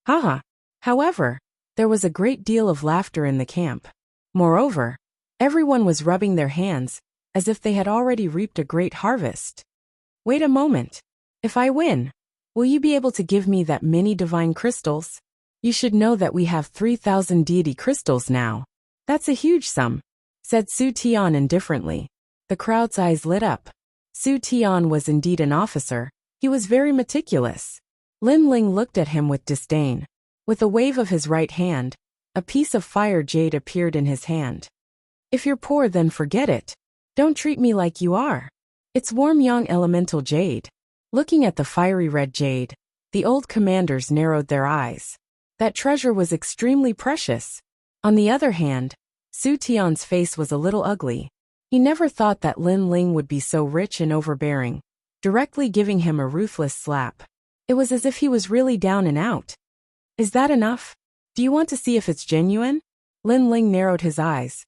Haha. However, there was a great deal of laughter in the camp. Moreover, everyone was rubbing their hands, as if they had already reaped a great harvest. Wait a moment. If I win, will you be able to give me that many divine crystals? You should know that we have 3,000 deity crystals now. That's a huge sum, said Su Tian indifferently. The crowd's eyes lit up. Su Tian was indeed an officer. He was very meticulous. Lin Ling looked at him with disdain. With a wave of his right hand, a piece of fire jade appeared in his hand. If you're poor, then forget it. Don't treat me like you are. It's warm young elemental jade. Looking at the fiery red jade, the old commanders narrowed their eyes. That treasure was extremely precious. On the other hand, Su Tian's face was a little ugly. He never thought that Lin Ling would be so rich and overbearing, directly giving him a ruthless slap. It was as if he was really down and out. Is that enough? Do you want to see if it's genuine? Lin Ling narrowed his eyes.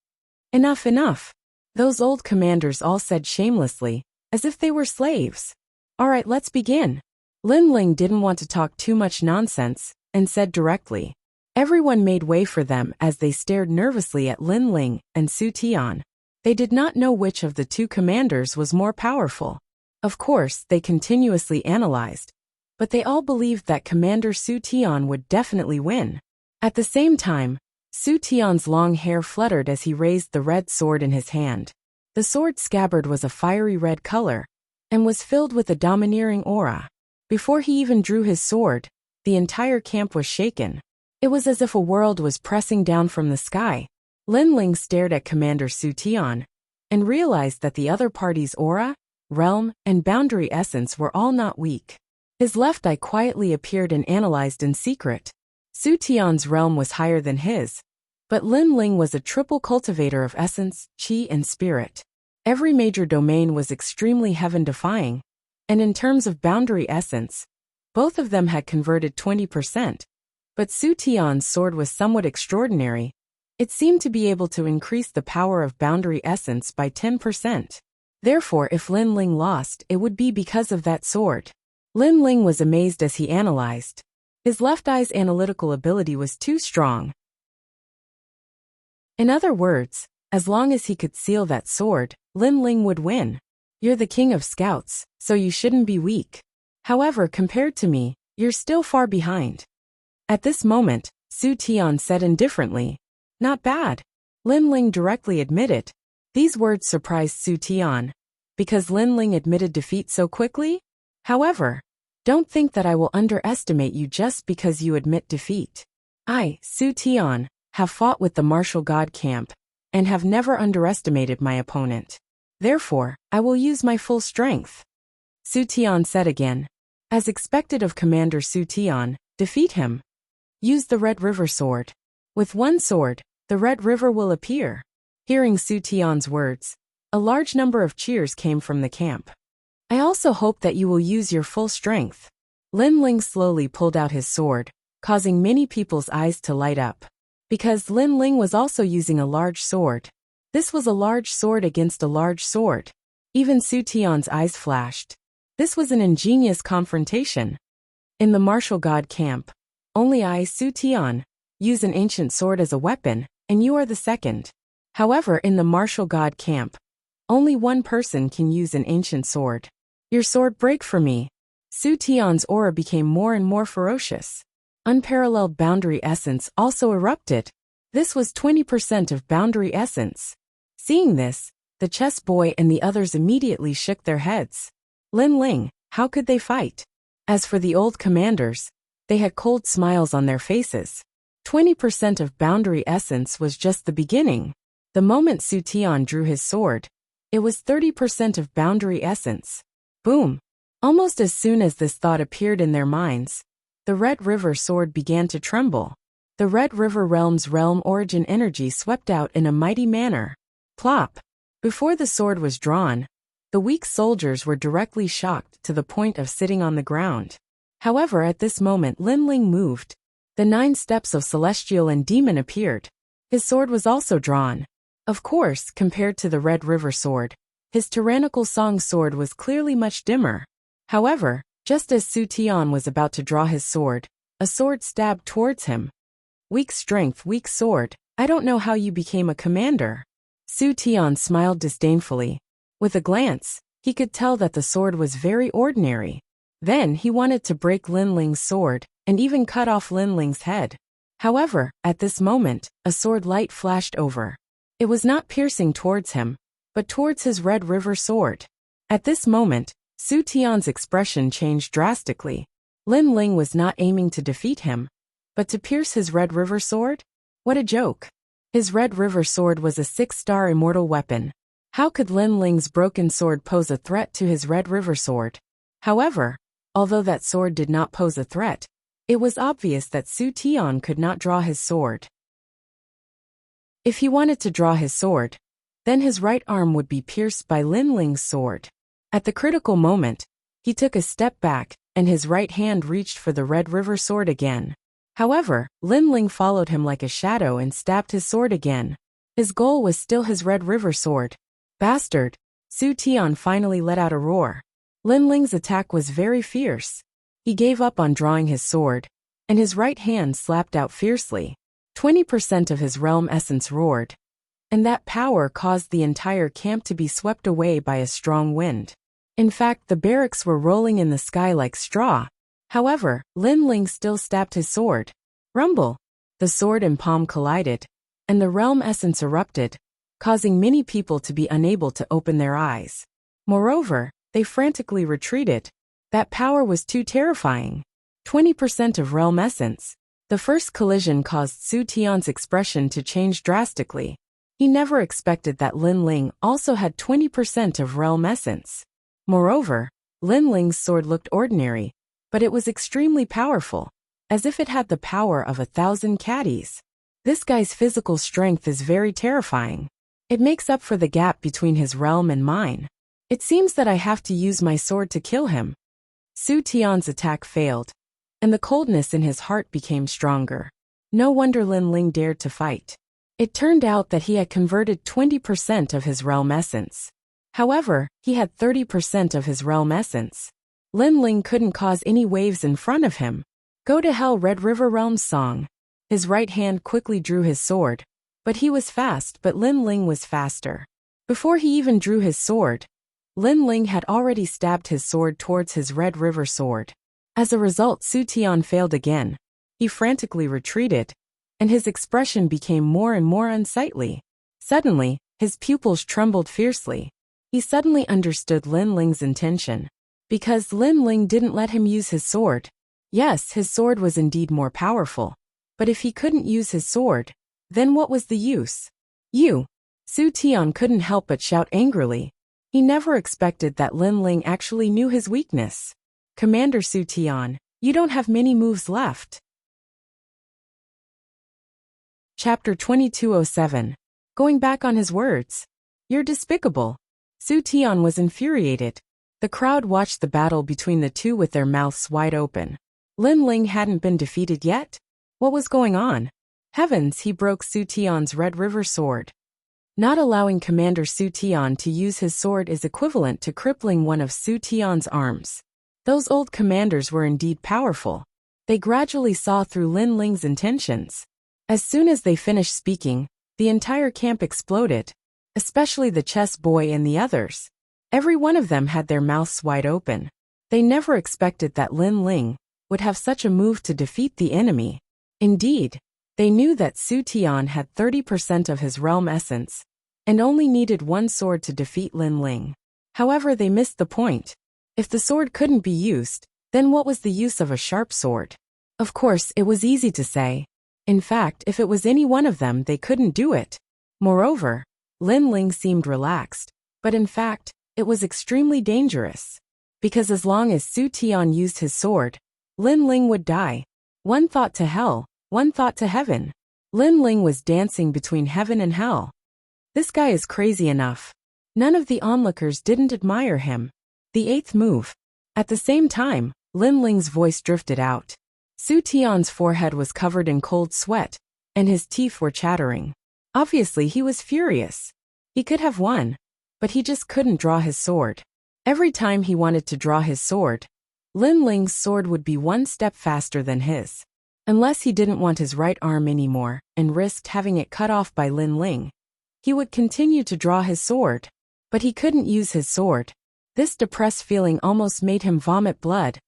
Enough, enough. Those old commanders all said shamelessly, as if they were slaves. All right, let's begin. Lin Ling didn't want to talk too much nonsense, and said directly. Everyone made way for them as they stared nervously at Lin Ling and Su Tian. They did not know which of the two commanders was more powerful. Of course, they continuously analyzed, but they all believed that Commander Su Tian would definitely win. At the same time, Su Tian's long hair fluttered as he raised the red sword in his hand. The sword scabbard was a fiery red color, and was filled with a domineering aura. Before he even drew his sword, the entire camp was shaken. It was as if a world was pressing down from the sky. Lin Ling stared at Commander Su Tian, and realized that the other party's aura, realm, and boundary essence were all not weak. His left eye quietly appeared and analyzed in secret. Su Tian's realm was higher than his, but Lin Ling was a triple cultivator of essence, qi, and spirit. Every major domain was extremely heaven-defying, and in terms of boundary essence, both of them had converted 20%. But Su Tian's sword was somewhat extraordinary. It seemed to be able to increase the power of boundary essence by 10%. Therefore, if Lin Ling lost, it would be because of that sword. Lin Ling was amazed as he analyzed. His left eye's analytical ability was too strong. In other words, as long as he could seal that sword, Lin Ling would win. You're the king of scouts, so you shouldn't be weak. However, compared to me, you're still far behind. At this moment, Su Tian said indifferently, not bad. Lin Ling directly admitted. These words surprised Su Tian, because Lin Ling admitted defeat so quickly. However, don't think that I will underestimate you just because you admit defeat. I, Su Tian, have fought with the martial god camp, and have never underestimated my opponent. Therefore, I will use my full strength. Su Tian said again. As expected of Commander Su Tian, defeat him. Use the Red River sword. With one sword, the Red River will appear. Hearing Su Tian's words, a large number of cheers came from the camp. I also hope that you will use your full strength. Lin Ling slowly pulled out his sword, causing many people's eyes to light up. Because Lin Ling was also using a large sword. This was a large sword against a large sword. Even Su Tian's eyes flashed. This was an ingenious confrontation. In the martial god camp, only I, Su Tian, use an ancient sword as a weapon, and you are the second. However, in the martial god camp, only one person can use an ancient sword. Your sword break for me. Su Tian's aura became more and more ferocious. Unparalleled boundary essence also erupted. This was 20% of boundary essence. Seeing this, the chess boy and the others immediately shook their heads. Lin Ling, how could they fight? As for the old commanders, they had cold smiles on their faces. 20% of boundary essence was just the beginning. The moment Su Tian drew his sword, it was 30% of boundary essence. Boom! Almost as soon as this thought appeared in their minds, the Red River sword began to tremble. The Red River realm's realm origin energy swept out in a mighty manner. Plop! Before the sword was drawn, the weak soldiers were directly shocked to the point of sitting on the ground. However, at this moment Lin Ling moved. The 9 steps of Celestial and Demon appeared. His sword was also drawn. Of course, compared to the Red River sword, his tyrannical song sword was clearly much dimmer. However, just as Su Tian was about to draw his sword, a sword stabbed towards him. Weak strength, weak sword, I don't know how you became a commander. Su Tian smiled disdainfully. With a glance, he could tell that the sword was very ordinary. Then he wanted to break Lin Ling's sword, and even cut off Lin Ling's head. However, at this moment, a sword light flashed over. It was not piercing towards him, but towards his Red River sword. At this moment, Su Tian's expression changed drastically. Lin Ling was not aiming to defeat him, but to pierce his Red River sword? What a joke. His Red River sword was a 6-star immortal weapon. How could Lin Ling's broken sword pose a threat to his Red River sword? However, although that sword did not pose a threat, it was obvious that Su Tian could not draw his sword. If he wanted to draw his sword, then his right arm would be pierced by Lin Ling's sword. At the critical moment, he took a step back, and his right hand reached for the Red River sword again. However, Lin Ling followed him like a shadow and stabbed his sword again. His goal was still his Red River sword. Bastard! Su Tian finally let out a roar. Lin Ling's attack was very fierce. He gave up on drawing his sword, and his right hand slapped out fiercely. 20% of his realm essence roared, and that power caused the entire camp to be swept away by a strong wind. In fact, the barracks were rolling in the sky like straw. However, Lin Ling still stabbed his sword. Rumble! The sword and palm collided, and the realm essence erupted, causing many people to be unable to open their eyes. Moreover, they frantically retreated. That power was too terrifying. 20% of realm essence. The first collision caused Su Tian's expression to change drastically. He never expected that Lin Ling also had 20% of realm essence. Moreover, Lin Ling's sword looked ordinary, but it was extremely powerful, as if it had the power of 1,000 caddies. This guy's physical strength is very terrifying. It makes up for the gap between his realm and mine. It seems that I have to use my sword to kill him. Su Tian's attack failed, and the coldness in his heart became stronger. No wonder Lin Ling dared to fight. It turned out that he had converted 20% of his realm essence. However, he had 30% of his realm essence. Lin Ling couldn't cause any waves in front of him. Go to hell, Red River Realm's song. His right hand quickly drew his sword, but he was fast, but Lin Ling was faster. Before he even drew his sword, Lin Ling had already stabbed his sword towards his Red River sword. As a result, Su Tian failed again. He frantically retreated, and his expression became more and more unsightly. Suddenly, his pupils trembled fiercely. He suddenly understood Lin Ling's intention. Because Lin Ling didn't let him use his sword. Yes, his sword was indeed more powerful. But if he couldn't use his sword, then what was the use? You! Su Tian couldn't help but shout angrily. He never expected that Lin Ling actually knew his weakness. Commander Su Tian, you don't have many moves left. Chapter 2207. Going back on his words. You're despicable. Su Tian was infuriated. The crowd watched the battle between the two with their mouths wide open. Lin Ling hadn't been defeated yet? What was going on? Heavens, he broke Su Tian's Red River sword. Not allowing Commander Su Tian to use his sword is equivalent to crippling one of Su Tian's arms. Those old commanders were indeed powerful. They gradually saw through Lin Ling's intentions. As soon as they finished speaking, the entire camp exploded, especially the chess boy and the others. Every one of them had their mouths wide open. They never expected that Lin Ling would have such a move to defeat the enemy. Indeed, they knew that Su Tian had 30% of his realm essence, and only needed one sword to defeat Lin Ling. However, they missed the point. If the sword couldn't be used, then what was the use of a sharp sword? Of course, it was easy to say. In fact, if it was any one of them, they couldn't do it. Moreover, Lin Ling seemed relaxed, but in fact, it was extremely dangerous. Because as long as Su Tian used his sword, Lin Ling would die. One thought to hell, one thought to heaven. Lin Ling was dancing between heaven and hell. This guy is crazy enough. None of the onlookers didn't admire him. The 8th move. At the same time, Lin Ling's voice drifted out. Su Tian's forehead was covered in cold sweat, and his teeth were chattering. Obviously, he was furious. He could have won, but he just couldn't draw his sword. Every time he wanted to draw his sword, Lin Ling's sword would be one step faster than his. Unless he didn't want his right arm anymore and risked having it cut off by Lin Ling, he would continue to draw his sword. But he couldn't use his sword. This depressed feeling almost made him vomit blood.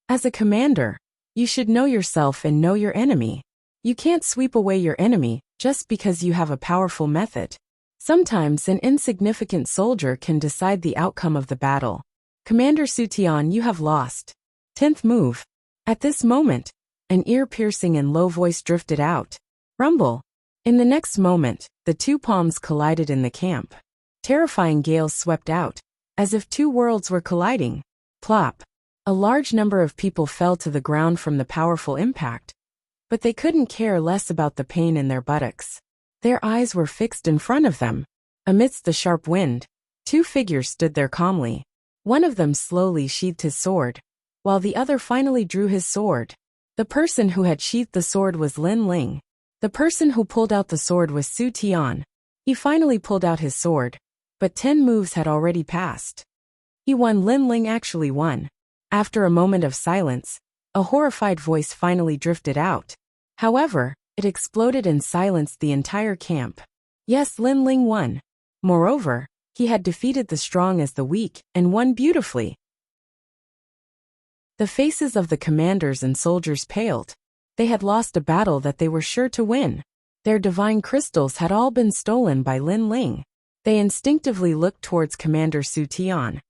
As a commander, you should know yourself and know your enemy. You can't sweep away your enemy just because you have a powerful method. Sometimes an insignificant soldier can decide the outcome of the battle. Commander Su Tian, you have lost. 10th move. At this moment, an ear-piercing and low voice drifted out. Rumble. In the next moment, the two palms collided in the camp. Terrifying gales swept out, as if two worlds were colliding. Plop! A large number of people fell to the ground from the powerful impact, but they couldn't care less about the pain in their buttocks. Their eyes were fixed in front of them. Amidst the sharp wind, two figures stood there calmly. One of them slowly sheathed his sword, while the other finally drew his sword. The person who had sheathed the sword was Lin Ling. The person who pulled out the sword was Su Tian. He finally pulled out his sword, but 10 moves had already passed. He won. Lin Ling actually won. After a moment of silence, a horrified voice finally drifted out. However, it exploded and silenced the entire camp. Yes, Lin Ling won. Moreover, he had defeated the strong as the weak and won beautifully. The faces of the commanders and soldiers paled. They had lost a battle that they were sure to win. Their divine crystals had all been stolen by Lin Ling. They instinctively looked towards Commander Su Tian,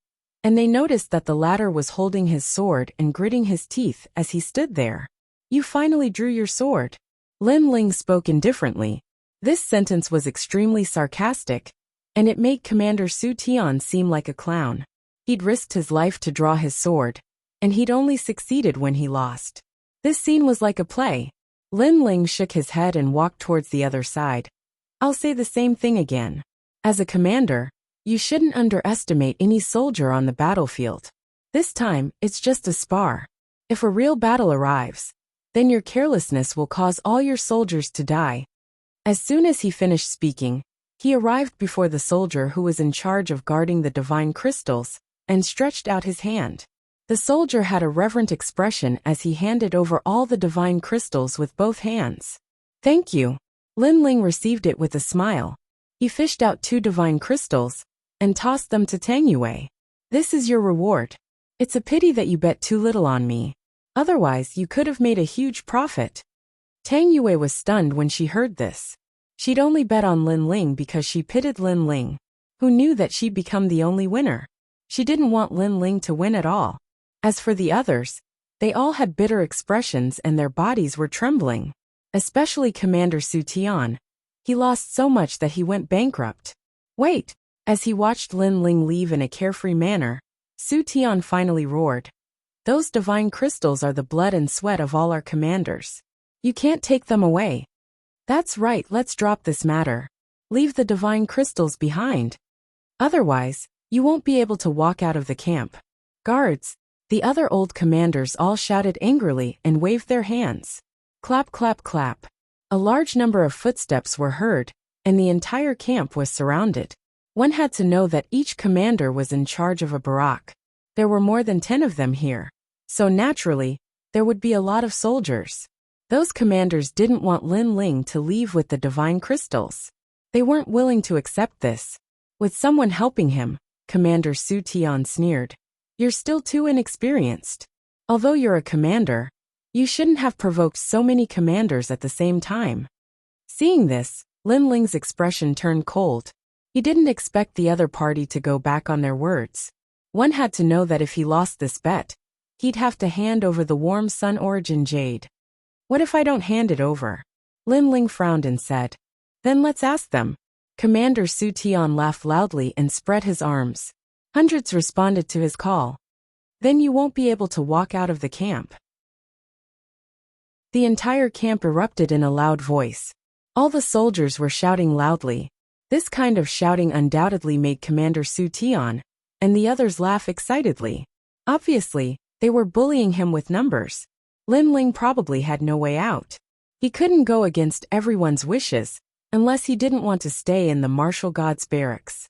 and they noticed that the latter was holding his sword and gritting his teeth as he stood there. You finally drew your sword. Lin Ling spoke indifferently. This sentence was extremely sarcastic, and it made Commander Su Tian seem like a clown. He'd risked his life to draw his sword, and he'd only succeeded when he lost. This scene was like a play. Lin Ling shook his head and walked towards the other side. I'll say the same thing again. As a commander, you shouldn't underestimate any soldier on the battlefield. This time, it's just a spar. If a real battle arrives, then your carelessness will cause all your soldiers to die. As soon as he finished speaking, he arrived before the soldier who was in charge of guarding the divine crystals, and stretched out his hand. The soldier had a reverent expression as he handed over all the divine crystals with both hands. Thank you. Lin Ling received it with a smile. He fished out 2 divine crystals, and tossed them to Tang Yue. This is your reward. It's a pity that you bet too little on me. Otherwise, you could have made a huge profit. Tang Yue was stunned when she heard this. She'd only bet on Lin Ling because she pitied Lin Ling, who knew that she'd become the only winner. She didn't want Lin Ling to win at all. As for the others, they all had bitter expressions and their bodies were trembling. Especially Commander Su Tian. He lost so much that he went bankrupt. Wait! As he watched Lin Ling leave in a carefree manner, Su Tian finally roared. Those divine crystals are the blood and sweat of all our commanders. You can't take them away. That's right, let's drop this matter. Leave the divine crystals behind. Otherwise, you won't be able to walk out of the camp. Guards! The other old commanders all shouted angrily and waved their hands. Clap, clap, clap. A large number of footsteps were heard, and the entire camp was surrounded. One had to know that each commander was in charge of a barrack. There were more than 10 of them here. So naturally, there would be a lot of soldiers. Those commanders didn't want Lin Ling to leave with the divine crystals. They weren't willing to accept this. With someone helping him, Commander Su Tian sneered. You're still too inexperienced. Although you're a commander, you shouldn't have provoked so many commanders at the same time. Seeing this, Lin Ling's expression turned cold. He didn't expect the other party to go back on their words. One had to know that if he lost this bet, he'd have to hand over the warm sun origin jade. What if I don't hand it over? Lin Ling frowned and said. Then let's ask them. Commander Su Tian laughed loudly and spread his arms. Hundreds responded to his call. Then you won't be able to walk out of the camp. The entire camp erupted in a loud voice. All the soldiers were shouting loudly. This kind of shouting undoubtedly made Commander Su Tian and the others laugh excitedly. Obviously, they were bullying him with numbers. Lin Ling probably had no way out. He couldn't go against everyone's wishes, unless he didn't want to stay in the martial god's barracks.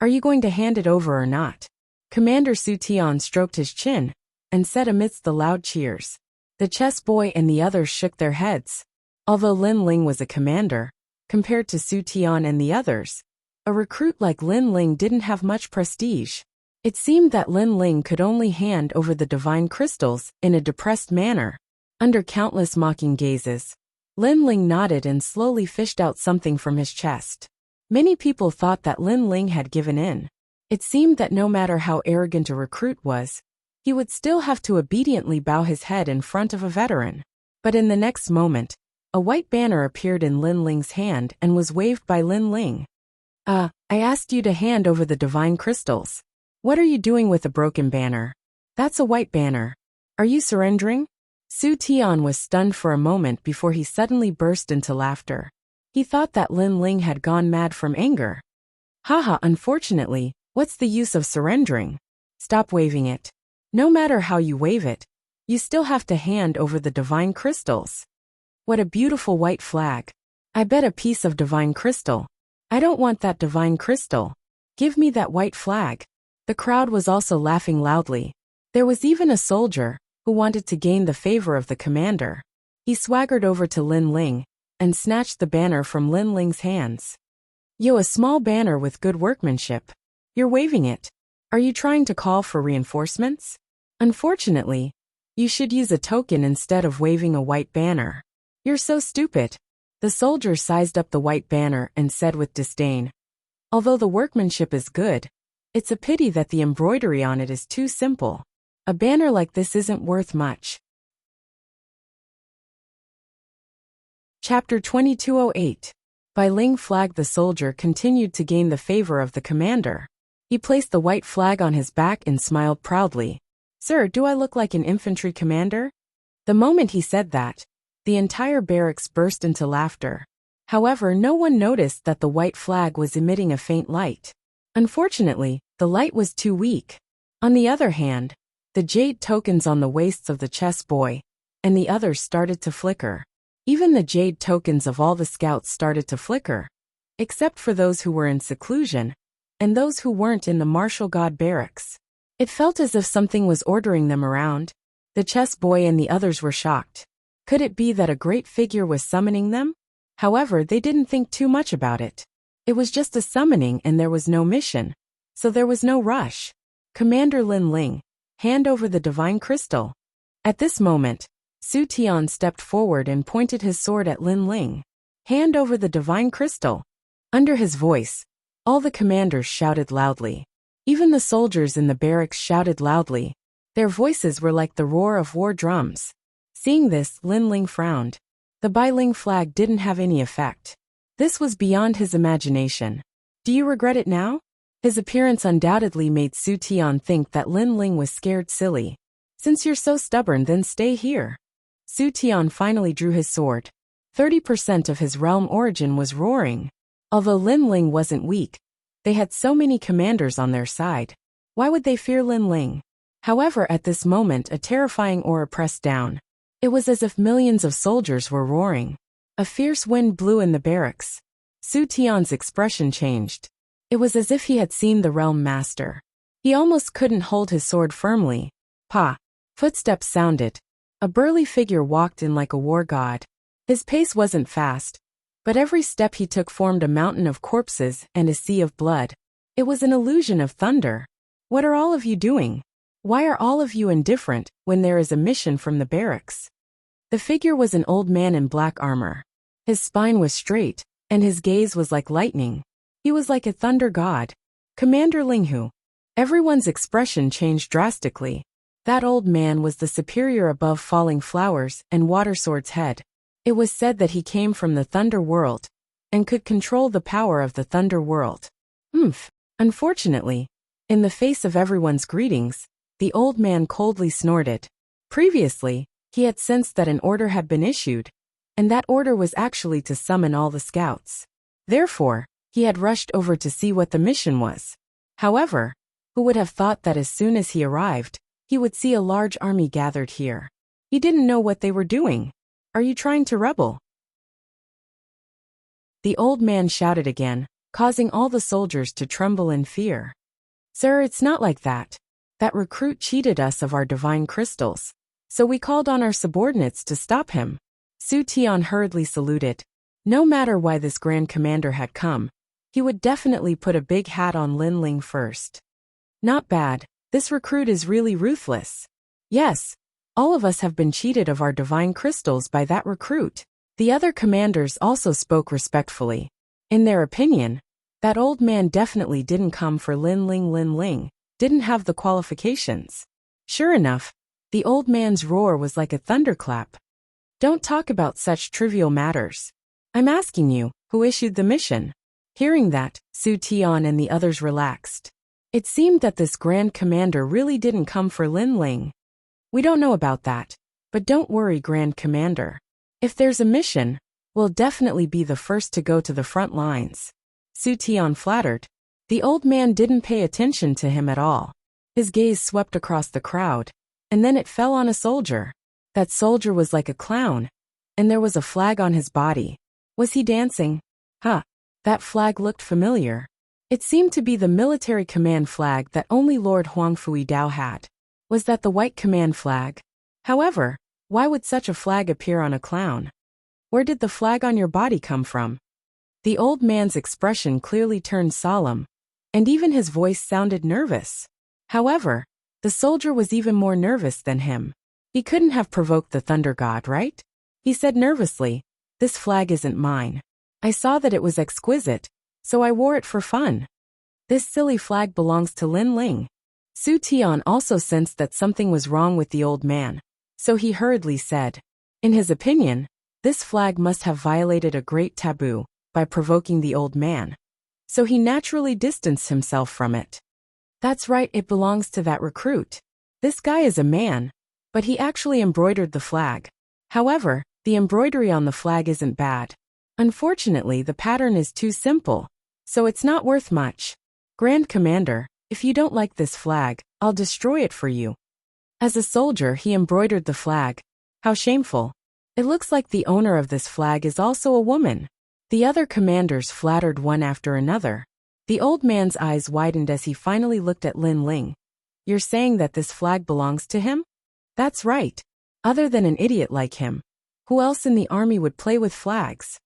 Are you going to hand it over or not? Commander Su Tian stroked his chin and said amidst the loud cheers. The chess boy and the others shook their heads. Although Lin Ling was a commander, compared to Su Tian and the others, a recruit like Lin Ling didn't have much prestige. It seemed that Lin Ling could only hand over the divine crystals in a depressed manner. Under countless mocking gazes, Lin Ling nodded and slowly fished out something from his chest. Many people thought that Lin Ling had given in. It seemed that no matter how arrogant a recruit was, he would still have to obediently bow his head in front of a veteran. But in the next moment, A white banner appeared in Lin Ling's hand and was waved by Lin Ling. I asked you to hand over the divine crystals. What are you doing with a broken banner? That's a white banner. Are you surrendering? Su Tian was stunned for a moment before he suddenly burst into laughter. He thought that Lin Ling had gone mad from anger. Haha, unfortunately, what's the use of surrendering? Stop waving it. No matter how you wave it, you still have to hand over the divine crystals. What a beautiful white flag. I bet a piece of divine crystal. I don't want that divine crystal. Give me that white flag. The crowd was also laughing loudly. There was even a soldier who wanted to gain the favor of the commander. He swaggered over to Lin Ling and snatched the banner from Lin Ling's hands. Yo, a small banner with good workmanship. You're waving it. Are you trying to call for reinforcements? Unfortunately, you should use a token instead of waving a white banner. You're so stupid. The soldier sized up the white banner and said with disdain. Although the workmanship is good, it's a pity that the embroidery on it is too simple. A banner like this isn't worth much. Chapter 2208. By Ling flag. The soldier continued to gain the favor of the commander. He placed the white flag on his back and smiled proudly. Sir, do I look like an infantry commander? The moment he said that, the entire barracks burst into laughter. However, no one noticed that the white flag was emitting a faint light. Unfortunately, the light was too weak. On the other hand, the jade tokens on the waists of the chess boy and the others started to flicker. Even the jade tokens of all the scouts started to flicker, except for those who were in seclusion and those who weren't in the martial god barracks. It felt as if something was ordering them around. The chess boy and the others were shocked. Could it be that a great figure was summoning them? However, they didn't think too much about it. It was just a summoning and there was no mission, so there was no rush. Commander Lin Ling, hand over the divine crystal. At this moment, Su Tian stepped forward and pointed his sword at Lin Ling. Hand over the divine crystal. Under his voice, all the commanders shouted loudly. Even the soldiers in the barracks shouted loudly. Their voices were like the roar of war drums. Seeing this, Lin Ling frowned. The Bai Ling flag didn't have any effect. This was beyond his imagination. Do you regret it now? His appearance undoubtedly made Su Tian think that Lin Ling was scared silly. Since you're so stubborn, then stay here. Su Tian finally drew his sword. 30% of his realm origin was roaring. Although Lin Ling wasn't weak, they had so many commanders on their side. Why would they fear Lin Ling? However, at this moment a terrifying aura pressed down. It was as if millions of soldiers were roaring. A fierce wind blew in the barracks. Su Tian's expression changed. It was as if he had seen the realm master. He almost couldn't hold his sword firmly. Pa! Footsteps sounded. A burly figure walked in like a war god. His pace wasn't fast, but every step he took formed a mountain of corpses and a sea of blood. It was an illusion of thunder. What are all of you doing? Why are all of you indifferent when there is a mission from the barracks? The figure was an old man in black armor. His spine was straight, and his gaze was like lightning. He was like a thunder god. Commander Linghu. Everyone's expression changed drastically. That old man was the superior above falling flowers and water sword's head. It was said that he came from the thunder world and could control the power of the thunder world. Unfortunately, in the face of everyone's greetings, the old man coldly snorted. Previously, he had sensed that an order had been issued, and that order was actually to summon all the scouts. Therefore, he had rushed over to see what the mission was. However, who would have thought that as soon as he arrived, he would see a large army gathered here? He didn't know what they were doing. Are you trying to rebel? The old man shouted again, causing all the soldiers to tremble in fear. Sir, it's not like that. That recruit cheated us of our divine crystals, so we called on our subordinates to stop him. Su Tian hurriedly saluted. No matter why this grand commander had come, he would definitely put a big hat on Lin Ling first. Not bad. This recruit is really ruthless. Yes, all of us have been cheated of our divine crystals by that recruit. The other commanders also spoke respectfully. In their opinion, that old man definitely didn't come for Lin Ling, didn't have the qualifications. Sure enough, the old man's roar was like a thunderclap. Don't talk about such trivial matters. I'm asking you, who issued the mission? Hearing that, Su Tian and the others relaxed. It seemed that this Grand Commander really didn't come for Lin Ling. We don't know about that. But don't worry, Grand Commander. If there's a mission, we'll definitely be the first to go to the front lines. Su Tian flattered. The old man didn't pay attention to him at all. His gaze swept across the crowd, and then it fell on a soldier. That soldier was like a clown, and there was a flag on his body. Was he dancing? That flag looked familiar. It seemed to be the military command flag that only Lord Huangfui Dao had. Was that the white command flag? However, why would such a flag appear on a clown? Where did the flag on your body come from? The old man's expression clearly turned solemn, and even his voice sounded nervous. However, the soldier was even more nervous than him. He couldn't have provoked the thunder god, right? He said nervously, "This flag isn't mine. I saw that it was exquisite, so I wore it for fun. This silly flag belongs to Lin Ling." Su Tian also sensed that something was wrong with the old man, so he hurriedly said, in his opinion, this flag must have violated a great taboo by provoking the old man. So he naturally distanced himself from it. That's right, it belongs to that recruit. This guy is a man, but he actually embroidered the flag. However, the embroidery on the flag isn't bad. Unfortunately, the pattern is too simple, so it's not worth much. Grand Commander, if you don't like this flag, I'll destroy it for you. As a soldier, he embroidered the flag. How shameful. It looks like the owner of this flag is also a woman. The other commanders flattered one after another. The old man's eyes widened as he finally looked at Lin Ling. You're saying that this flag belongs to him? That's right. Other than an idiot like him, who else in the army would play with flags?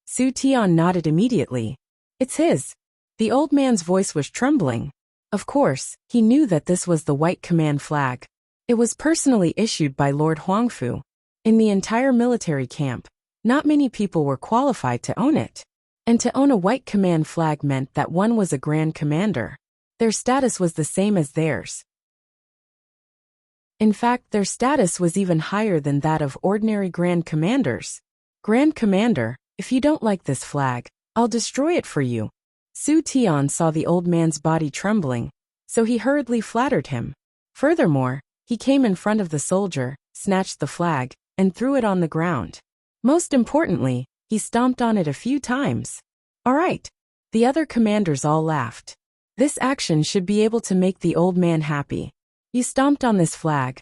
Su Tian nodded immediately. It's his. The old man's voice was trembling. Of course, he knew that this was the white command flag. It was personally issued by Lord Huangfu. In the entire military camp, not many people were qualified to own it. And to own a white command flag meant that one was a grand commander. Their status was the same as theirs. In fact, their status was even higher than that of ordinary grand commanders. Grand Commander, if you don't like this flag, I'll destroy it for you. Su Tian saw the old man's body trembling, so he hurriedly flattered him. Furthermore, he came in front of the soldier, snatched the flag, and threw it on the ground. Most importantly, he stomped on it a few times. All right. The other commanders all laughed. This action should be able to make the old man happy. You stomped on this flag.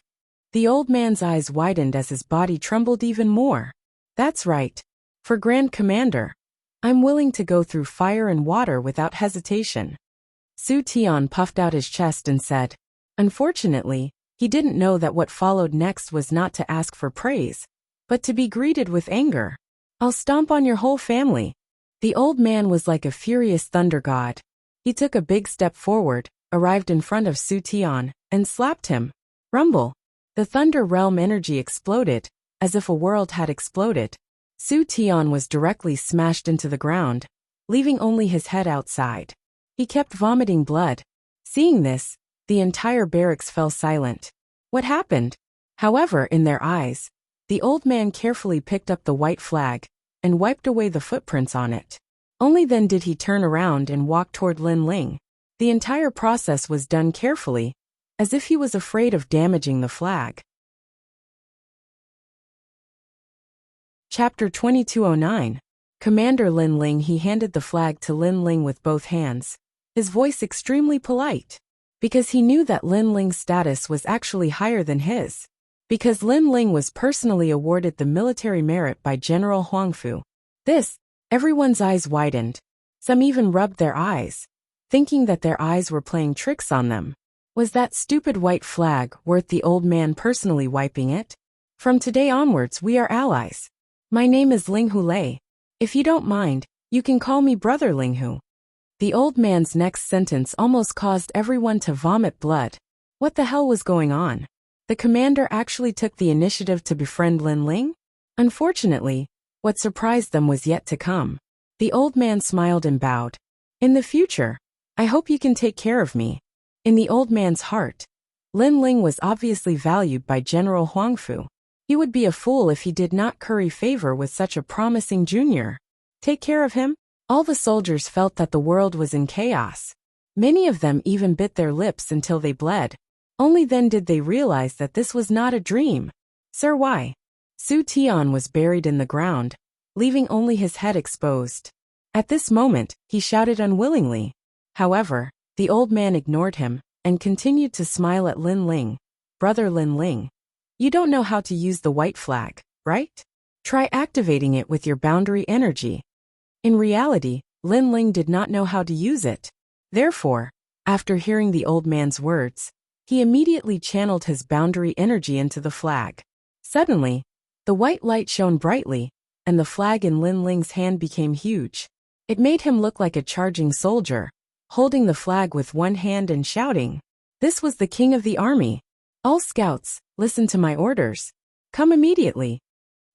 The old man's eyes widened as his body trembled even more. That's right. For Grand Commander, I'm willing to go through fire and water without hesitation. Su Tian puffed out his chest and said. Unfortunately, he didn't know that what followed next was not to ask for praise, but to be greeted with anger. I'll stomp on your whole family. The old man was like a furious thunder god. He took a big step forward, arrived in front of Su Tian, and slapped him. Rumble. The thunder realm energy exploded, as if a world had exploded. Su Tian was directly smashed into the ground, leaving only his head outside. He kept vomiting blood. Seeing this, the entire barracks fell silent. What happened? However, in their eyes, the old man carefully picked up the white flag and wiped away the footprints on it. Only then did he turn around and walk toward Lin Ling. The entire process was done carefully, as if he was afraid of damaging the flag. Chapter 2209. Commander Lin Ling. He handed the flag to Lin Ling with both hands, his voice extremely polite, because he knew that Lin Ling's status was actually higher than his. Because Lin Ling was personally awarded the military merit by General Huangfu. Everyone's eyes widened. Some even rubbed their eyes, thinking that their eyes were playing tricks on them. Was that stupid white flag worth the old man personally wiping it? From today onwards we are allies. My name is Ling Hulei. If you don't mind, you can call me Brother Ling Hu. The old man's next sentence almost caused everyone to vomit blood. What the hell was going on? The commander actually took the initiative to befriend Lin Ling? Unfortunately, what surprised them was yet to come. The old man smiled and bowed. In the future, I hope you can take care of me. In the old man's heart, Lin Ling was obviously valued by General Huangfu. He would be a fool if he did not curry favor with such a promising junior. Take care of him? All the soldiers felt that the world was in chaos. Many of them even bit their lips until they bled. Only then did they realize that this was not a dream. Sir, why? Su Tian was buried in the ground, leaving only his head exposed. At this moment, he shouted unwillingly. However, the old man ignored him and continued to smile at Lin Ling. Brother Lin Ling, you don't know how to use the white flag, right? Try activating it with your boundary energy. In reality, Lin Ling did not know how to use it. Therefore, after hearing the old man's words, he immediately channeled his boundary energy into the flag. Suddenly, the white light shone brightly, and the flag in Lin Ling's hand became huge. It made him look like a charging soldier, holding the flag with one hand and shouting. This was the king of the army. All scouts, listen to my orders. Come immediately.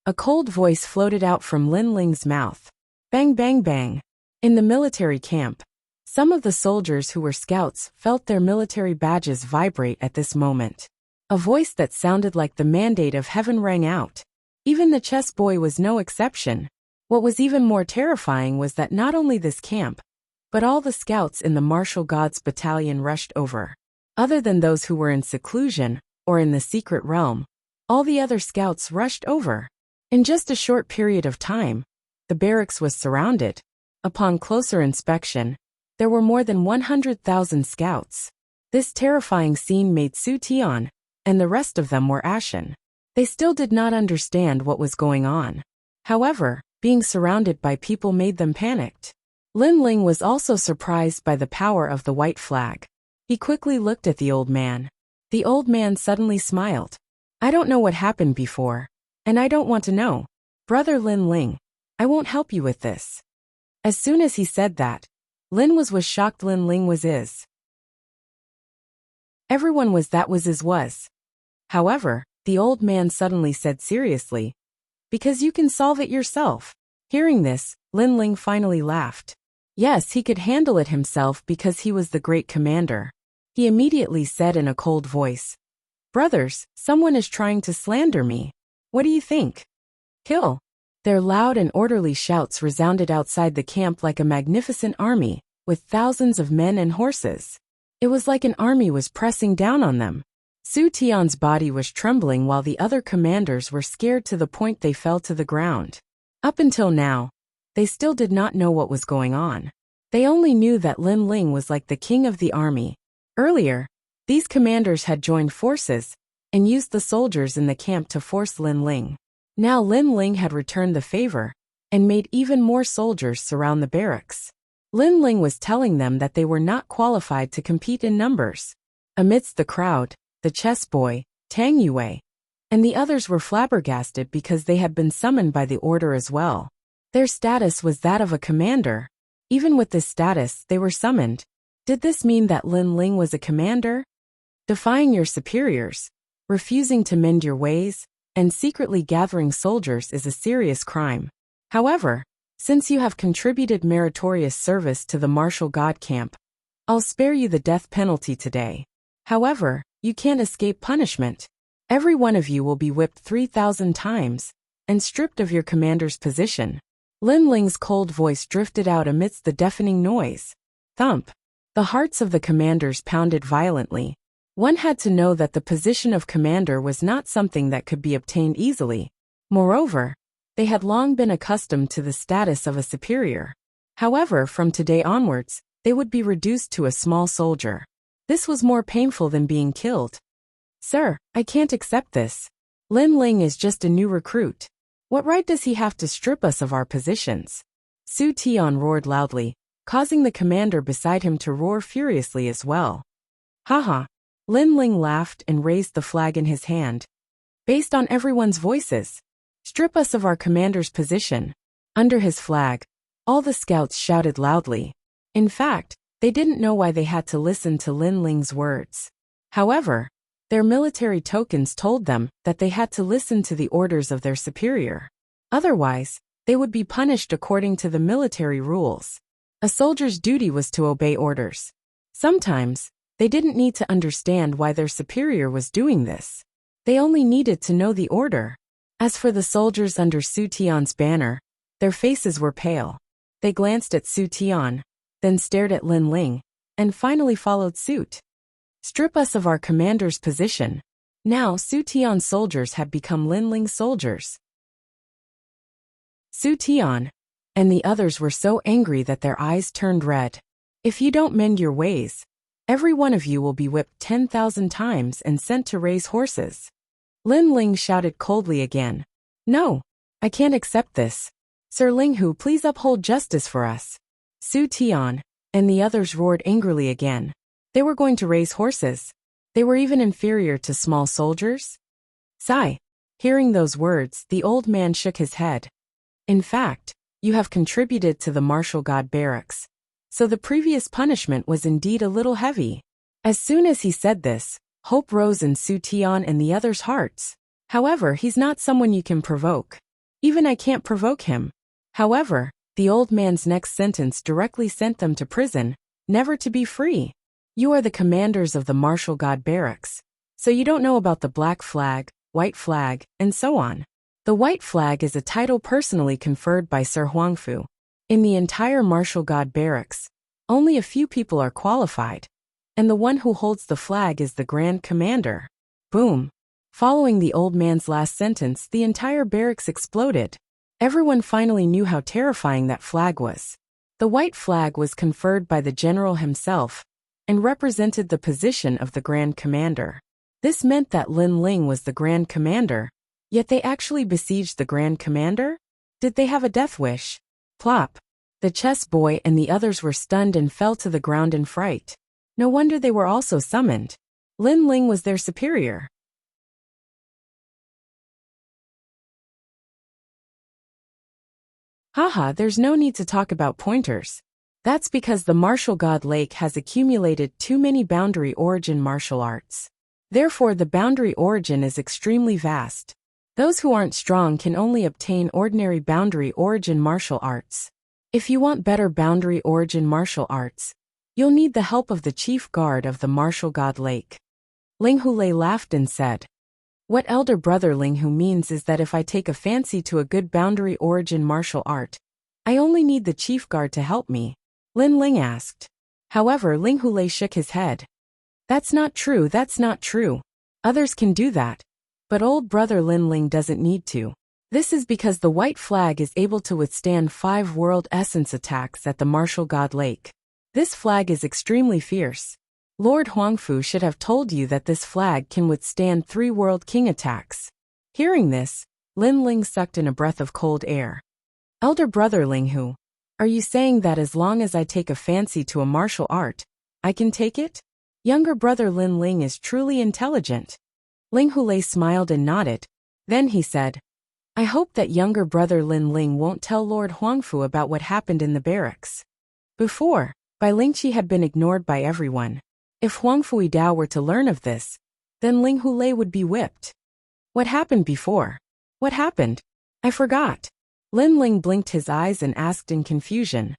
A cold voice floated out from Lin Ling's mouth. Bang bang bang. In the military camp, some of the soldiers who were scouts felt their military badges vibrate at this moment. A voice that sounded like the mandate of heaven rang out. Even the chess boy was no exception. What was even more terrifying was that not only this camp, but all the scouts in the martial gods battalion rushed over. Other than those who were in seclusion or in the secret realm, all the other scouts rushed over. In just a short period of time, the barracks was surrounded. Upon closer inspection, there were more than 100,000 scouts. This terrifying scene made Su Tian and the rest of them were ashen. They still did not understand what was going on. However, being surrounded by people made them panicked. Lin Ling was also surprised by the power of the white flag. He quickly looked at the old man. The old man suddenly smiled. I don't know what happened before, and I don't want to know. Brother Lin Ling, I won't help you with this. As soon as he said that, Lin was shocked. Lin Ling was is. Everyone was was. However, the old man suddenly said seriously, because you can solve it yourself. Hearing this, Lin Ling finally laughed. Yes, he could handle it himself because he was the great commander. He immediately said in a cold voice, Brothers, someone is trying to slander me. What do you think? Kill. Their loud and orderly shouts resounded outside the camp like a magnificent army, with thousands of men and horses. It was like an army was pressing down on them. Su Tian's body was trembling while the other commanders were scared to the point they fell to the ground. Up until now, they still did not know what was going on. They only knew that Lin Ling was like the king of the army. Earlier, these commanders had joined forces and used the soldiers in the camp to force Lin Ling. Now Lin Ling had returned the favor and made even more soldiers surround the barracks. Lin Ling was telling them that they were not qualified to compete in numbers. Amidst the crowd, the chess boy, Tang Yue, and the others were flabbergasted because they had been summoned by the order as well. Their status was that of a commander. Even with this status, they were summoned. Did this mean that Lin Ling was a commander? Defying your superiors, refusing to mend your ways, and secretly gathering soldiers is a serious crime. However, since you have contributed meritorious service to the martial god camp, I'll spare you the death penalty today. However, you can't escape punishment. Every one of you will be whipped 3,000 times and stripped of your commander's position. Lin Ling's cold voice drifted out amidst the deafening noise. Thump. The hearts of the commanders pounded violently. One had to know that the position of commander was not something that could be obtained easily. Moreover, they had long been accustomed to the status of a superior. However, from today onwards, they would be reduced to a small soldier. This was more painful than being killed. Sir, I can't accept this. Lin Ling is just a new recruit. What right does he have to strip us of our positions? Su Tian roared loudly, causing the commander beside him to roar furiously as well. Haha. Lin Ling laughed and raised the flag in his hand. Based on everyone's voices, strip us of our commander's position. Under his flag, all the scouts shouted loudly. In fact, they didn't know why they had to listen to Lin Ling's words. However, their military tokens told them that they had to listen to the orders of their superior. Otherwise, they would be punished according to the military rules. A soldier's duty was to obey orders. Sometimes, they didn't need to understand why their superior was doing this. They only needed to know the order. As for the soldiers under Su Tian's banner, their faces were pale. They glanced at Su Tian, then stared at Lin Ling, and finally followed suit. Strip us of our commander's position. Now Su Tian's soldiers had become Lin Ling's soldiers. Su Tian and the others were so angry that their eyes turned red. If you don't mend your ways, every one of you will be whipped 10,000 times and sent to raise horses. Lin Ling shouted coldly again. No, I can't accept this. Sir Linghu, please uphold justice for us. Su Tian and the others roared angrily again. They were going to raise horses. They were even inferior to small soldiers? Sigh. Hearing those words, the old man shook his head. In fact, you have contributed to the martial god barracks. So the previous punishment was indeed a little heavy. As soon as he said this, hope rose in Su Tian and the others' hearts. However, he's not someone you can provoke. Even I can't provoke him. However, the old man's next sentence directly sent them to prison, never to be free. You are the commanders of the martial god barracks, so you don't know about the black flag, white flag, and so on. The white flag is a title personally conferred by Sir Huangfu. In the entire martial god barracks, only a few people are qualified, and the one who holds the flag is the Grand Commander. Boom. Following the old man's last sentence, the entire barracks exploded. Everyone finally knew how terrifying that flag was. The white flag was conferred by the general himself and represented the position of the Grand Commander. This meant that Lin Ling was the Grand Commander, yet they actually besieged the Grand Commander? Did they have a death wish? Plop. The chess boy and the others were stunned and fell to the ground in fright. No wonder they were also summoned. Lin Ling was their superior. Haha, there's no need to talk about pointers. That's because the martial god lake has accumulated too many boundary origin martial arts. Therefore, the boundary origin is extremely vast. Those who aren't strong can only obtain ordinary boundary origin martial arts. If you want better boundary origin martial arts, you'll need the help of the chief guard of the martial god lake. Linghulei laughed and said, What elder brother Linghu means is that if I take a fancy to a good boundary origin martial art, I only need the chief guard to help me. Lin Ling asked. However, Linghulei shook his head. That's not true, that's not true. Others can do that. But old brother Lin Ling doesn't need to. This is because the white flag is able to withstand 5 world essence attacks at the martial god lake. This flag is extremely fierce. Lord Huangfu should have told you that this flag can withstand 3 world king attacks. Hearing this, Lin Ling sucked in a breath of cold air. Elder brother Linghu, are you saying that as long as I take a fancy to a martial art, I can take it? Younger brother Lin Ling is truly intelligent. Linghulei smiled and nodded. Then he said, I hope that younger brother Lin Ling won't tell Lord Huangfu about what happened in the barracks. Before, Bai Lingqi had been ignored by everyone. If Huangfu Dao were to learn of this, then Linghulei would be whipped. What happened before? What happened? I forgot. Lin Ling blinked his eyes and asked in confusion.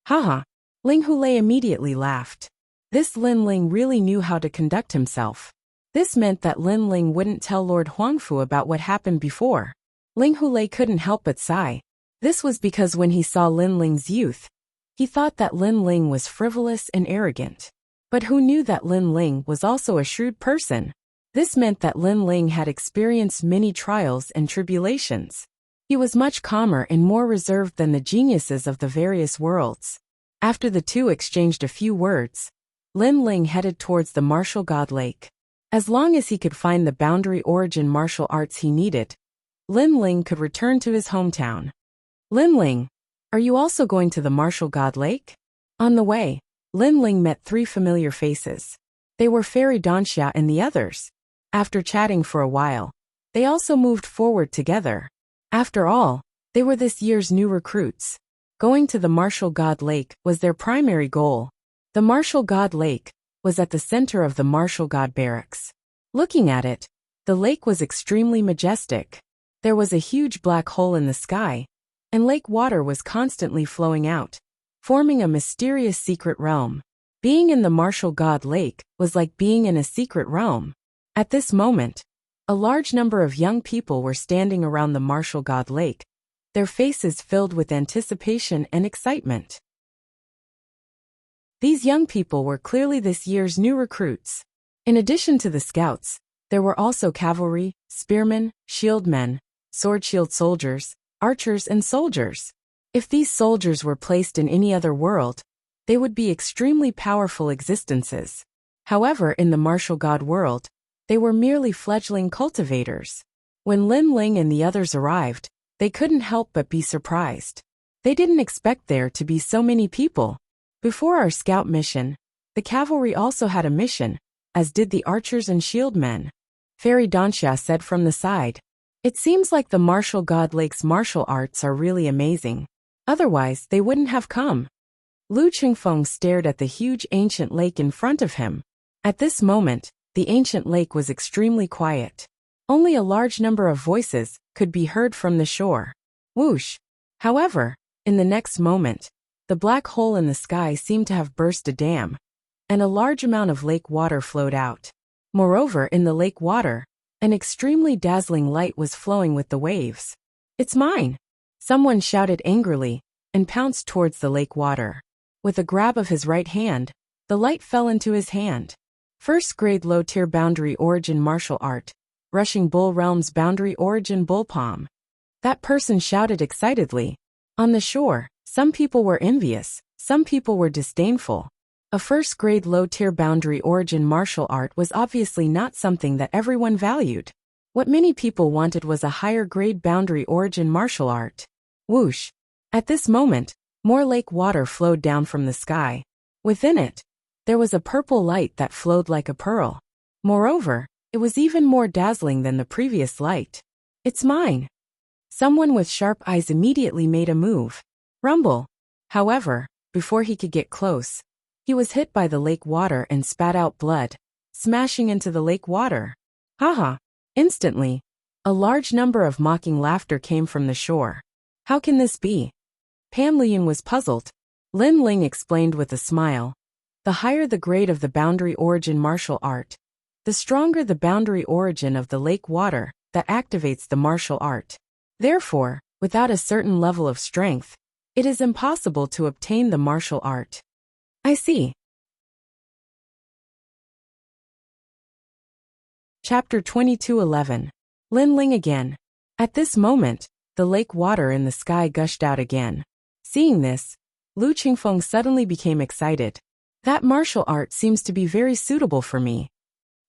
Haha. Linghulei immediately laughed. This Lin Ling really knew how to conduct himself. This meant that Lin Ling wouldn't tell Lord Huangfu about what happened before. Linghulei couldn't help but sigh. This was because when he saw Lin Ling's youth, he thought that Lin Ling was frivolous and arrogant. But who knew that Lin Ling was also a shrewd person? This meant that Lin Ling had experienced many trials and tribulations. He was much calmer and more reserved than the geniuses of the various worlds. After the two exchanged a few words, Lin Ling headed towards the martial god lake. As long as he could find the boundary origin martial arts he needed, Lin Ling could return to his hometown. Lin Ling, are you also going to the martial god lake? On the way, Lin Ling met 3 familiar faces. They were Fairy Danxia and the others. After chatting for a while, they also moved forward together. After all, they were this year's new recruits. Going to the martial god lake was their primary goal. The martial god lake was at the center of the martial god barracks. Looking at it, the lake was extremely majestic. There was a huge black hole in the sky, and lake water was constantly flowing out, forming a mysterious secret realm. Being in the martial god lake was like being in a secret realm. At this moment, A large number of young people were standing around the martial god lake, their faces filled with anticipation and excitement. These young people were clearly this year's new recruits. In addition to the scouts, there were also cavalry, spearmen, shieldmen, sword-shield soldiers, archers and soldiers. If these soldiers were placed in any other world, they would be extremely powerful existences. However, in the martial god world, they were merely fledgling cultivators. When Lin Ling and the others arrived, they couldn't help but be surprised. They didn't expect there to be so many people. Before our scout mission, the cavalry also had a mission, as did the archers and shieldmen. Fairy Danxia said from the side. It seems like the martial god lake's martial arts are really amazing. Otherwise, they wouldn't have come. Lu Qingfeng stared at the huge ancient lake in front of him. At this moment, the ancient lake was extremely quiet. Only a large number of voices could be heard from the shore. Whoosh! However, in the next moment, the black hole in the sky seemed to have burst a dam, and a large amount of lake water flowed out. Moreover, in the lake water, an extremely dazzling light was flowing with the waves. It's mine! Someone shouted angrily, and pounced towards the lake water. With a grab of his right hand, the light fell into his hand. First grade low-tier boundary origin martial art, Rushing Bull Realm's boundary origin bull palm. That person shouted excitedly. On the shore, some people were envious, some people were disdainful. A first-grade low-tier boundary origin martial art was obviously not something that everyone valued. What many people wanted was a higher-grade boundary origin martial art. Whoosh! At this moment, more lake water flowed down from the sky. Within it, there was a purple light that flowed like a pearl. Moreover, it was even more dazzling than the previous light. It's mine! Someone with sharp eyes immediately made a move. Rumble! However, before he could get close, he was hit by the lake water and spat out blood, smashing into the lake water. Haha! Instantly, a large number of mocking laughter came from the shore. How can this be? Pan Liyun was puzzled. Lin Ling explained with a smile. The higher the grade of the boundary origin martial art, the stronger the boundary origin of the lake water that activates the martial art. Therefore, without a certain level of strength, it is impossible to obtain the martial art. I see. Chapter 22:11. Lin Ling again. At this moment, the lake water in the sky gushed out again. Seeing this, Lu Qingfeng suddenly became excited. That martial art seems to be very suitable for me.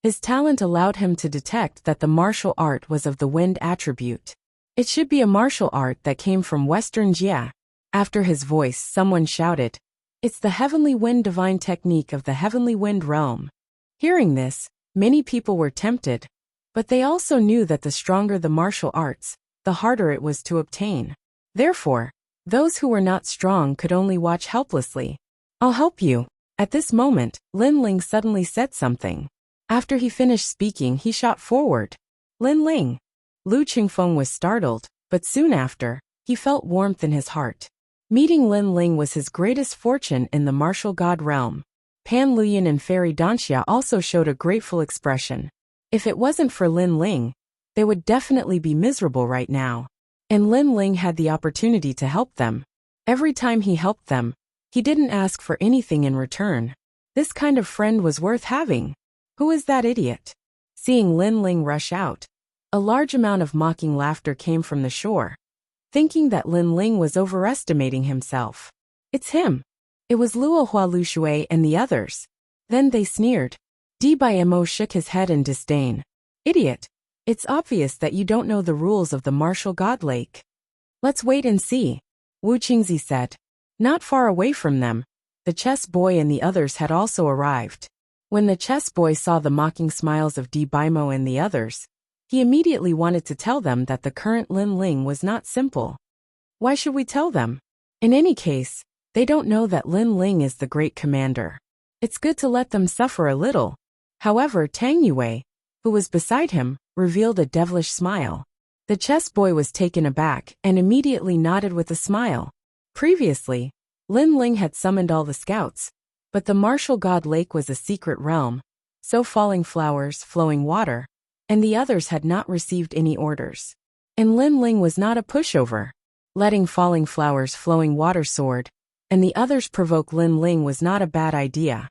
His talent allowed him to detect that the martial art was of the wind attribute. It should be a martial art that came from Western Jia. After his voice, someone shouted, "It's the heavenly wind divine technique of the heavenly wind realm." Hearing this, many people were tempted, but they also knew that the stronger the martial arts, the harder it was to obtain. Therefore, those who were not strong could only watch helplessly. I'll help you. At this moment, Lin Ling suddenly said something. After he finished speaking, he shot forward. Lin Ling! Lu Qingfeng was startled, but soon after, he felt warmth in his heart. Meeting Lin Ling was his greatest fortune in the martial god realm. Pan Liyun and Fairy Danxia also showed a grateful expression. If it wasn't for Lin Ling, they would definitely be miserable right now. And Lin Ling had the opportunity to help them. Every time he helped them, he didn't ask for anything in return. This kind of friend was worth having. Who is that idiot? Seeing Lin Ling rush out, a large amount of mocking laughter came from the shore. Thinking that Lin Ling was overestimating himself. It's him. It was Luohua Lushui and the others. Then they sneered. Mo shook his head in disdain. Idiot. It's obvious that you don't know the rules of the martial god lake. Let's wait and see, Wu Qingzi said. Not far away from them, the chess boy and the others had also arrived. When the chess boy saw the mocking smiles of Mo and the others, he immediately wanted to tell them that the current Lin Ling was not simple. Why should we tell them? In any case, they don't know that Lin Ling is the great commander. It's good to let them suffer a little. However, Tang Yue, who was beside him, revealed a devilish smile. The chess boy was taken aback and immediately nodded with a smile. Previously, Lin Ling had summoned all the scouts, but the martial god lake was a secret realm, so falling flowers, flowing water, and the others had not received any orders. And Lin Ling was not a pushover. Letting falling flowers flowing water sword, and the others provoke Lin Ling was not a bad idea.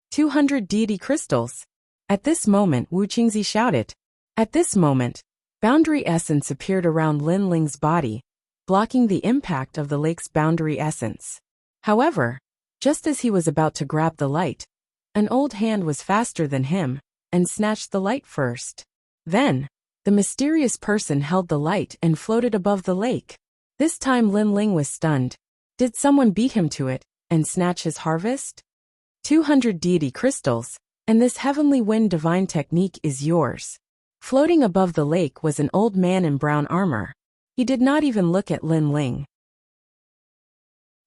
200 deity crystals. At this moment Wu Qingzi shouted. At this moment, boundary essence appeared around Lin Ling's body, blocking the impact of the lake's boundary essence. However, just as he was about to grab the light, an old hand was faster than him, and snatched the light first. Then, the mysterious person held the light and floated above the lake. This time Lin Ling was stunned. Did someone beat him to it, and snatch his harvest? 200 deity crystals, and this heavenly wind divine technique is yours. Floating above the lake was an old man in brown armor. He did not even look at Lin Ling.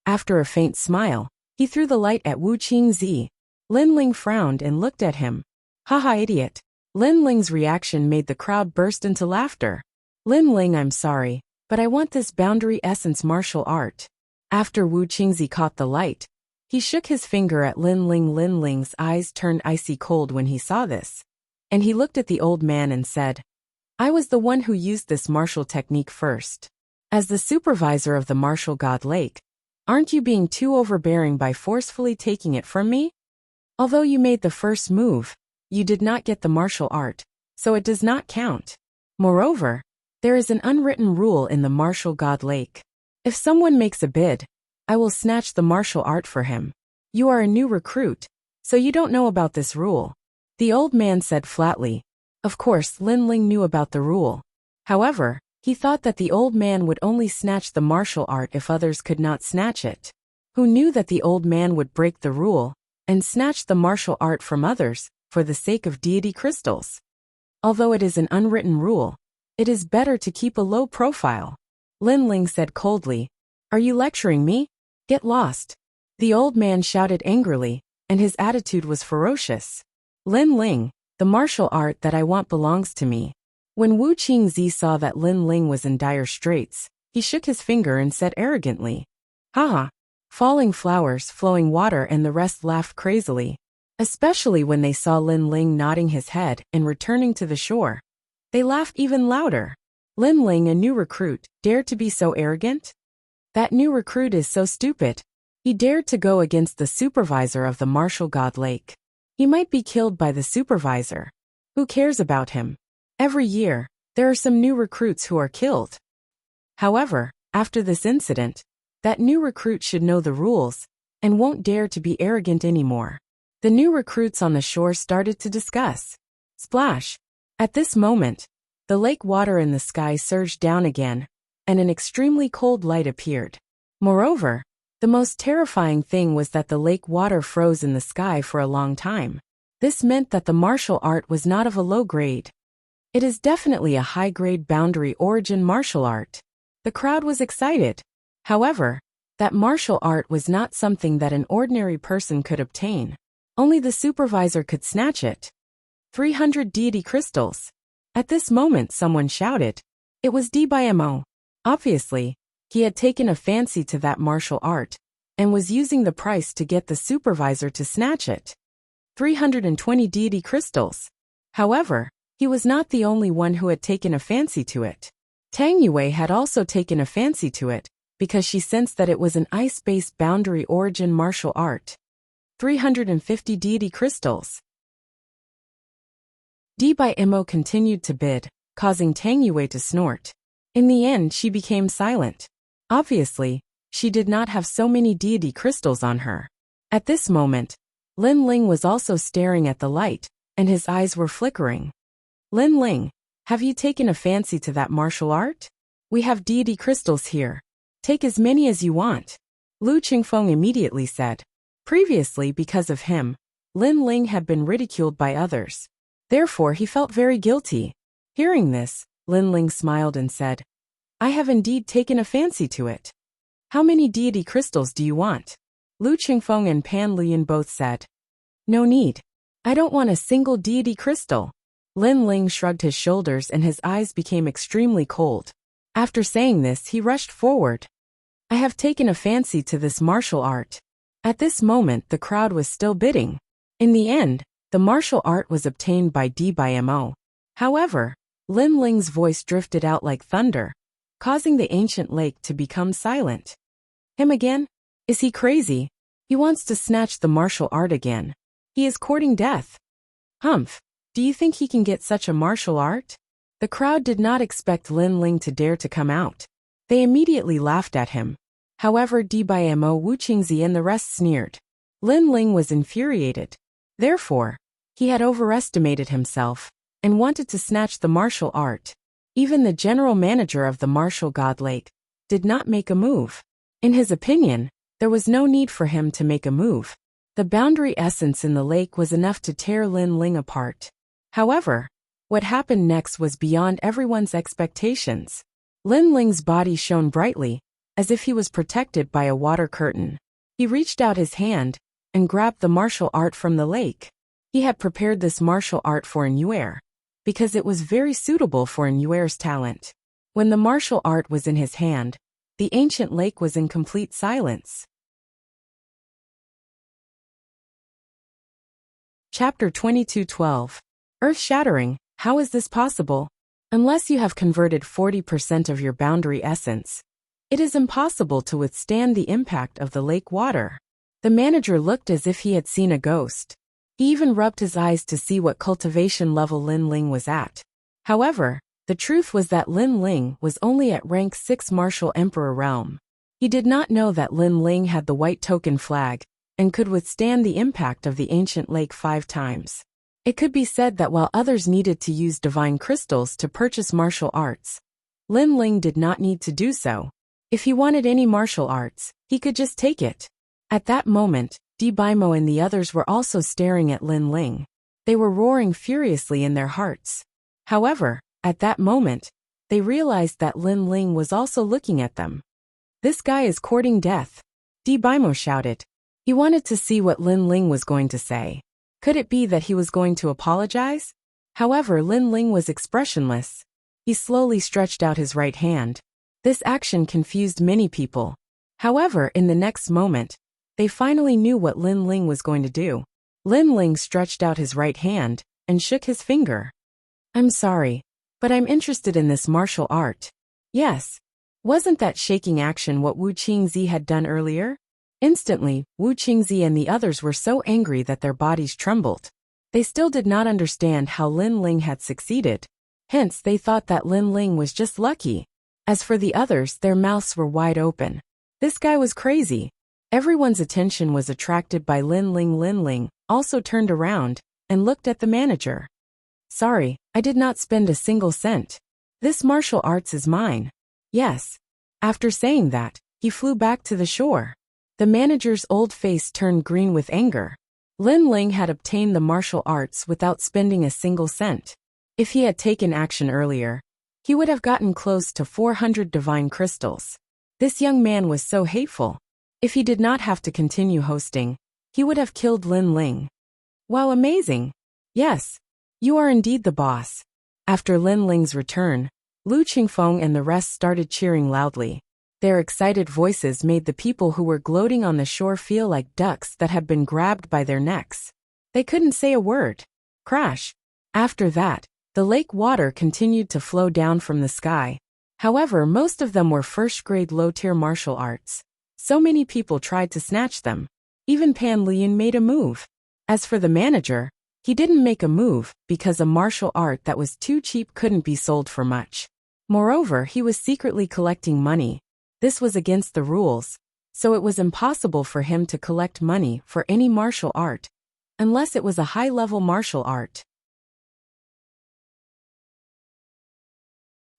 After a faint smile, he threw the light at Wu Qingzi. Lin Ling frowned and looked at him. Haha, idiot. Lin Ling's reaction made the crowd burst into laughter. Lin Ling, I'm sorry, but I want this boundary essence martial art. After Wu Qingzi caught the light, he shook his finger at Lin Ling. Lin Ling's eyes turned icy cold when he saw this. And he looked at the old man and said, I was the one who used this martial technique first. As the supervisor of the martial god lake, aren't you being too overbearing by forcefully taking it from me? Although you made the first move, you did not get the martial art, so it does not count. Moreover, there is an unwritten rule in the martial god lake. If someone makes a bid, I will snatch the martial art for him. You are a new recruit, so you don't know about this rule. The old man said flatly. Of course, Lin Ling knew about the rule. However, he thought that the old man would only snatch the martial art if others could not snatch it. Who knew that the old man would break the rule and snatch the martial art from others for the sake of deity crystals? Although it is an unwritten rule, it is better to keep a low profile. Lin Ling said coldly, Are you lecturing me? Get lost. The old man shouted angrily, and his attitude was ferocious. Lin Ling, the martial art that I want belongs to me. When Wu Qingzi saw that Lin Ling was in dire straits, he shook his finger and said arrogantly, Haha. Falling flowers, flowing water and the rest laughed crazily, especially when they saw Lin Ling nodding his head and returning to the shore. They laughed even louder. Lin Ling, a new recruit, dared to be so arrogant? That new recruit is so stupid. He dared to go against the supervisor of the martial god lake. He might be killed by the supervisor. Who cares about him? Every year, there are some new recruits who are killed. However, after this incident, that new recruit should know the rules and won't dare to be arrogant anymore. The new recruits on the shore started to discuss. Splash! At this moment, the lake water in the sky surged down again, and an extremely cold light appeared. Moreover, the most terrifying thing was that the lake water froze in the sky for a long time. This meant that the martial art was not of a low grade. It is definitely a high-grade boundary origin martial art. The crowd was excited. However, that martial art was not something that an ordinary person could obtain. Only the supervisor could snatch it. 300 deity crystals. At this moment someone shouted. It was DBMO. Obviously, he had taken a fancy to that martial art, and was using the price to get the supervisor to snatch it. 320 deity crystals. However, he was not the only one who had taken a fancy to it. Tang Yue had also taken a fancy to it, because she sensed that it was an ice-based boundary origin martial art. 350 deity crystals. DBMO continued to bid, causing Tang Yue to snort. In the end she became silent. Obviously, she did not have so many deity crystals on her. At this moment, Lin Ling was also staring at the light, and his eyes were flickering. Lin Ling, have you taken a fancy to that martial art? We have deity crystals here. Take as many as you want. Lu Qingfeng immediately said. Previously, because of him, Lin Ling had been ridiculed by others. Therefore he felt very guilty. Hearing this, Lin Ling smiled and said, I have indeed taken a fancy to it. How many deity crystals do you want? Lu Qingfeng and Pan Luyan both said. No need. I don't want a single deity crystal. Lin Ling shrugged his shoulders and his eyes became extremely cold. After saying this he rushed forward. I have taken a fancy to this martial art. At this moment the crowd was still bidding. In the end, the martial art was obtained by DBMO. However, Lin Ling's voice drifted out like thunder, causing the ancient lake to become silent. Him again? Is he crazy? He wants to snatch the martial art again. He is courting death. Humph, do you think he can get such a martial art? The crowd did not expect Lin Ling to dare to come out. They immediately laughed at him. However, Dbimo, Wu Qingzi and the rest sneered. Lin Ling was infuriated. Therefore, he had overestimated himself and wanted to snatch the martial art. Even the general manager of the martial god lake did not make a move. In his opinion, there was no need for him to make a move. The boundary essence in the lake was enough to tear Lin Ling apart. However, what happened next was beyond everyone's expectations. Lin Ling's body shone brightly, as if he was protected by a water curtain. He reached out his hand and grabbed the martial art from the lake. He had prepared this martial art for Yuer, because it was very suitable for Yuer's talent. When the martial art was in his hand, the ancient lake was in complete silence. Chapter 22:12. Earth-shattering, how is this possible? Unless you have converted 40% of your boundary essence, it is impossible to withstand the impact of the lake water. The manager looked as if he had seen a ghost. He even rubbed his eyes to see what cultivation level Lin Ling was at. However, the truth was that Lin Ling was only at rank 6 Martial Emperor realm. He did not know that Lin Ling had the white token flag and could withstand the impact of the ancient lake 5 times. It could be said that while others needed to use divine crystals to purchase martial arts, Lin Ling did not need to do so. If he wanted any martial arts, he could just take it. At that moment, Dbimo and the others were also staring at Lin Ling. They were roaring furiously in their hearts. However, at that moment, they realized that Lin Ling was also looking at them. This guy is courting death, Dbimo shouted. He wanted to see what Lin Ling was going to say. Could it be that he was going to apologize? However, Lin Ling was expressionless. He slowly stretched out his right hand. This action confused many people. However, in the next moment, they finally knew what Lin Ling was going to do. Lin Ling stretched out his right hand and shook his finger. I'm sorry, but I'm interested in this martial art. Yes. Wasn't that shaking action what Wu Qingzi had done earlier? Instantly, Wu Qingzi and the others were so angry that their bodies trembled. They still did not understand how Lin Ling had succeeded. Hence, they thought that Lin Ling was just lucky. As for the others, their mouths were wide open. This guy was crazy. Everyone's attention was attracted by Lin Ling. Lin Ling also turned around and looked at the manager. Sorry, I did not spend a single cent. This martial arts is mine. Yes. After saying that, he flew back to the shore. The manager's old face turned green with anger. Lin Ling had obtained the martial arts without spending a single cent. If he had taken action earlier, he would have gotten close to 400 divine crystals. This young man was so hateful. If he did not have to continue hosting, he would have killed Lin Ling. Wow, amazing. Yes, you are indeed the boss. After Lin Ling's return, Lu Qingfeng and the rest started cheering loudly. Their excited voices made the people who were gloating on the shore feel like ducks that had been grabbed by their necks. They couldn't say a word. Crash. After that, the lake water continued to flow down from the sky. However, most of them were first-grade low-tier martial arts. So many people tried to snatch them. Even Pan Lian made a move. As for the manager, he didn't make a move because a martial art that was too cheap couldn't be sold for much. Moreover, he was secretly collecting money. This was against the rules, so it was impossible for him to collect money for any martial art, unless it was a high-level martial art.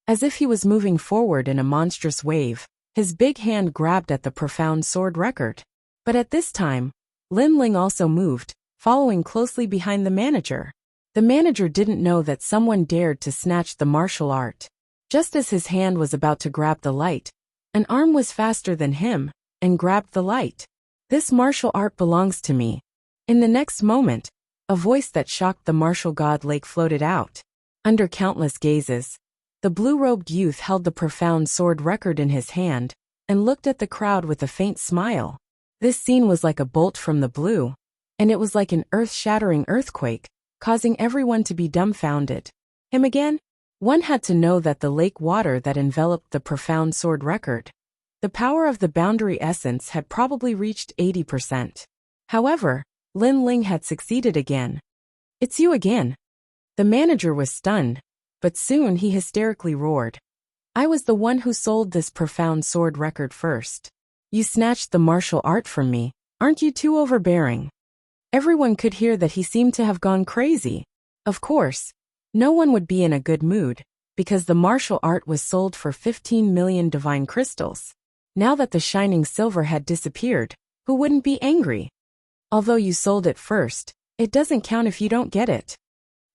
As if he was moving forward in a monstrous wave, his big hand grabbed at the profound sword record. But at this time, Lin Ling also moved, following closely behind the manager. The manager didn't know that someone dared to snatch the martial art. Just as his hand was about to grab the light, an arm was faster than him and grabbed the light. This martial art belongs to me. In the next moment, a voice that shocked the martial god lake floated out. Under countless gazes, the blue-robed youth held the profound sword record in his hand and looked at the crowd with a faint smile. This scene was like a bolt from the blue, and it was like an earth-shattering earthquake, causing everyone to be dumbfounded. him again? One had to know that the lake water that enveloped the profound sword record. The power of the boundary essence had probably reached 80%. However, Lin Ling had succeeded again. It's you again. The manager was stunned, but soon he hysterically roared. I was the one who sold this profound sword record first. You snatched the martial art from me, aren't you too overbearing? Everyone could hear that he seemed to have gone crazy. Of course, no one would be in a good mood, because the martial art was sold for 15 million divine crystals. Now that the shining silver had disappeared, who wouldn't be angry? Although you sold it first, it doesn't count if you don't get it.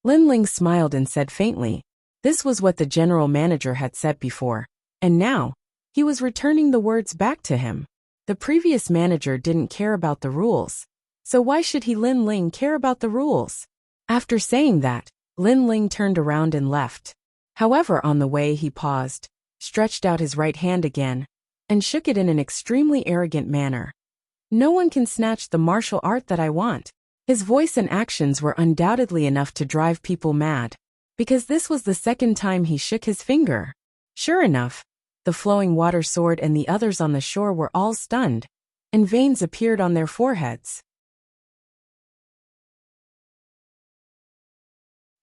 Lin Ling smiled and said faintly. This was what the general manager had said before, and now, he was returning the words back to him. The previous manager didn't care about the rules, so why should he Lin Ling care about the rules? After saying that, Lin Ling turned around and left. However, on the way he paused, stretched out his right hand again, and shook it in an extremely arrogant manner. No one can snatch the martial art that I want. His voice and actions were undoubtedly enough to drive people mad, because this was the second time he shook his finger. Sure enough, the flowing water sword and the others on the shore were all stunned, and veins appeared on their foreheads.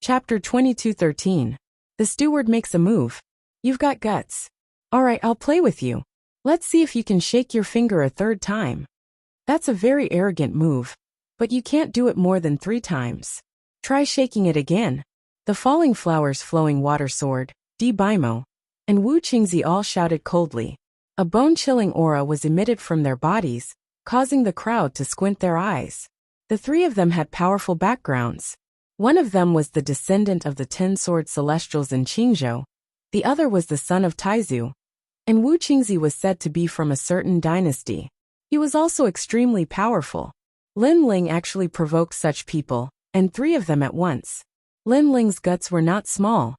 Chapter 22:13. The steward makes a move. You've got guts. Alright, I'll play with you. Let's see if you can shake your finger a third time. That's a very arrogant move, but you can't do it more than 3 times. Try shaking it again. The falling flowers flowing water sword, Di Baimo, and Wu Qingzi all shouted coldly. A bone-chilling aura was emitted from their bodies, causing the crowd to squint their eyes. The 3 of them had powerful backgrounds. One of them was the descendant of the 10-sword celestials in Qingzhou, the other was the son of Taizu, and Wu Qingzi was said to be from a certain dynasty. He was also extremely powerful. Lin Ling actually provoked such people, and 3 of them at once. Lin Ling's guts were not small.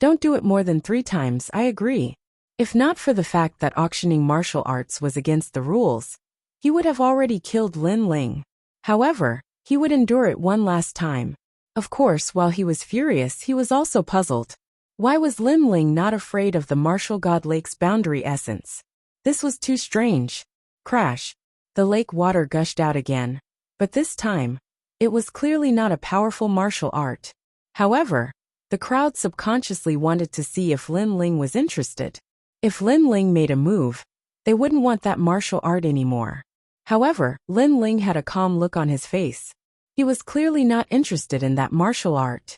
Don't do it more than 3 times, I agree. If not for the fact that auctioning martial arts was against the rules, he would have already killed Lin Ling. However, he would endure it one last time. Of course, while he was furious, he was also puzzled. Why was Lin Ling not afraid of the martial god lake's boundary essence? This was too strange. Crash. The lake water gushed out again. But this time, it was clearly not a powerful martial art. However, the crowd subconsciously wanted to see if Lin Ling was interested. If Lin Ling made a move, they wouldn't want that martial art anymore. However, Lin Ling had a calm look on his face. He was clearly not interested in that martial art.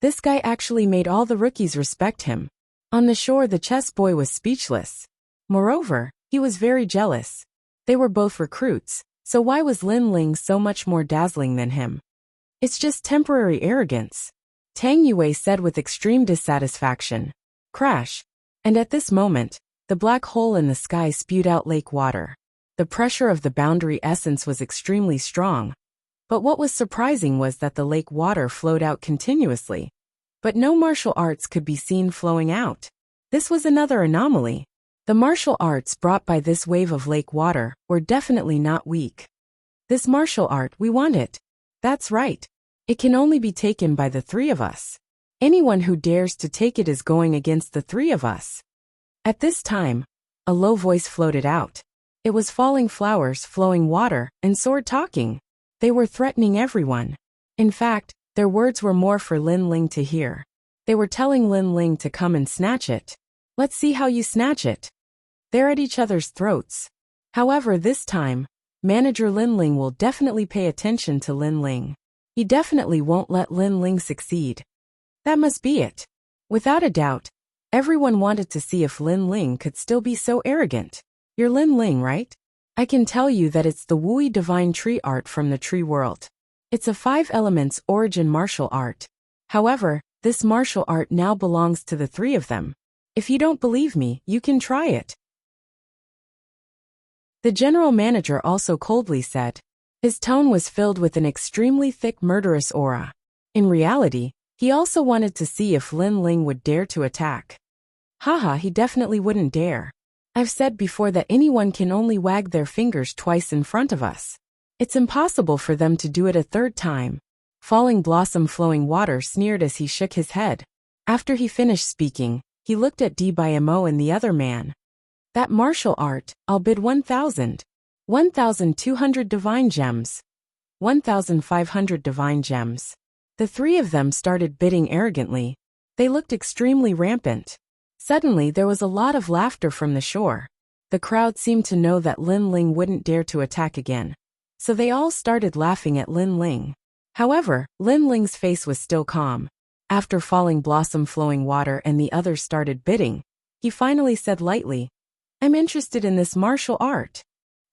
This guy actually made all the rookies respect him. On the shore, the chess boy was speechless. Moreover, he was very jealous. They were both recruits, so why was Lin Ling so much more dazzling than him? It's just temporary arrogance, Tang Yue said with extreme dissatisfaction. Crash. And at this moment, the black hole in the sky spewed out lake water. The pressure of the boundary essence was extremely strong. But what was surprising was that the lake water flowed out continuously. But no martial arts could be seen flowing out. This was another anomaly. The martial arts brought by this wave of lake water were definitely not weak. This martial art, we want it. That's right. It can only be taken by the 3 of us. Anyone who dares to take it is going against the 3 of us. At this time, a low voice floated out. It was falling flowers, flowing water, and sword talking. They were threatening everyone. In fact, their words were more for Lin Ling to hear. They were telling Lin Ling to come and snatch it. Let's see how you snatch it. They're at each other's throats. However, this time, Manager Lin Ling will definitely pay attention to Lin Ling. He definitely won't let Lin Ling succeed. That must be it. Without a doubt, everyone wanted to see if Lin Ling could still be so arrogant. You're Lin Ling, right? I can tell you that it's the Wui divine tree art from the tree world. It's a 5 elements origin martial art. However, this martial art now belongs to the 3 of them. If you don't believe me, you can try it. The general manager also coldly said. His tone was filled with an extremely thick murderous aura. In reality, he also wanted to see if Lin Ling would dare to attack. Haha, he definitely wouldn't dare. I've said before that anyone can only wag their fingers twice in front of us. It's impossible for them to do it a 3rd time. Falling blossom flowing water sneered as he shook his head. After he finished speaking, he looked at Dbymo and the other man. That martial art, I'll bid 1,000. 1,200 divine gems. 1,500 divine gems. The three of them started bidding arrogantly. They looked extremely rampant. Suddenly there was a lot of laughter from the shore. The crowd seemed to know that Lin Ling wouldn't dare to attack again. So they all started laughing at Lin Ling. However, Lin Ling's face was still calm. After Falling Blossom Flowing Water and the others started bidding, he finally said lightly, "I'm interested in this martial art."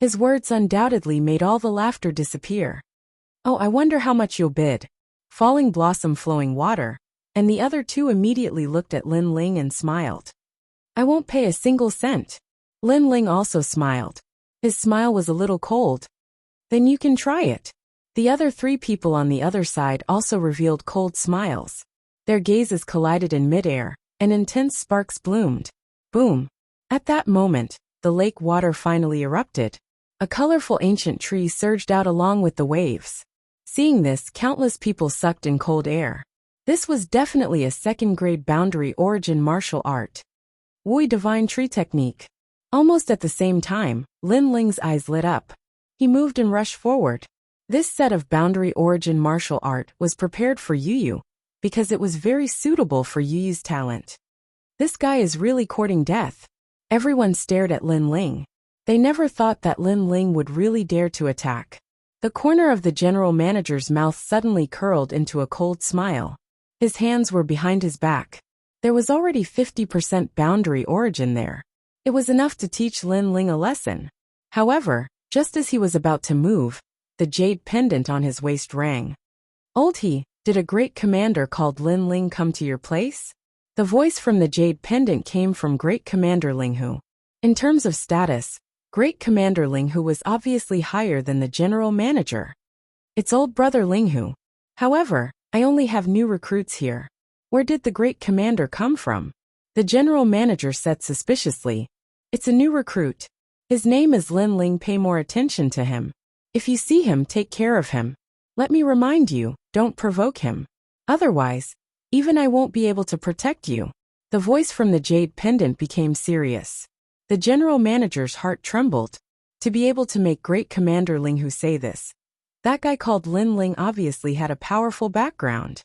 His words undoubtedly made all the laughter disappear. "Oh, I wonder how much you'll bid." Falling Blossom Flowing Water, and the other two immediately looked at Lin Ling and smiled. "I won't pay a single cent." Lin Ling also smiled. His smile was a little cold. "Then you can try it." The other three people on the other side also revealed cold smiles. Their gazes collided in midair, and intense sparks bloomed. Boom! At that moment, the lake water finally erupted. A colorful ancient tree surged out along with the waves. Seeing this, countless people sucked in cold air. This was definitely a second-grade boundary origin martial art. Wui Divine Tree Technique. Almost at the same time, Lin Ling's eyes lit up. He moved and rushed forward. This set of boundary origin martial art was prepared for Yu Yu, because it was very suitable for Yu Yu's talent. This guy is really courting death. Everyone stared at Lin Ling. They never thought that Lin Ling would really dare to attack. The corner of the general manager's mouth suddenly curled into a cold smile. His hands were behind his back. There was already 50% boundary origin there. It was enough to teach Lin Ling a lesson. However, just as he was about to move, the jade pendant on his waist rang. "Old he, did a great commander called Lin Ling come to your place?" The voice from the jade pendant came from Great Commander Linghu. In terms of status, Great Commander Linghu was obviously higher than the general manager. "It's old brother Linghu. However, I only have new recruits here. Where did the Great Commander come from?" The general manager said suspiciously. "It's a new recruit. His name is Lin Ling. Pay more attention to him. If you see him, take care of him. Let me remind you, don't provoke him. Otherwise, even I won't be able to protect you." The voice from the jade pendant became serious. The general manager's heart trembled. To be able to make Great Commander Linghu say this. That guy called Lin Ling obviously had a powerful background.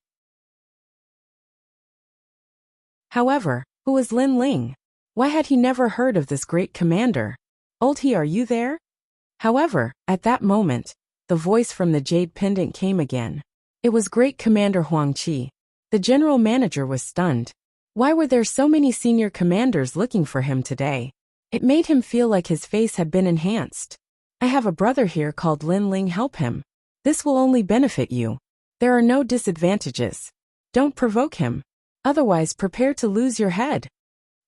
However, who was Lin Ling? Why had he never heard of this great commander? "Old he, are you there?" However, at that moment, the voice from the jade pendant came again. It was Great Commander Huang Qi. The general manager was stunned. Why were there so many senior commanders looking for him today? It made him feel like his face had been enhanced. "I have a brother here called Lin Ling. Help him. This will only benefit you. There are no disadvantages. Don't provoke him. Otherwise, prepare to lose your head."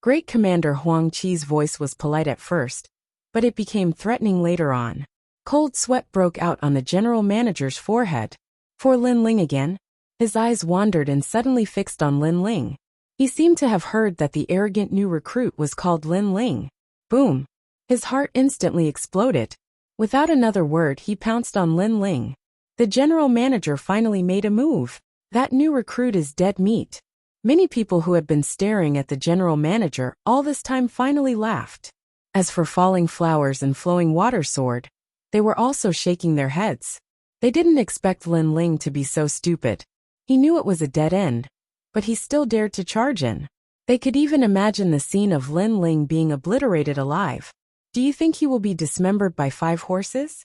Great Commander Huang Qi's voice was polite at first, but it became threatening later on. Cold sweat broke out on the general manager's forehead. "For Lin Ling again?" His eyes wandered and suddenly fixed on Lin Ling. He seemed to have heard that the arrogant new recruit was called Lin Ling. Boom! His heart instantly exploded. Without another word, he pounced on Lin Ling. The general manager finally made a move. That new recruit is dead meat. Many people who had been staring at the general manager all this time finally laughed. As for Falling Flowers and Flowing Water Sword, they were also shaking their heads. They didn't expect Lin Ling to be so stupid. He knew it was a dead end, but he still dared to charge in. They could even imagine the scene of Lin Ling being obliterated alive. Do you think he will be dismembered by 5 horses?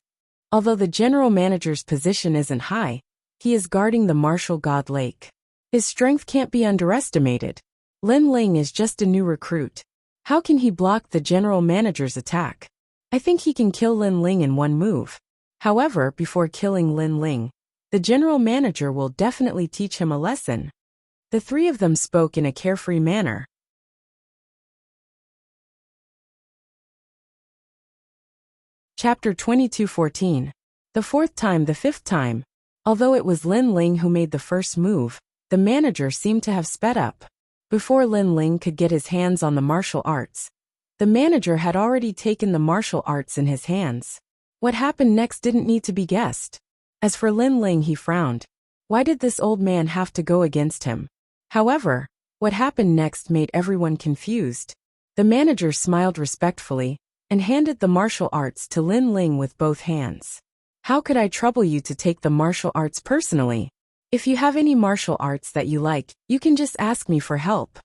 Although the general manager's position isn't high, he is guarding the martial god lake. His strength can't be underestimated. Lin Ling is just a new recruit. How can he block the general manager's attack? I think he can kill Lin Ling in one move. However, before killing Lin Ling, the general manager will definitely teach him a lesson. The three of them spoke in a carefree manner. Chapter 22:14. The fourth time, the fifth time. Although it was Lin Ling who made the first move, the manager seemed to have sped up. Before Lin Ling could get his hands on the martial arts, the manager had already taken the martial arts in his hands. What happened next didn't need to be guessed. As for Lin Ling, he frowned. Why did this old man have to go against him? However, What happened next made everyone confused. The manager smiled respectfully and handed the martial arts to Lin Ling with both hands. How could I trouble you to take the martial arts personally? If you have any martial arts that you like, you can just ask me for help.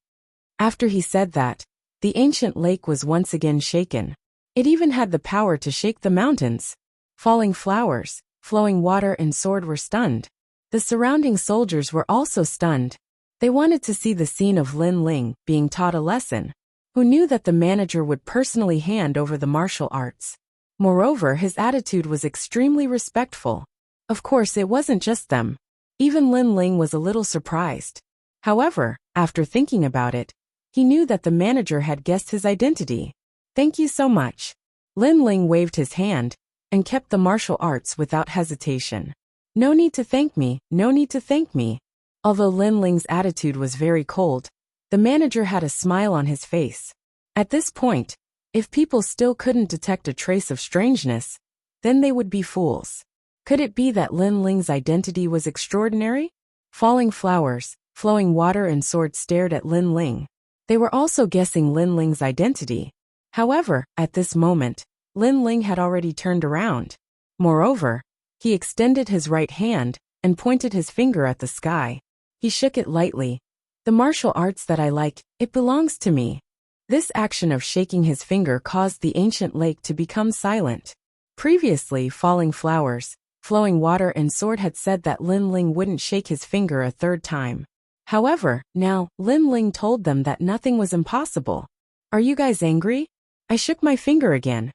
After he said that, the ancient lake was once again shaken. It even had the power to shake the mountains. Falling flowers, flowing water and sword were stunned. The surrounding soldiers were also stunned. They wanted to see the scene of Lin Ling being taught a lesson. Who knew that the manager would personally hand over the martial arts? Moreover, his attitude was extremely respectful. Of course, it wasn't just them. Even Lin Ling was a little surprised. However, after thinking about it, he knew that the manager had guessed his identity. Thank you so much. Lin Ling waved his hand and kept the martial arts without hesitation. No need to thank me, no need to thank me. Although Lin Ling's attitude was very cold, the manager had a smile on his face. At this point, if people still couldn't detect a trace of strangeness, then they would be fools. Could it be that Lin Ling's identity was extraordinary? Falling flowers, flowing water and sword stared at Lin Ling. They were also guessing Lin Ling's identity. However, at this moment, Lin Ling had already turned around. Moreover, he extended his right hand and pointed his finger at the sky. He shook it lightly. The martial arts that I like, it belongs to me. This action of shaking his finger caused the ancient lake to become silent. Previously, falling flowers, flowing water and sword had said that Lin Ling wouldn't shake his finger a third time. However, now, Lin Ling told them that nothing was impossible. Are you guys angry? I shook my finger again.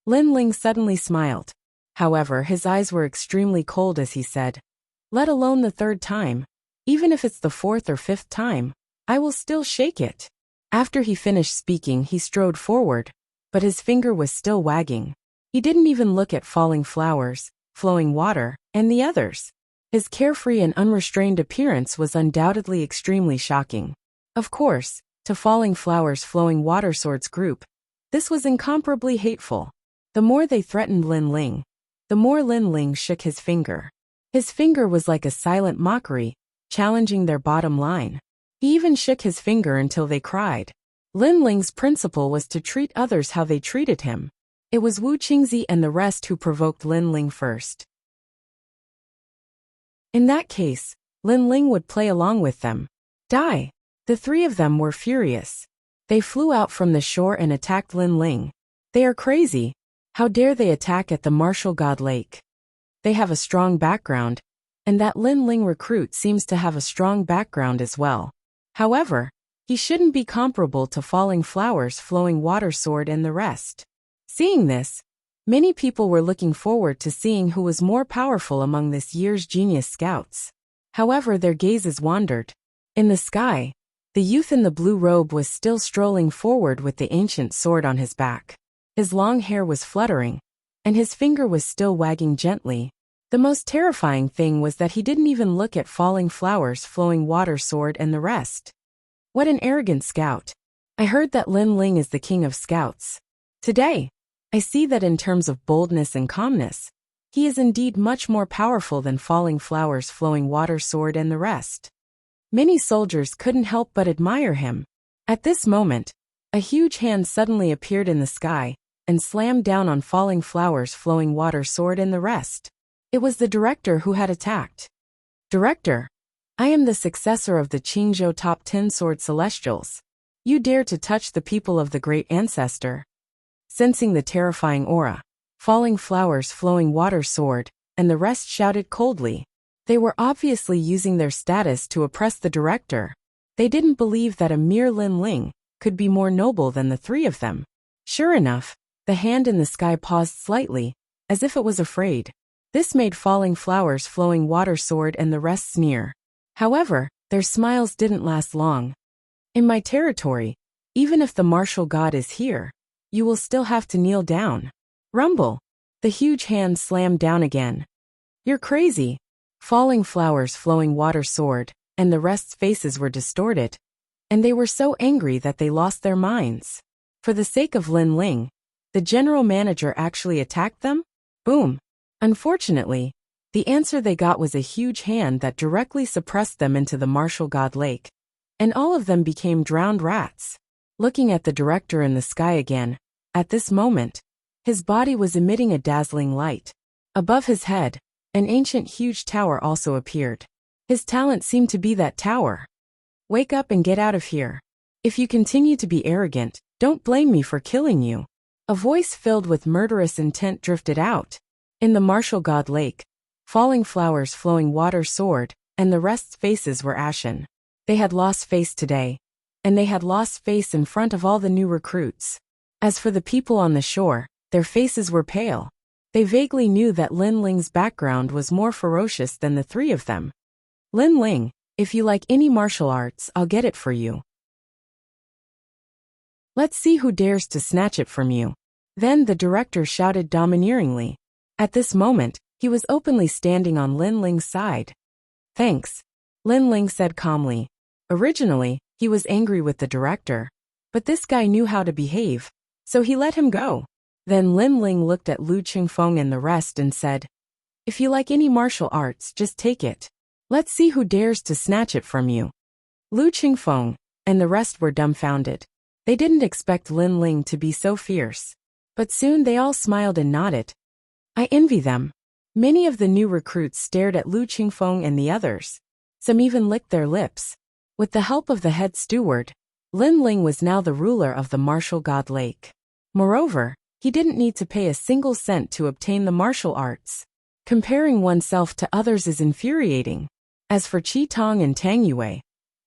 Lin Ling suddenly smiled. However, his eyes were extremely cold as he said, let alone the third time. Even if it's the fourth or fifth time, I will still shake it. After he finished speaking, he strode forward, but his finger was still wagging. He didn't even look at falling flowers, flowing water, and the others. His carefree and unrestrained appearance was undoubtedly extremely shocking. Of course, to falling flowers, flowing water swords group, this was incomparably hateful. The more they threatened Lin Ling, the more Lin Ling shook his finger. His finger was like a silent mockery, challenging their bottom line. He even shook his finger until they cried. Lin Ling's principle was to treat others how they treated him. It was Wu Qingzi and the rest who provoked Lin Ling first. In that case, Lin Ling would play along with them. Die! The three of them were furious. They flew out from the shore and attacked Lin Ling. They are crazy. How dare they attack at the martial god lake? They have a strong background, and that Lin Ling recruit seems to have a strong background as well. However, he shouldn't be comparable to falling flowers, flowing water sword and the rest. Seeing this, many people were looking forward to seeing who was more powerful among this year's genius scouts. However, their gazes wandered. In the sky, the youth in the blue robe was still strolling forward with the ancient sword on his back. His long hair was fluttering, and his finger was still wagging gently. The most terrifying thing was that he didn't even look at falling flowers, flowing water sword and the rest. What an arrogant scout. I heard that Lin Ling is the king of scouts. Today, I see that in terms of boldness and calmness, he is indeed much more powerful than falling flowers, flowing water sword and the rest. Many soldiers couldn't help but admire him. At this moment, a huge hand suddenly appeared in the sky and slammed down on falling flowers, flowing water sword and the rest. It was the director who had attacked. Director, I am the successor of the Qingzhou top 10 sword celestials. You dare to touch the people of the great ancestor. Sensing the terrifying aura, falling flowers, flowing water sword, and the rest shouted coldly. They were obviously using their status to oppress the director. They didn't believe that a mere Lin Ling could be more noble than the three of them. Sure enough, the hand in the sky paused slightly, as if it was afraid. This made falling flowers, flowing water sword and the rest sneer. However, their smiles didn't last long. In my territory, even if the martial god is here, you will still have to kneel down. Rumble. The huge hand slammed down again. You're crazy. Falling flowers, flowing water sword, and the rest's faces were distorted, and they were so angry that they lost their minds. For the sake of Lin Ling, the general manager actually attacked them? Boom. Unfortunately, the answer they got was a huge hand that directly suppressed them into the martial god lake. and all of them became drowned rats. Looking at the director in the sky again, at this moment, his body was emitting a dazzling light. Above his head, an ancient huge tower also appeared. His talent seemed to be that tower. Wake up and get out of here. If you continue to be arrogant, don't blame me for killing you. A voice filled with murderous intent drifted out. In the martial god lake, falling flowers, flowing water soared, and the rest's faces were ashen. They had lost face today, and they had lost face in front of all the new recruits. As for the people on the shore, their faces were pale. They vaguely knew that Lin Ling's background was more ferocious than the three of them. Lin Ling, if you like any martial arts, I'll get it for you. Let's see who dares to snatch it from you. Then the director shouted domineeringly. At this moment, he was openly standing on Lin Ling's side. Thanks, Lin Ling said calmly. Originally, he was angry with the director, but this guy knew how to behave, so he let him go. Then Lin Ling looked at Lu Qingfeng and the rest and said, if you like any martial arts, just take it. Let's see who dares to snatch it from you. Lu Qingfeng and the rest were dumbfounded. They didn't expect Lin Ling to be so fierce. But soon they all smiled and nodded. I envy them. Many of the new recruits stared at Lu Qingfeng and the others. Some even licked their lips. With the help of the head steward, Lin Ling was now the ruler of the martial god lake. Moreover, he didn't need to pay a single cent to obtain the martial arts. Comparing oneself to others is infuriating. As for Qi Tong and Tang Yue,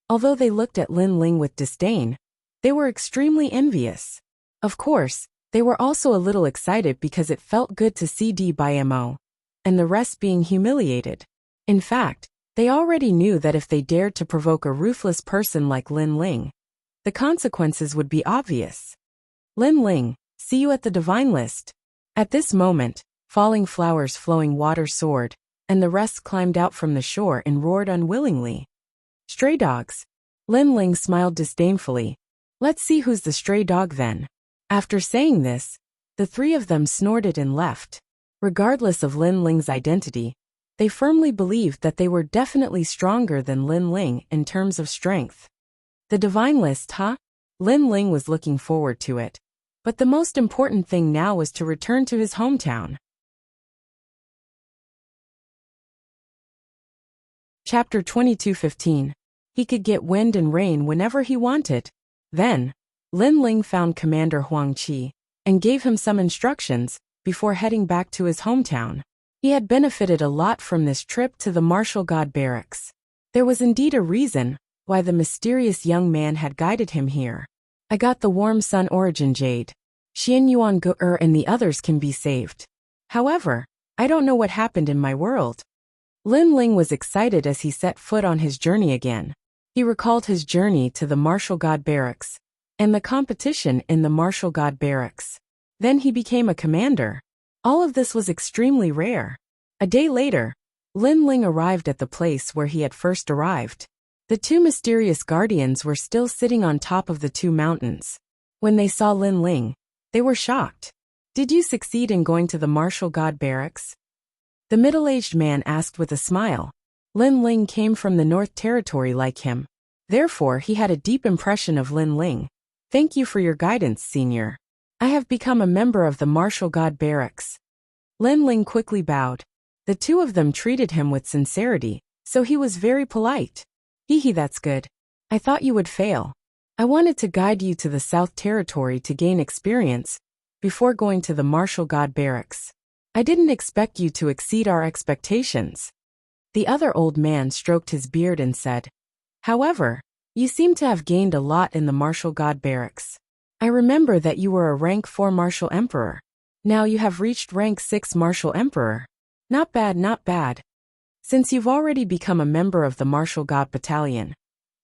although they looked at Lin Ling with disdain, they were extremely envious. Of course, they were also a little excited because it felt good to see DBMO, and the rest being humiliated. In fact, they already knew that if they dared to provoke a ruthless person like Lin Ling, the consequences would be obvious. Lin Ling, see you at the divine list. At this moment, falling flowers, flowing water soared, and the rest climbed out from the shore and roared unwillingly. Stray dogs. Lin Ling smiled disdainfully. Let's see who's the stray dog then. After saying this, the three of them snorted and left. Regardless of Lin Ling's identity, they firmly believed that they were definitely stronger than Lin Ling in terms of strength. The divine list, huh? Lin Ling was looking forward to it. But the most important thing now was to return to his hometown. Chapter 22:15. He could get wind and rain whenever he wanted. Then, Lin Ling found Commander Huang Qi and gave him some instructions before heading back to his hometown. He had benefited a lot from this trip to the martial god barracks. There was indeed a reason why the mysterious young man had guided him here. I got the warm sun origin jade. Xian Yuan Gu and the others can be saved. However, I don't know what happened in my world. Lin Ling was excited as he set foot on his journey again. He recalled his journey to the martial god barracks and the competition in the martial god barracks. Then he became a commander. All of this was extremely rare. A day later, Lin Ling arrived at the place where he had first arrived. The two mysterious guardians were still sitting on top of the two mountains. When they saw Lin Ling, they were shocked. Did you succeed in going to the martial god barracks? The middle-aged man asked with a smile. Lin Ling came from the North Territory like him. Therefore, he had a deep impression of Lin Ling. Thank you for your guidance, senior. I have become a member of the martial god barracks. Lin Ling quickly bowed. The two of them treated him with sincerity, so he was very polite. Hee, that's good. I thought you would fail. I wanted to guide you to the South Territory to gain experience before going to the martial god barracks. I didn't expect you to exceed our expectations. The other old man stroked his beard and said, however, you seem to have gained a lot in the martial god barracks. I remember that you were a rank 4 martial emperor. Now you have reached rank 6 martial emperor. Not bad, not bad. Since you've already become a member of the martial god battalion,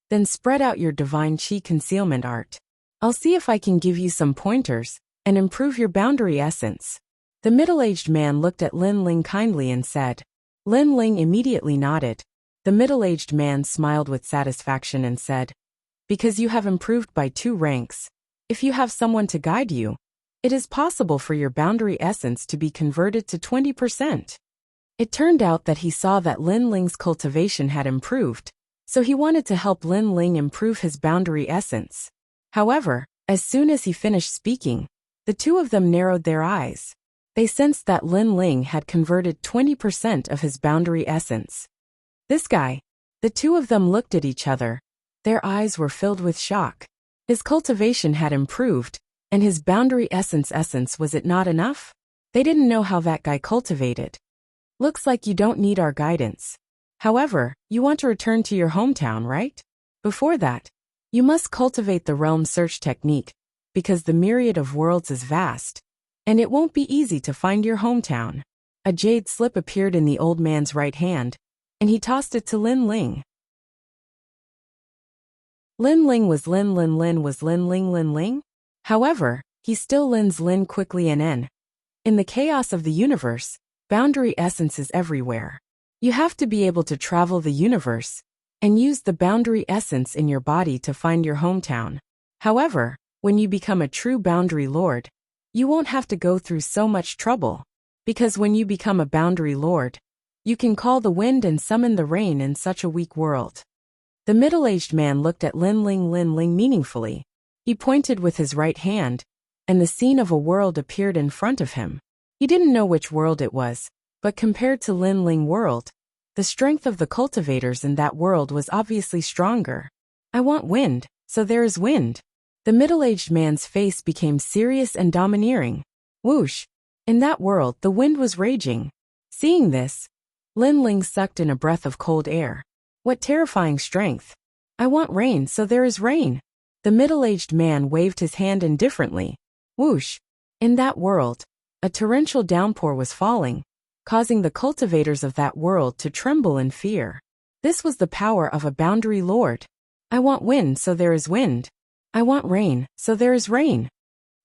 then spread out your divine chi concealment art. I'll see if I can give you some pointers and improve your boundary essence. The middle-aged man looked at Lin Ling kindly and said. Lin Ling immediately nodded. The middle-aged man smiled with satisfaction and said, because you have improved by 2 ranks, if you have someone to guide you, it is possible for your boundary essence to be converted to 20%. It turned out that he saw that Lin Ling's cultivation had improved, so he wanted to help Lin Ling improve his boundary essence. However, as soon as he finished speaking, the two of them narrowed their eyes. They sensed that Lin Ling had converted 20% of his boundary essence. This guy. The two of them looked at each other. Their eyes were filled with shock. His cultivation had improved, and his boundary essence was it not enough? They didn't know how that guy cultivated. Looks like you don't need our guidance. However, you want to return to your hometown, right? Before that, you must cultivate the realm search technique, because the myriad of worlds is vast, and it won't be easy to find your hometown. A jade slip appeared in the old man's right hand, and he tossed it to Lin Ling. Lin Ling was Lin Ling. However, he still Lin's Lin quickly and in the chaos of the universe, boundary essence is everywhere. You have to be able to travel the universe and use the boundary essence in your body to find your hometown. However, when you become a true boundary lord, you won't have to go through so much trouble, because when you become a boundary lord, you can call the wind and summon the rain in such a weak world. The middle-aged man looked at Lin Ling meaningfully. He pointed with his right hand, and the scene of a world appeared in front of him. He didn't know which world it was, but compared to Lin Ling world, the strength of the cultivators in that world was obviously stronger. I want wind, so there is wind. The middle-aged man's face became serious and domineering. Whoosh! In that world, the wind was raging. Seeing this, Lin Ling sucked in a breath of cold air. What terrifying strength! I want rain, so there is rain. The middle-aged man waved his hand indifferently. Whoosh! In that world, a torrential downpour was falling, causing the cultivators of that world to tremble in fear. This was the power of a boundary lord. I want wind, so there is wind. I want rain, so there is rain.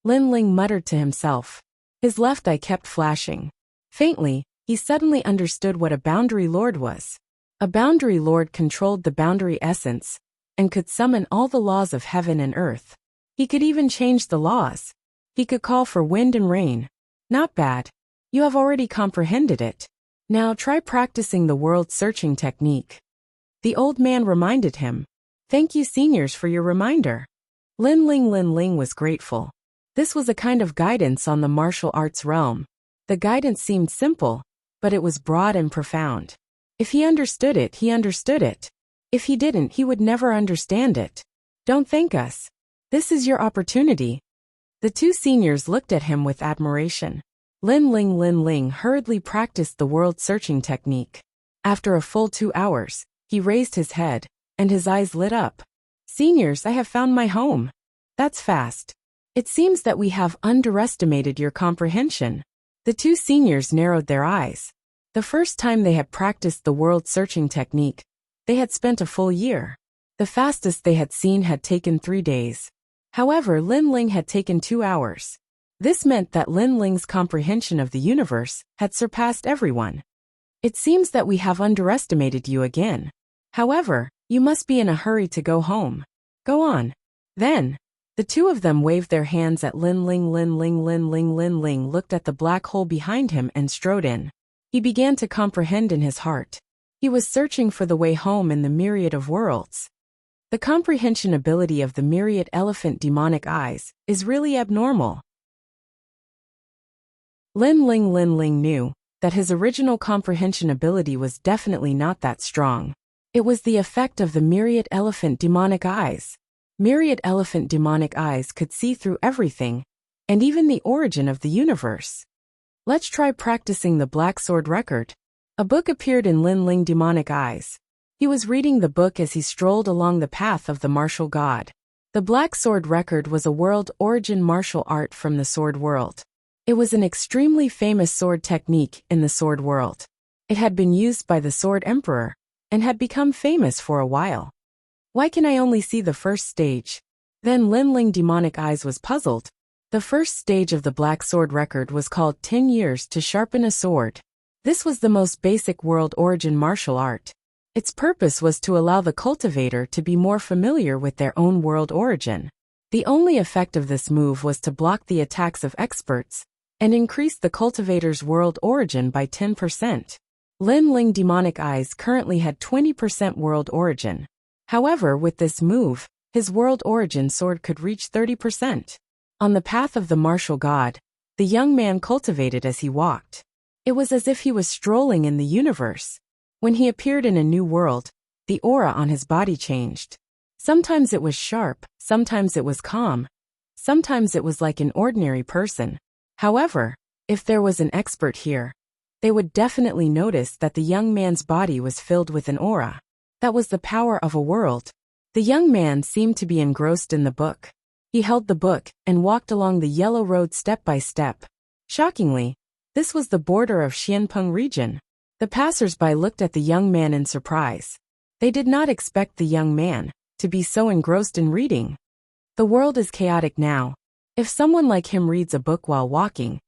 Lin Ling muttered to himself. His left eye kept flashing. Faintly, he suddenly understood what a boundary lord was. A boundary lord controlled the boundary essence, and could summon all the laws of heaven and earth. He could even change the laws. He could call for wind and rain. Not bad. You have already comprehended it. Now try practicing the world-searching technique. The old man reminded him. Thank you, seniors, for your reminder. Lin Ling was grateful. This was a kind of guidance on the martial arts realm. The guidance seemed simple, but it was broad and profound. If he understood it, he understood it. If he didn't, he would never understand it. Don't thank us. This is your opportunity. The two seniors looked at him with admiration. Lin Ling hurriedly practiced the world-searching technique. After a full 2 hours, he raised his head, and his eyes lit up. Seniors, I have found my home. That's fast. It seems that we have underestimated your comprehension. The two seniors narrowed their eyes. The first time they had practiced the world-searching technique, they had spent a full year. The fastest they had seen had taken 3 days. However, Lin Ling had taken 2 hours. This meant that Lin Ling's comprehension of the universe had surpassed everyone. It seems that we have underestimated you again. However, you must be in a hurry to go home. Go on. Then, the two of them waved their hands at Lin Ling. Lin Ling looked at the black hole behind him and strode in. He began to comprehend in his heart. He was searching for the way home in the myriad of worlds. The comprehension ability of the myriad elephant demonic eyes is really abnormal. Lin Ling knew that his original comprehension ability was definitely not that strong. It was the effect of the myriad elephant demonic eyes. Myriad elephant demonic eyes could see through everything, and even the origin of the universe. Let's try practicing the Black Sword Record. A book appeared in Lin Ling demonic eyes. He was reading the book as he strolled along the path of the martial god. The Black Sword Record was a world origin martial art from the sword world. It was an extremely famous sword technique in the sword world. It had been used by the Sword Emperor, and had become famous for a while. Why can I only see the first stage? Then Lin Ling demonic eyes was puzzled. The first stage of the Black Sword Record was called 10 years to sharpen a sword. This was the most basic world origin martial art. Its purpose was to allow the cultivator to be more familiar with their own world origin. The only effect of this move was to block the attacks of experts, and increase the cultivator's world origin by 10%. Lin Ling demonic eyes currently had 20% world origin. However, with this move, his world origin sword could reach 30%. On the path of the martial god, the young man cultivated as he walked. It was as if he was strolling in the universe. When he appeared in a new world, the aura on his body changed. Sometimes it was sharp, sometimes it was calm, sometimes it was like an ordinary person. However, if there was an expert here, they would definitely notice that the young man's body was filled with an aura. That was the power of a world. The young man seemed to be engrossed in the book. He held the book and walked along the yellow road step by step. Shockingly, this was the border of Xianpeng region. The passers-by looked at the young man in surprise. They did not expect the young man to be so engrossed in reading. The world is chaotic now. If someone like him reads a book while walking,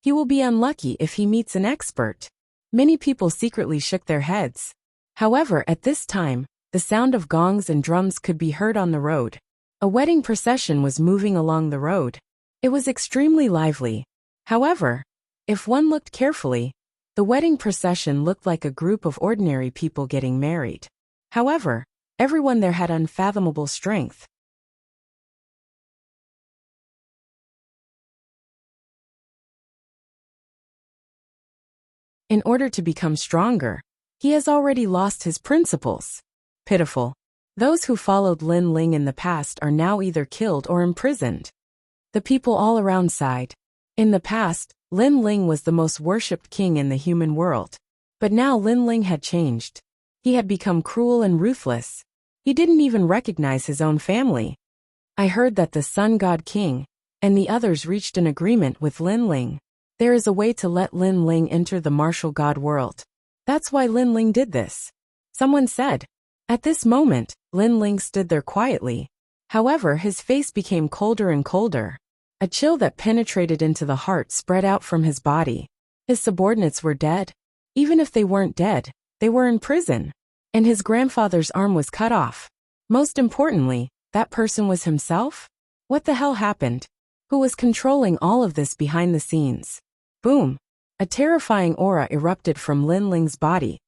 he will be unlucky if he meets an expert. Many people secretly shook their heads. However, at this time, the sound of gongs and drums could be heard on the road. A wedding procession was moving along the road. It was extremely lively. However, if one looked carefully, the wedding procession looked like a group of ordinary people getting married. However, everyone there had unfathomable strength. In order to become stronger, he has already lost his principles. Pitiful. Those who followed Lin Ling in the past are now either killed or imprisoned. The people all around sighed. In the past, Lin Ling was the most worshipped king in the human world. But now Lin Ling had changed. He had become cruel and ruthless. He didn't even recognize his own family. I heard that the Sun God King and the others reached an agreement with Lin Ling. There is a way to let Lin Ling enter the martial god world. That's why Lin Ling did this. Someone said. At this moment, Lin Ling stood there quietly. However, his face became colder and colder. A chill that penetrated into the heart spread out from his body. His subordinates were dead. Even if they weren't dead, they were in prison. And his grandfather's arm was cut off. Most importantly, that person was himself? What the hell happened? Who was controlling all of this behind the scenes? Boom! A terrifying aura erupted from Lin Ling's body,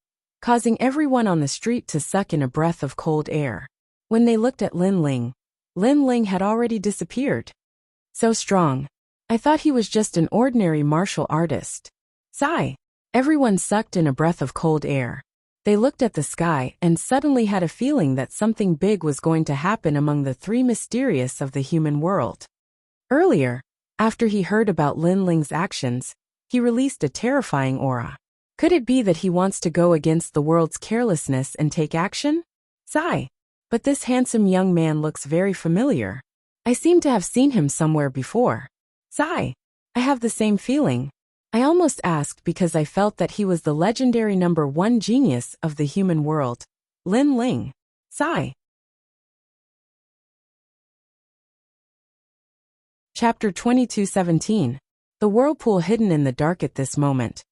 causing everyone on the street to suck in a breath of cold air. When they looked at Lin Ling had already disappeared. So strong. I thought he was just an ordinary martial artist. Sigh. Everyone sucked in a breath of cold air. They looked at the sky and suddenly had a feeling that something big was going to happen among the three mysterious of the human world. Earlier, after he heard about Lin Ling's actions, he released a terrifying aura. Could it be that he wants to go against the world's carelessness and take action? Sigh. But this handsome young man looks very familiar. I seem to have seen him somewhere before. Sigh. I have the same feeling. I almost asked because I felt that he was the legendary #1 genius of the human world, Lin Ling. Sigh. Chapter 22:17. The whirlpool hidden in the dark. At this moment,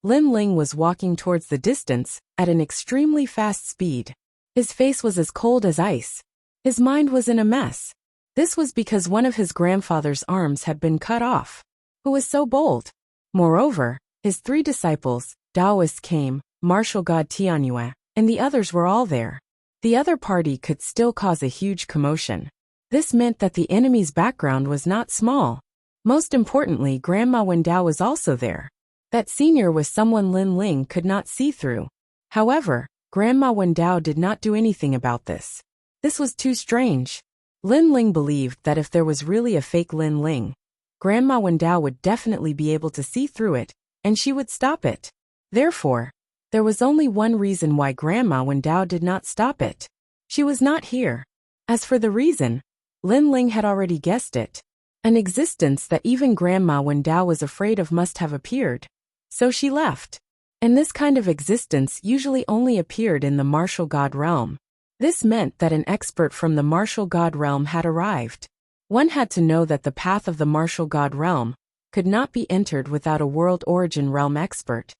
Lin Ling was walking towards the distance at an extremely fast speed. His face was as cold as ice. His mind was in a mess. This was because one of his grandfather's arms had been cut off. Who was so bold? Moreover, his 3 disciples, Taoists came, martial god Tianyue, and the others were all there. The other party could still cause a huge commotion. This meant that the enemy's background was not small. Most importantly, Grandma Wendao was also there. That senior was someone Lin Ling could not see through. However, Grandma Wendao did not do anything about this. This was too strange. Lin Ling believed that if there was really a fake Lin Ling, Grandma Wendao would definitely be able to see through it, and she would stop it. Therefore, there was only one reason why Grandma Wendao did not stop it. She was not here. As for the reason, Lin Ling had already guessed it. An existence that even Grandma Wendao was afraid of must have appeared. So she left. And this kind of existence usually only appeared in the martial god realm. This meant that an expert from the martial god realm had arrived. One had to know that the path of the martial god realm could not be entered without a world origin realm expert.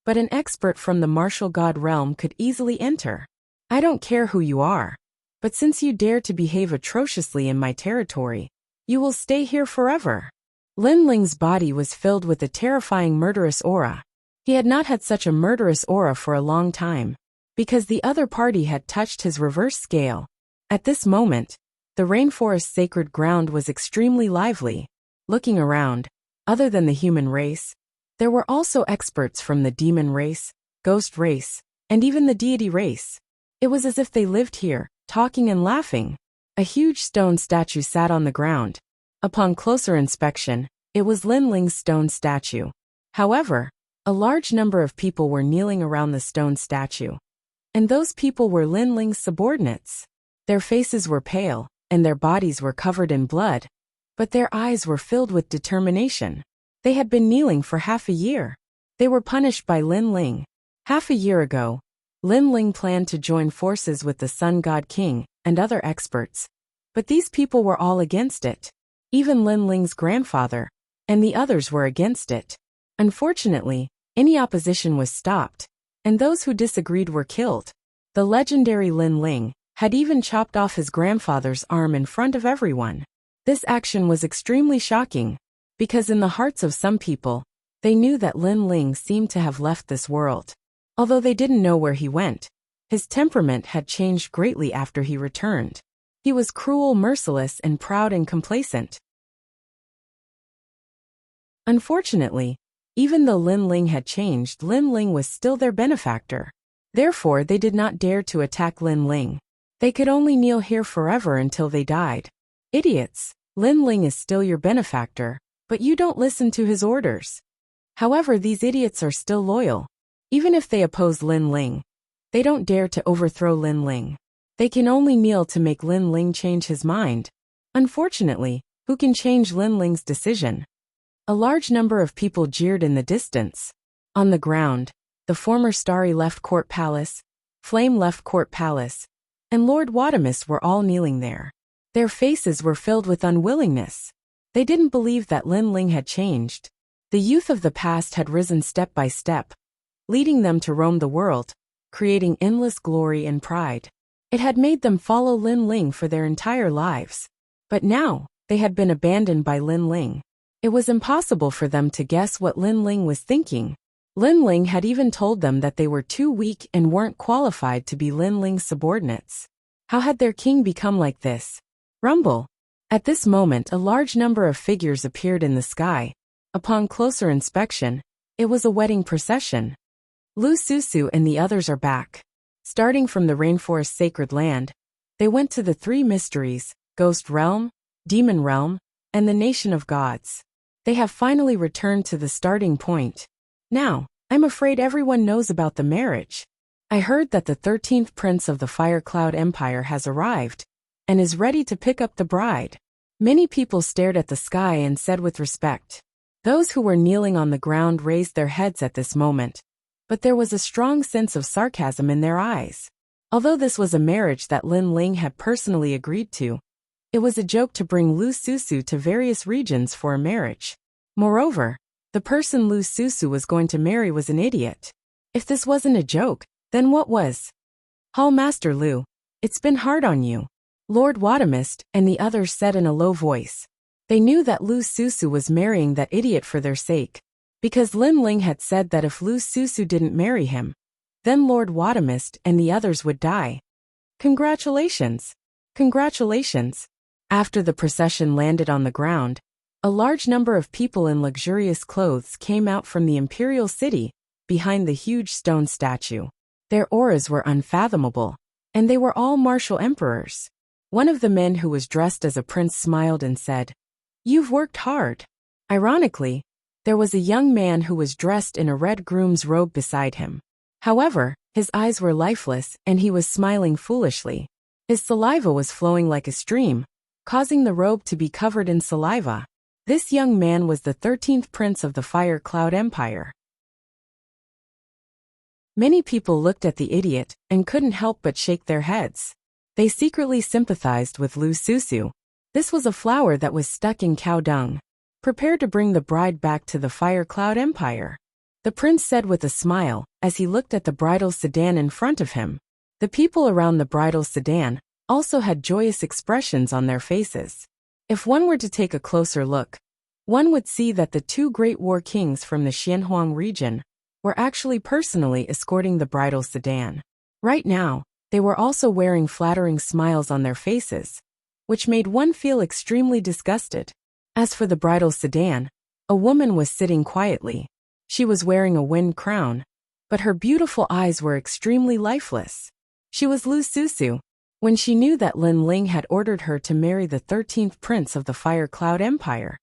But an expert from the martial god realm could easily enter. I don't care who you are. But since you dare to behave atrociously in my territory, you will stay here forever. Lin Ling's body was filled with a terrifying murderous aura. He had not had such a murderous aura for a long time. because the other party had touched his reverse scale. At this moment, the rainforest's sacred ground was extremely lively. Looking around, other than the human race, there were also experts from the demon race, ghost race, and even the deity race. It was as if they lived here, talking and laughing. A huge stone statue sat on the ground. Upon closer inspection, it was Lin Ling's stone statue. However, a large number of people were kneeling around the stone statue. And those people were Lin Ling's subordinates. Their faces were pale, and their bodies were covered in blood, but their eyes were filled with determination. They had been kneeling for half a year. They were punished by Lin Ling. Half a year ago, Lin Ling planned to join forces with the Sun God King and other experts, but these people were all against it. Even Lin Ling's grandfather and the others were against it. Unfortunately, any opposition was stopped, and those who disagreed were killed. The legendary Lin Ling had even chopped off his grandfather's arm in front of everyone. This action was extremely shocking, because in the hearts of some people, they knew that Lin Ling seemed to have left this world. Although they didn't know where he went, his temperament had changed greatly after he returned. He was cruel, merciless, and proud and complacent. Unfortunately, even though Lin Ling had changed, Lin Ling was still their benefactor. Therefore, they did not dare to attack Lin Ling. They could only kneel here forever until they died. Idiots! Lin Ling is still your benefactor, but you don't listen to his orders. However, these idiots are still loyal. Even if they oppose Lin Ling, they don't dare to overthrow Lin Ling. They can only kneel to make Lin Ling change his mind. Unfortunately, who can change Lin Ling's decision? A large number of people jeered in the distance. On the ground, the former Starry left court palace, Flame left court palace, and Lord Wadamis were all kneeling there. Their faces were filled with unwillingness. They didn't believe that Lin Ling had changed. The youth of the past had risen step by step, leading them to roam the world, creating endless glory and pride. It had made them follow Lin Ling for their entire lives. But now, they had been abandoned by Lin Ling. It was impossible for them to guess what Lin Ling was thinking. Lin Ling had even told them that they were too weak and weren't qualified to be Lin Ling's subordinates. How had their king become like this? Rumble. At this moment, a large number of figures appeared in the sky. Upon closer inspection, it was a wedding procession. Lu Susu and the others are back. Starting from the rainforest sacred land, they went to the three mysteries, Ghost Realm, Demon Realm, and the Nation of Gods. They have finally returned to the starting point. Now, I'm afraid everyone knows about the marriage. I heard that the 13th prince of the Fire Cloud Empire has arrived, and is ready to pick up the bride. Many people stared at the sky and said with respect. Those who were kneeling on the ground raised their heads at this moment, but there was a strong sense of sarcasm in their eyes. Although this was a marriage that Lin Ling had personally agreed to, it was a joke to bring Lu Susu to various regions for a marriage. Moreover, the person Lu Susu was going to marry was an idiot. If this wasn't a joke, then what was? Hall Master Lu, it's been hard on you, Lord Wadamis and the others said in a low voice. They knew that Lu Susu was marrying that idiot for their sake, because Lin Ling had said that if Lu Susu didn't marry him, then Lord Wadamis and the others would die. Congratulations! Congratulations! After the procession landed on the ground, a large number of people in luxurious clothes came out from the imperial city, behind the huge stone statue. Their auras were unfathomable, and they were all martial emperors. One of the men who was dressed as a prince smiled and said, "You've worked hard." Ironically, there was a young man who was dressed in a red groom's robe beside him. However, his eyes were lifeless and he was smiling foolishly. His saliva was flowing like a stream, causing the robe to be covered in saliva. This young man was the 13th prince of the Fire Cloud Empire. Many people looked at the idiot and couldn't help but shake their heads. They secretly sympathized with Lu Susu. This was a flower that was stuck in cow dung. Prepare to bring the bride back to the Fire Cloud Empire, the prince said with a smile as he looked at the bridal sedan in front of him. The people around the bridal sedan also had joyous expressions on their faces. If one were to take a closer look, one would see that the two great war kings from the Xianhuang region were actually personally escorting the bridal sedan. Right now, they were also wearing flattering smiles on their faces, which made one feel extremely disgusted. As for the bridal sedan, a woman was sitting quietly. She was wearing a wind crown, but her beautiful eyes were extremely lifeless. She was Lu Susu. When she knew that Lin Ling had ordered her to marry the 13th prince of the Fire Cloud Empire,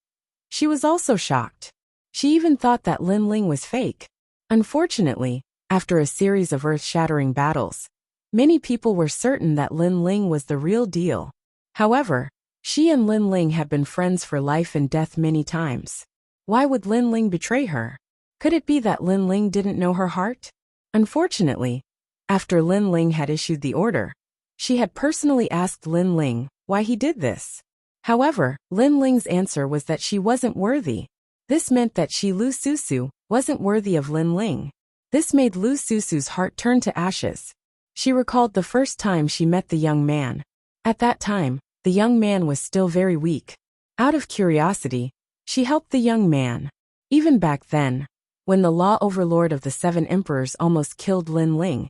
she was also shocked. She even thought that Lin Ling was fake. Unfortunately, after a series of earth-shattering battles, many people were certain that Lin Ling was the real deal. However, she and Lin Ling had been friends for life and death many times. Why would Lin Ling betray her? Could it be that Lin Ling didn't know her heart? Unfortunately, after Lin Ling had issued the order, she had personally asked Lin Ling why he did this. However, Lin Ling's answer was that she wasn't worthy. This meant that she, Lu Susu, wasn't worthy of Lin Ling. This made Lu Susu's heart turn to ashes. She recalled the first time she met the young man. At that time, the young man was still very weak. Out of curiosity, she helped the young man. Even back then, when the law overlord of the 7 emperors almost killed Lin Ling,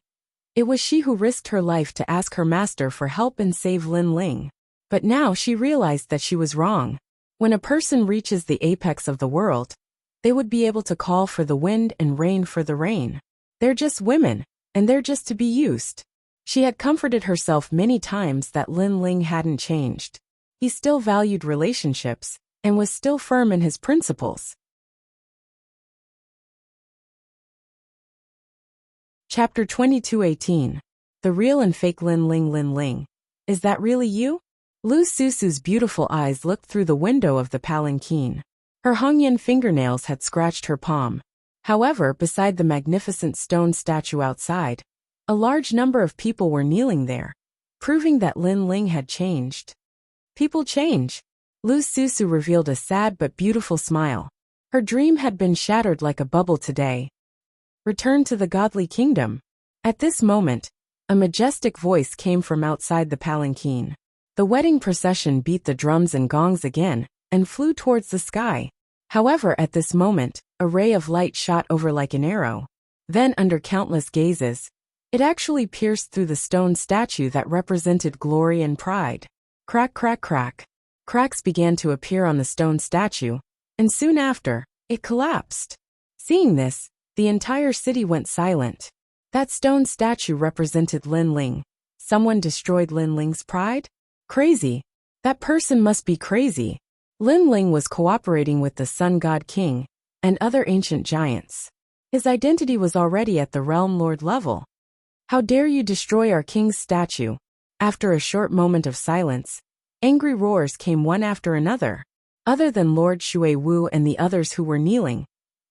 it was she who risked her life to ask her master for help and save Lin Ling. But now she realized that she was wrong. When a person reaches the apex of the world, they would be able to call for the wind and rain for the rain. They're just women, and they're just to be used. She had comforted herself many times that Lin Ling hadn't changed. He still valued relationships, and was still firm in his principles. Chapter 22:18. The real and fake Lin Ling. Lin Ling, is that really you? Lu Susu's beautiful eyes looked through the window of the palanquin. Her Hongyan fingernails had scratched her palm. However, beside the magnificent stone statue outside, a large number of people were kneeling there, proving that Lin Ling had changed. People change. Lu Susu revealed a sad but beautiful smile. Her dream had been shattered like a bubble today. Return to the godly kingdom. At this moment, a majestic voice came from outside the palanquin. The wedding procession beat the drums and gongs again, and flew towards the sky. However, at this moment, a ray of light shot over like an arrow. Then, under countless gazes, it actually pierced through the stone statue that represented glory and pride. Crack, crack, crack. Cracks began to appear on the stone statue, and soon after, it collapsed. Seeing this, the entire city went silent. That stone statue represented Lin Ling. Someone destroyed Lin Ling's pride? Crazy. That person must be crazy. Lin Ling was cooperating with the Sun God King and other ancient giants. His identity was already at the Realm Lord level. How dare you destroy our king's statue? After a short moment of silence, angry roars came one after another. Other than Lord Shui Wu and the others who were kneeling,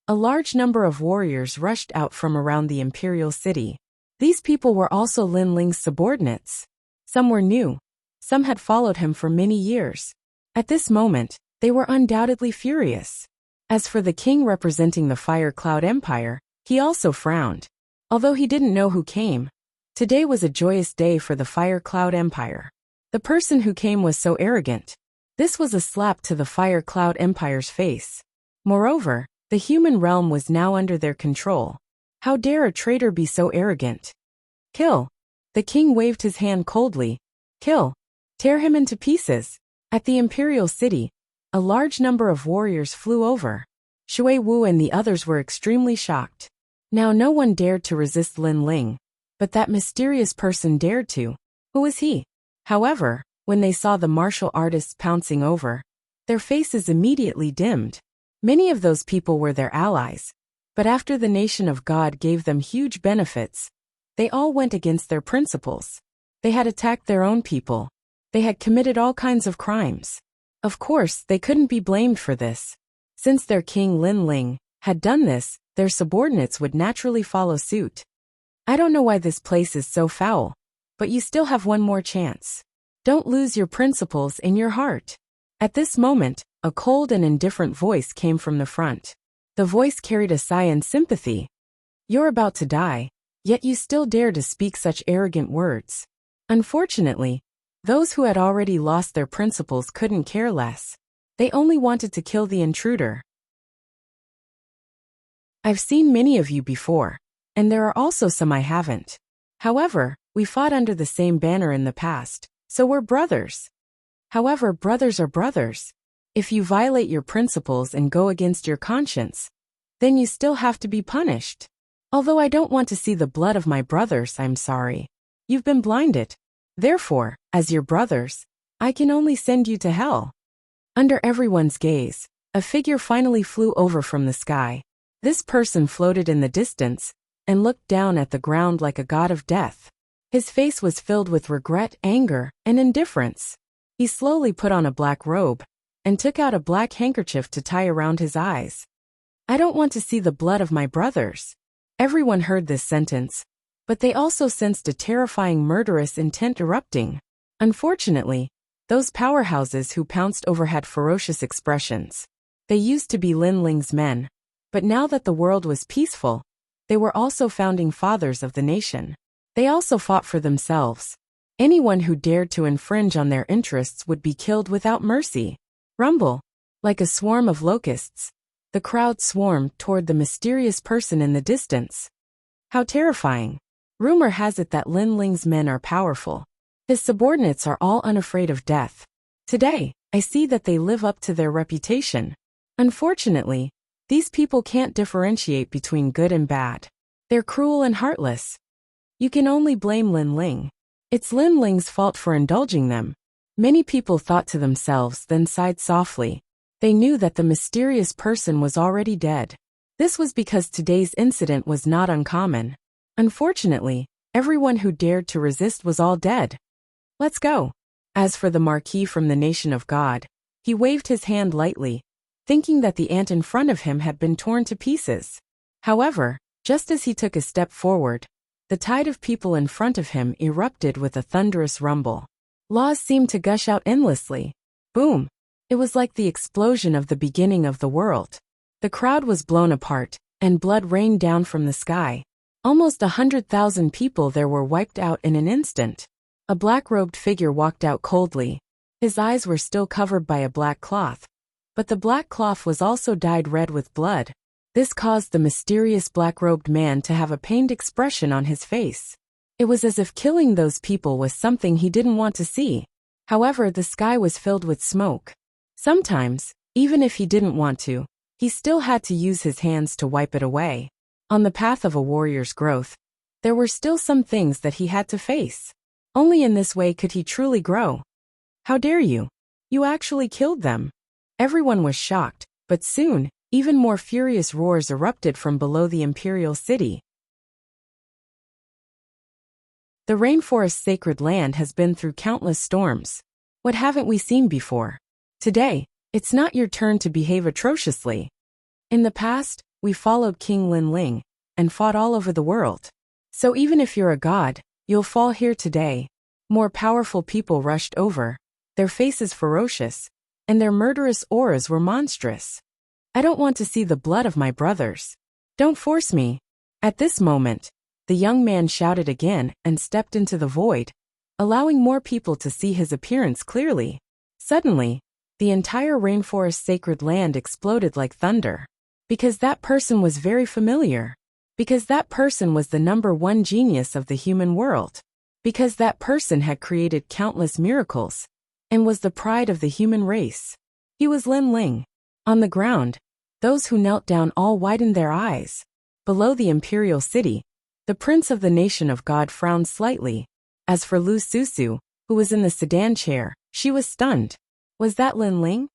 a large number of warriors rushed out from around the imperial city. These people were also Lin Ling's subordinates. Some were new. Some had followed him for many years. At this moment, they were undoubtedly furious. As for the king representing the Fire Cloud Empire, he also frowned. Although he didn't know who came, today was a joyous day for the Fire Cloud Empire. The person who came was so arrogant. This was a slap to the Fire Cloud Empire's face. Moreover, the human realm was now under their control. How dare a traitor be so arrogant? Kill. The king waved his hand coldly. Kill. Tear him into pieces. At the imperial city, a large number of warriors flew over. Shui Wu and the others were extremely shocked. Now no one dared to resist Lin Ling, but that mysterious person dared to. Who was he? However, when they saw the martial artists pouncing over, their faces immediately dimmed. Many of those people were their allies, but after the nation of God gave them huge benefits, they all went against their principles. They had attacked their own people. They had committed all kinds of crimes. Of course, they couldn't be blamed for this. Since their king Lin Ling had done this, their subordinates would naturally follow suit. I don't know why this place is so foul, but you still have one more chance. Don't lose your principles in your heart. At this moment, a cold and indifferent voice came from the front. The voice carried a sigh and sympathy. You're about to die, yet you still dare to speak such arrogant words. Unfortunately, those who had already lost their principles couldn't care less. They only wanted to kill the intruder. I've seen many of you before, and there are also some I haven't. However, we fought under the same banner in the past, so we're brothers. However, brothers are brothers. If you violate your principles and go against your conscience, then you still have to be punished. Although I don't want to see the blood of my brothers, I'm sorry. You've been blinded. Therefore, as your brothers, I can only send you to hell. Under everyone's gaze, a figure finally flew over from the sky. This person floated in the distance and looked down at the ground like a god of death. His face was filled with regret, anger, and indifference. He slowly put on a black robe and took out a black handkerchief to tie around his eyes. I don't want to see the blood of my brothers. Everyone heard this sentence, but they also sensed a terrifying murderous intent erupting. Unfortunately, those powerhouses who pounced over had ferocious expressions. They used to be Lin Ling's men, but now that the world was peaceful, they were also founding fathers of the nation. They also fought for themselves. Anyone who dared to infringe on their interests would be killed without mercy. Rumble. Like a swarm of locusts, the crowd swarmed toward the mysterious person in the distance. How terrifying. Rumor has it that Lin Ling's men are powerful. His subordinates are all unafraid of death. Today, I see that they live up to their reputation. Unfortunately, these people can't differentiate between good and bad. They're cruel and heartless. You can only blame Lin Ling. It's Lin Ling's fault for indulging them. Many people thought to themselves, then sighed softly. They knew that the mysterious person was already dead. This was because today's incident was not uncommon. Unfortunately, everyone who dared to resist was all dead. Let's go. As for the Marquis from the nation of God, he waved his hand lightly, thinking that the ant in front of him had been torn to pieces. However, just as he took a step forward, the tide of people in front of him erupted with a thunderous rumble. Laws seemed to gush out endlessly. Boom! It was like the explosion of the beginning of the world. The crowd was blown apart, and blood rained down from the sky. Almost 100,000 people there were wiped out in an instant. A black-robed figure walked out coldly. His eyes were still covered by a black cloth, but the black cloth was also dyed red with blood. This caused the mysterious black-robed man to have a pained expression on his face. It was as if killing those people was something he didn't want to see. However, the sky was filled with smoke. Sometimes, even if he didn't want to, he still had to use his hands to wipe it away. On the path of a warrior's growth, there were still some things that he had to face. Only in this way could he truly grow. How dare you? You actually killed them. Everyone was shocked, but soon, even more furious roars erupted from below the imperial city. The rainforest's sacred land has been through countless storms. What haven't we seen before? Today, it's not your turn to behave atrociously. In the past, we followed King Lin Ling and fought all over the world. So even if you're a god, you'll fall here today. More powerful people rushed over, their faces ferocious, and their murderous auras were monstrous. I don't want to see the blood of my brothers. Don't force me. At this moment, the young man shouted again and stepped into the void, allowing more people to see his appearance clearly. Suddenly, the entire rainforest sacred land exploded like thunder. Because that person was very familiar. Because that person was the #1 genius of the human world. Because that person had created countless miracles and was the pride of the human race. He was Lin Ling. On the ground, those who knelt down all widened their eyes. Below the imperial city, the prince of the nation of God frowned slightly. As for Lu Susu, who was in the sedan chair, she was stunned. Was that Lin Ling?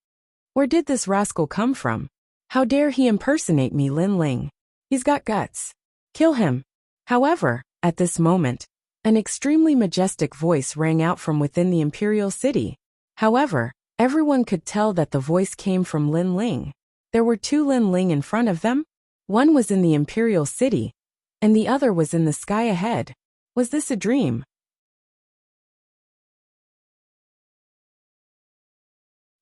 Where did this rascal come from? How dare he impersonate me, Lin Ling? He's got guts. Kill him. However, at this moment, an extremely majestic voice rang out from within the imperial city. However, everyone could tell that the voice came from Lin Ling. There were 2 Lin Ling in front of them. One was in the imperial city, and the other was in the sky ahead. Was this a dream?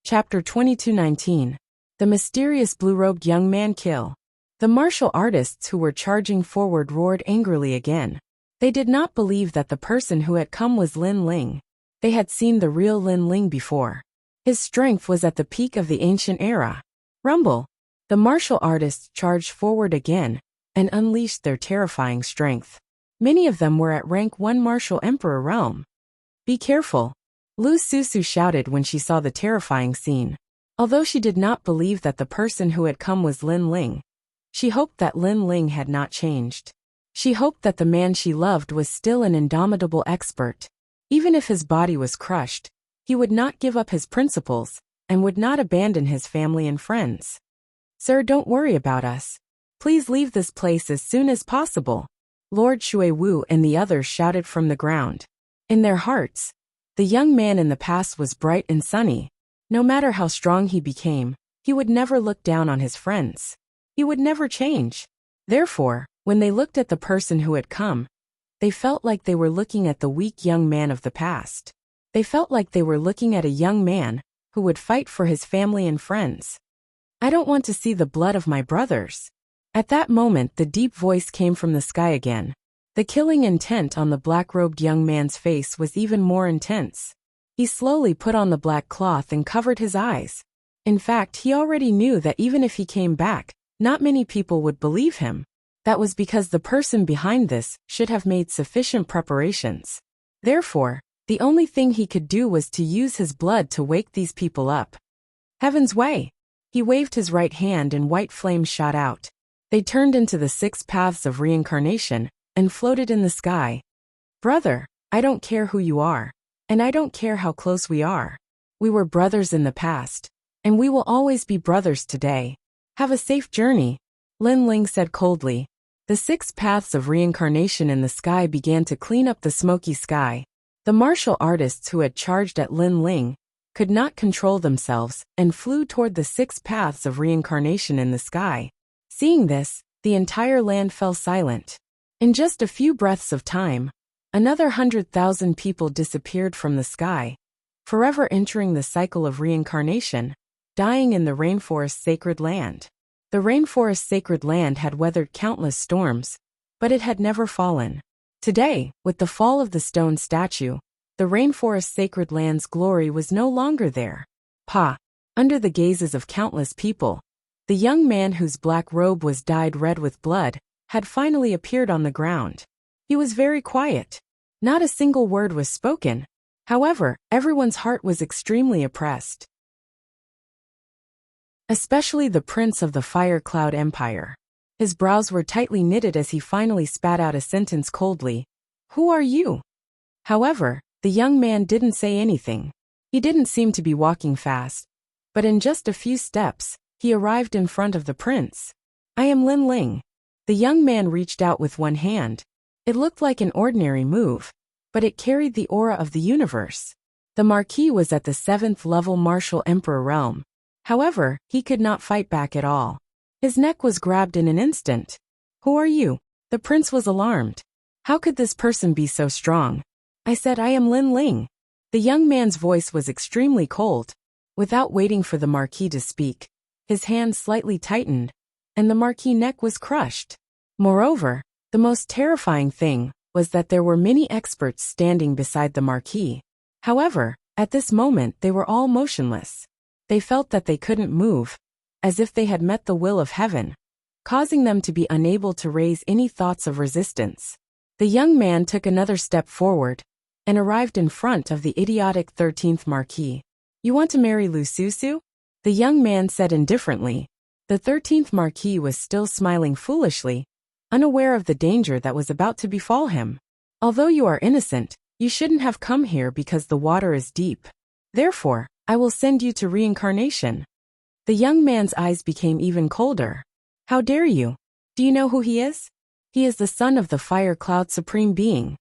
Chapter 22:19. The mysterious blue-robed young man kill. The martial artists who were charging forward roared angrily again. They did not believe that the person who had come was Lin Ling. They had seen the real Lin Ling before. His strength was at the peak of the ancient era. Rumble. The martial artists charged forward again and unleashed their terrifying strength. Many of them were at rank 1 martial emperor realm. Be careful, Lu Susu shouted when she saw the terrifying scene. Although she did not believe that the person who had come was Lin Ling, she hoped that Lin Ling had not changed. She hoped that the man she loved was still an indomitable expert. Even if his body was crushed, he would not give up his principles, and would not abandon his family and friends. Sir, don't worry about us. Please leave this place as soon as possible, Lord Shui Wu and the others shouted from the ground. In their hearts, the young man in the past was bright and sunny. No matter how strong he became, he would never look down on his friends. He would never change. Therefore, when they looked at the person who had come, they felt like they were looking at the weak young man of the past. They felt like they were looking at a young man who would fight for his family and friends. I don't want to see the blood of my brothers. At that moment, the deep voice came from the sky again. The killing intent on the black-robed young man's face was even more intense. He slowly put on the black cloth and covered his eyes. In fact, he already knew that even if he came back, not many people would believe him. That was because the person behind this should have made sufficient preparations. Therefore, the only thing he could do was to use his blood to wake these people up. Heaven's way! He waved his right hand and white flames shot out. They turned into the 6 paths of reincarnation and floated in the sky. Brother, I don't care who you are, and I don't care how close we are. We were brothers in the past, and we will always be brothers today. Have a safe journey, Lin Ling said coldly. The 6 paths of reincarnation in the sky began to clean up the smoky sky. The martial artists who had charged at Lin Ling could not control themselves and flew toward the 6 paths of reincarnation in the sky. Seeing this, the entire land fell silent. In just a few breaths of time, another 100,000 people disappeared from the sky, forever entering the cycle of reincarnation, dying in the rainforest sacred land. The rainforest sacred land had weathered countless storms, but it had never fallen. Today, with the fall of the stone statue, the rainforest sacred land's glory was no longer there. Under the gazes of countless people, the young man whose black robe was dyed red with blood had finally appeared on the ground. He was very quiet. Not a single word was spoken. However, everyone's heart was extremely oppressed. Especially the prince of the Fire Cloud Empire. His brows were tightly knitted as he finally spat out a sentence coldly. Who are you? However, the young man didn't say anything. He didn't seem to be walking fast, but in just a few steps, he arrived in front of the prince. I am Lin Ling. The young man reached out with one hand. It looked like an ordinary move, but it carried the aura of the universe. The Marquis was at the 7th level martial emperor realm. However, he could not fight back at all. His neck was grabbed in an instant. Who are you? The prince was alarmed. How could this person be so strong? I said I am Lin Ling. The young man's voice was extremely cold. Without waiting for the Marquis to speak, his hand slightly tightened, and the Marquis' neck was crushed. Moreover, the most terrifying thing was that there were many experts standing beside the Marquis. However, at this moment they were all motionless. They felt that they couldn't move, as if they had met the will of heaven, causing them to be unable to raise any thoughts of resistance. The young man took another step forward and arrived in front of the idiotic 13th Marquis. You want to marry Lu Susu? The young man said indifferently. The 13th Marquis was still smiling foolishly, unaware of the danger that was about to befall him. Although you are innocent, you shouldn't have come here because the water is deep. Therefore, I will send you to reincarnation. The young man's eyes became even colder. How dare you? Do you know who he is? He is the son of the Fire Cloud Supreme Being.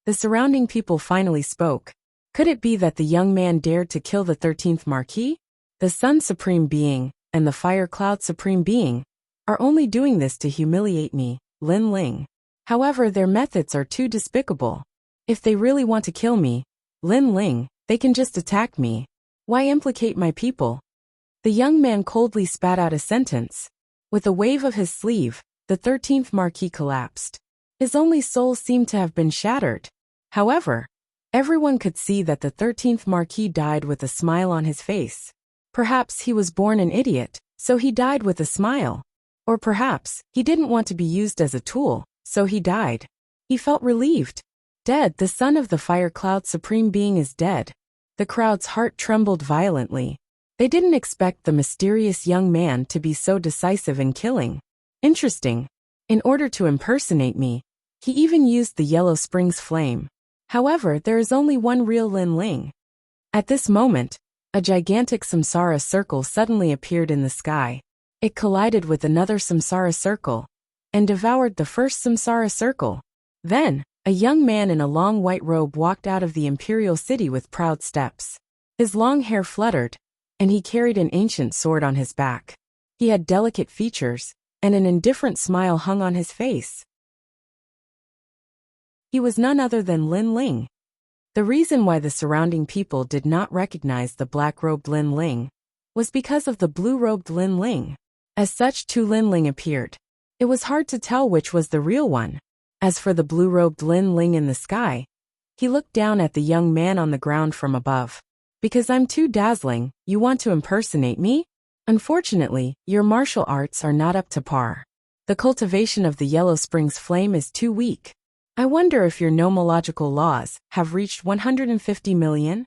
The surrounding people finally spoke. Could it be that the young man dared to kill the 13th Marquis? The Sun Supreme Being and the Fire Cloud Supreme Being are only doing this to humiliate me, Lin Ling. However, their methods are too despicable. If they really want to kill me, Lin Ling, they can just attack me. Why implicate my people? The young man coldly spat out a sentence. With a wave of his sleeve, the 13th Marquis collapsed. His only soul seemed to have been shattered. However, everyone could see that the 13th Marquis died with a smile on his face. Perhaps he was born an idiot, so he died with a smile. Or perhaps he didn't want to be used as a tool, so he died. He felt relieved. Dead, the son of the fire cloud supreme being is dead. The crowd's heart trembled violently. They didn't expect the mysterious young man to be so decisive in killing. Interesting. In order to impersonate me, he even used the Yellow Springs flame. However, there is only one real Lin Ling. At this moment, a gigantic samsara circle suddenly appeared in the sky. It collided with another samsara circle and devoured the first samsara circle. Then, a young man in a long white robe walked out of the imperial city with proud steps. His long hair fluttered, and he carried an ancient sword on his back. He had delicate features, and an indifferent smile hung on his face. He was none other than Lin Ling. The reason why the surrounding people did not recognize the black-robed Lin Ling was because of the blue-robed Lin Ling. As such, two Lin Ling appeared. It was hard to tell which was the real one. As for the blue-robed Lin Ling in the sky, he looked down at the young man on the ground from above. Because I'm too dazzling, you want to impersonate me? Unfortunately, your martial arts are not up to par. The cultivation of the Yellow Springs flame is too weak. I wonder if your nomological laws have reached 150 million?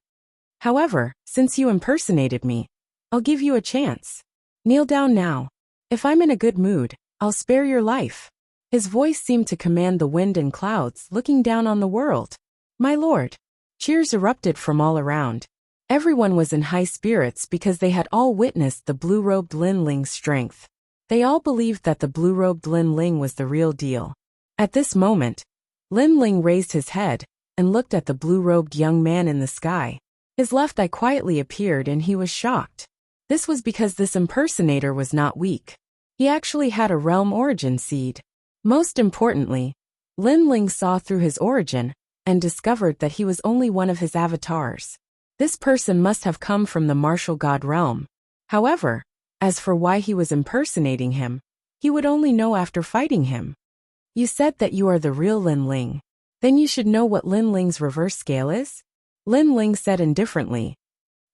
However, since you impersonated me, I'll give you a chance. Kneel down now. If I'm in a good mood, I'll spare your life. His voice seemed to command the wind and clouds looking down on the world. My lord. Cheers erupted from all around. Everyone was in high spirits because they had all witnessed the blue-robed Lin Ling's strength. They all believed that the blue-robed Lin Ling was the real deal. At this moment, Lin Ling raised his head and looked at the blue-robed young man in the sky. His left eye quietly appeared and he was shocked. This was because this impersonator was not weak. He actually had a realm origin seed. Most importantly, Lin Ling saw through his origin and discovered that he was only one of his avatars. This person must have come from the martial god realm. However, as for why he was impersonating him, he would only know after fighting him. You said that you are the real Lin Ling. Then you should know what Lin Ling's reverse scale is? Lin Ling said indifferently.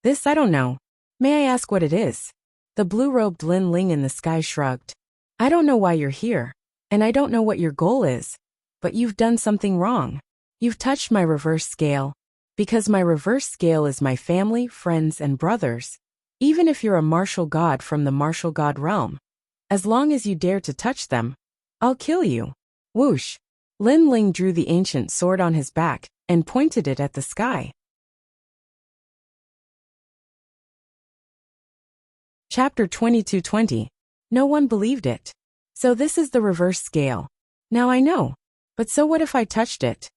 This I don't know. May I ask what it is? The blue-robed Lin Ling in the sky shrugged. I don't know why you're here, and I don't know what your goal is, but you've done something wrong. You've touched my reverse scale. Because my reverse scale is my family, friends, and brothers. Even if you're a martial god from the martial god realm, as long as you dare to touch them, I'll kill you. Whoosh! Lin Ling drew the ancient sword on his back and pointed it at the sky. Chapter 2220. No one believed it. So this is the reverse scale. Now I know. But so what if I touched it?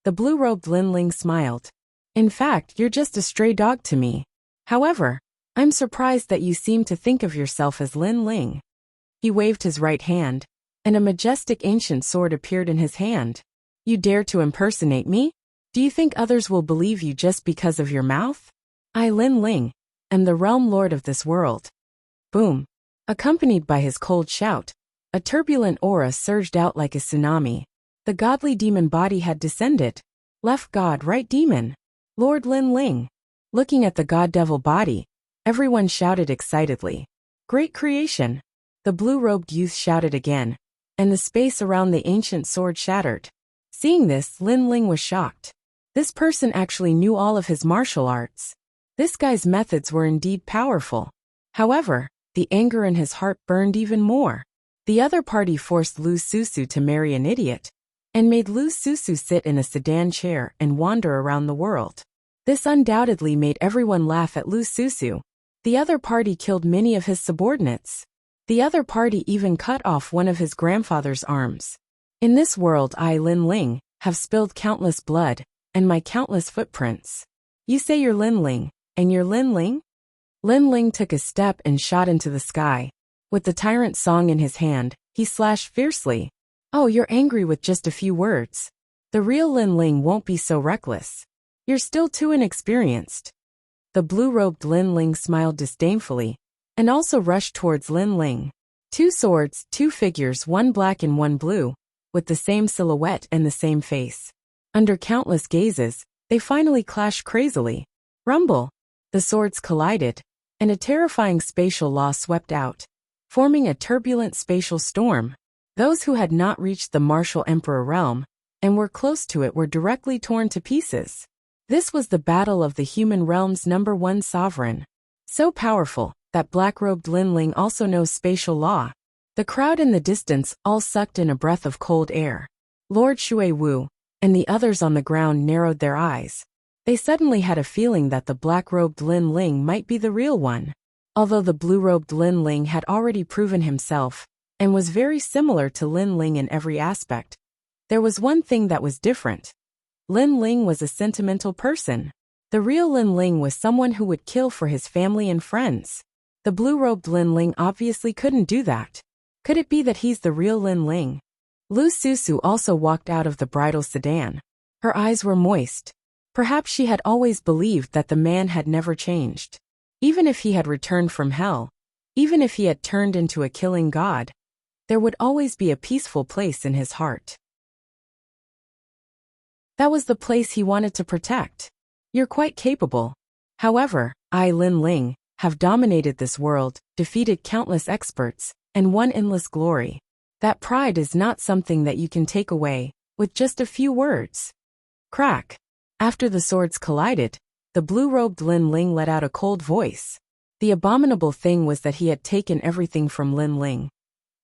The blue-robed Lin Ling smiled. In fact, you're just a stray dog to me. However, I'm surprised that you seem to think of yourself as Lin Ling. He waved his right hand, and a majestic ancient sword appeared in his hand. You dare to impersonate me? Do you think others will believe you just because of your mouth? I, Lin Ling, am the realm lord of this world. Boom. Accompanied by his cold shout, a turbulent aura surged out like a tsunami. The godly demon body had descended. Left god, right demon. Lord Lin Ling. Looking at the god-devil body, everyone shouted excitedly. Great creation. The blue-robed youth shouted again, and the space around the ancient sword shattered. Seeing this, Lin Ling was shocked. This person actually knew all of his martial arts. This guy's methods were indeed powerful. However, the anger in his heart burned even more. The other party forced Lu Susu to marry an idiot, and made Lu Susu sit in a sedan chair and wander around the world. This undoubtedly made everyone laugh at Lu Susu. The other party killed many of his subordinates. The other party even cut off one of his grandfather's arms. In this world I, Lin Ling, have spilled countless blood, and my countless footprints. You say you're Lin Ling, and you're Lin Ling? Lin Ling took a step and shot into the sky. With the tyrant song in his hand, he slashed fiercely. Oh, you're angry with just a few words. The real Lin Ling won't be so reckless. You're still too inexperienced. The blue-robed Lin Ling smiled disdainfully, and also rushed towards Lin Ling. Two swords, two figures, one black and one blue, with the same silhouette and the same face. Under countless gazes, they finally clashed crazily. Rumble! The swords collided, and a terrifying spatial law swept out, forming a turbulent spatial storm. Those who had not reached the martial emperor realm and were close to it were directly torn to pieces. This was the battle of the human realm's #1 sovereign. So powerful that black-robed Lin Ling also knows spatial law. The crowd in the distance all sucked in a breath of cold air. Lord Shui Wu and the others on the ground narrowed their eyes. They suddenly had a feeling that the black-robed Lin Ling might be the real one. Although the blue-robed Lin Ling had already proven himself and was very similar to Lin Ling in every aspect, there was one thing that was different. Lin Ling was a sentimental person. The real Lin Ling was someone who would kill for his family and friends. The blue-robed Lin Ling obviously couldn't do that. Could it be that he's the real Lin Ling? Lu Susu also walked out of the bridal sedan. Her eyes were moist. Perhaps she had always believed that the man had never changed. Even if he had returned from hell, even if he had turned into a killing god, there would always be a peaceful place in his heart. That was the place he wanted to protect. You're quite capable. However, I, Lin Ling, have dominated this world, defeated countless experts, and won endless glory. That pride is not something that you can take away with just a few words. Crack. After the swords collided, the blue-robed Lin Ling let out a cold voice. The abominable thing was that he had taken everything from Lin Ling.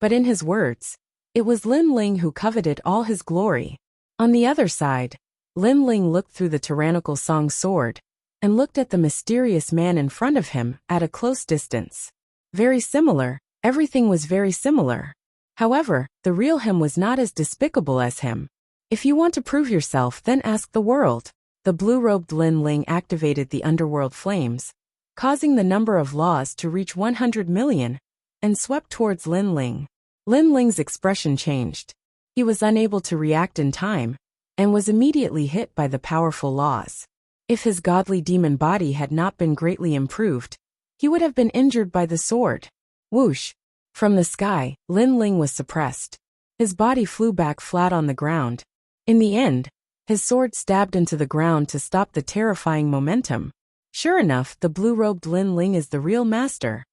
But in his words, it was Lin Ling who coveted all his glory. On the other side, Lin Ling looked through the tyrannical Song sword and looked at the mysterious man in front of him at a close distance. Very similar, everything was very similar. However, the real him was not as despicable as him. If you want to prove yourself, then ask the world. The blue-robed Lin Ling activated the underworld flames, causing the number of laws to reach 100 million, and swept towards Lin Ling. Lin Ling's expression changed. He was unable to react in time, and was immediately hit by the powerful laws. If his godly demon body had not been greatly improved, he would have been injured by the sword. Whoosh! From the sky, Lin Ling was suppressed. His body flew back flat on the ground. In the end, his sword stabbed into the ground to stop the terrifying momentum. Sure enough, the blue-robed Lin Ling is the real master.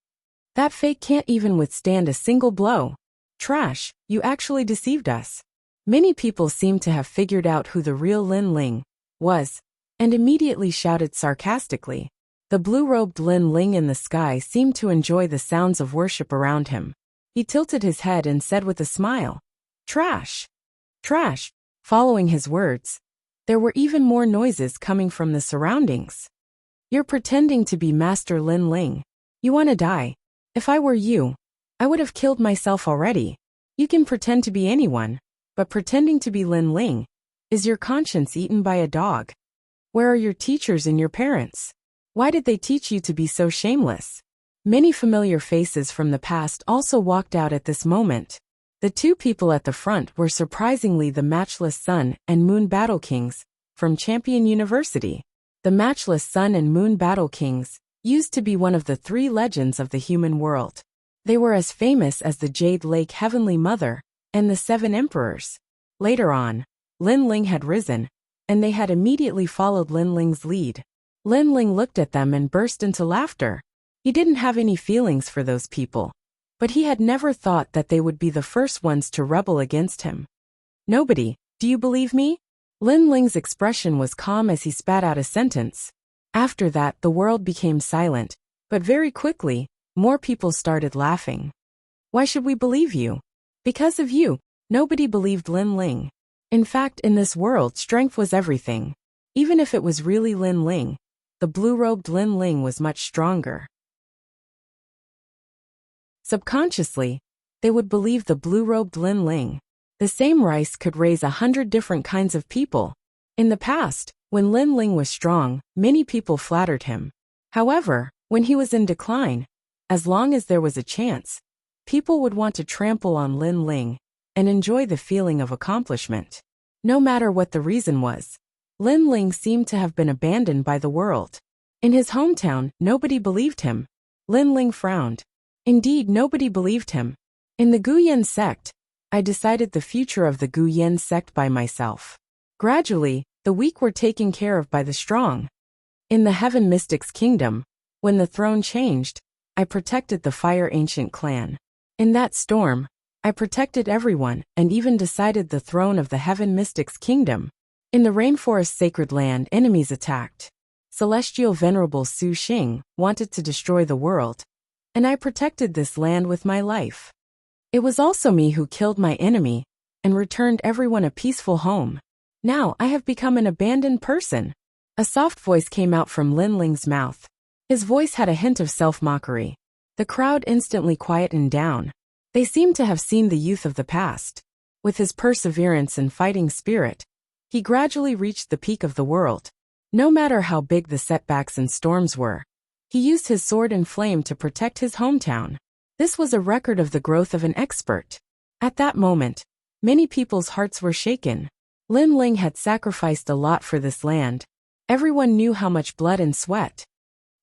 That fake can't even withstand a single blow. Trash, you actually deceived us. Many people seemed to have figured out who the real Lin Ling was, and immediately shouted sarcastically. The blue-robed Lin Ling in the sky seemed to enjoy the sounds of worship around him. He tilted his head and said with a smile, "Trash! Trash!" Following his words, there were even more noises coming from the surroundings. You're pretending to be Master Lin Ling. You want to die. If I were you, I would have killed myself already. You can pretend to be anyone, but pretending to be Lin Ling, is your conscience eaten by a dog? Where are your teachers and your parents? Why did they teach you to be so shameless? Many familiar faces from the past also walked out at this moment. The two people at the front were surprisingly the matchless Sun and Moon Battle Kings from Champion University. The matchless Sun and Moon Battle Kings used to be one of the 3 legends of the human world. They were as famous as the Jade Lake Heavenly Mother and the 7 Emperors. Later on, Lin Ling had risen, and they had immediately followed Lin Ling's lead. Lin Ling looked at them and burst into laughter. He didn't have any feelings for those people, but he had never thought that they would be the first ones to rebel against him. Nobody, do you believe me? Lin Ling's expression was calm as he spat out a sentence. After that, the world became silent, but very quickly, more people started laughing. Why should we believe you? Because of you. Nobody believed Lin Ling. In fact, in this world, strength was everything. Even if it was really Lin Ling, the blue-robed Lin Ling was much stronger. Subconsciously, they would believe the blue-robed Lin Ling. The same rice could raise 100 different kinds of people. In the past, when Lin Ling was strong, many people flattered him. However, when he was in decline, as long as there was a chance, people would want to trample on Lin Ling and enjoy the feeling of accomplishment. No matter what the reason was, Lin Ling seemed to have been abandoned by the world. In his hometown, nobody believed him. Lin Ling frowned. Indeed, nobody believed him. In the Guyan sect, I decided the future of the Guyan sect by myself. Gradually, the weak were taken care of by the strong. In the Heaven Mystics Kingdom, when the throne changed, I protected the Fire Ancient clan. In that storm, I protected everyone and even decided the throne of the Heaven Mystics Kingdom. In the rainforest sacred land, enemies attacked. Celestial Venerable Su Xing wanted to destroy the world, and I protected this land with my life. It was also me who killed my enemy and returned everyone a peaceful home. Now I have become an abandoned person. A soft voice came out from Lin Ling's mouth. His voice had a hint of self-mockery. The crowd instantly quietened down. They seemed to have seen the youth of the past. With his perseverance and fighting spirit, he gradually reached the peak of the world. No matter how big the setbacks and storms were, he used his sword and flame to protect his hometown. This was a record of the growth of an expert. At that moment, many people's hearts were shaken. Lin Ling had sacrificed a lot for this land. Everyone knew how much blood and sweat.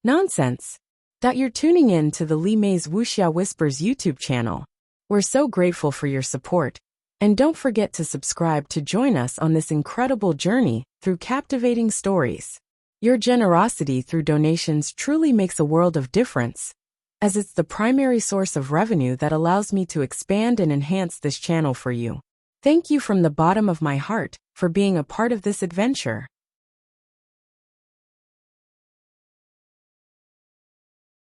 Nonsense. You're tuning in to the Li Mei's Wuxia Whispers YouTube channel. We're so grateful for your support. And don't forget to subscribe to join us on this incredible journey through captivating stories. Your generosity through donations truly makes a world of difference, as it's the primary source of revenue that allows me to expand and enhance this channel for you. Thank you from the bottom of my heart for being a part of this adventure.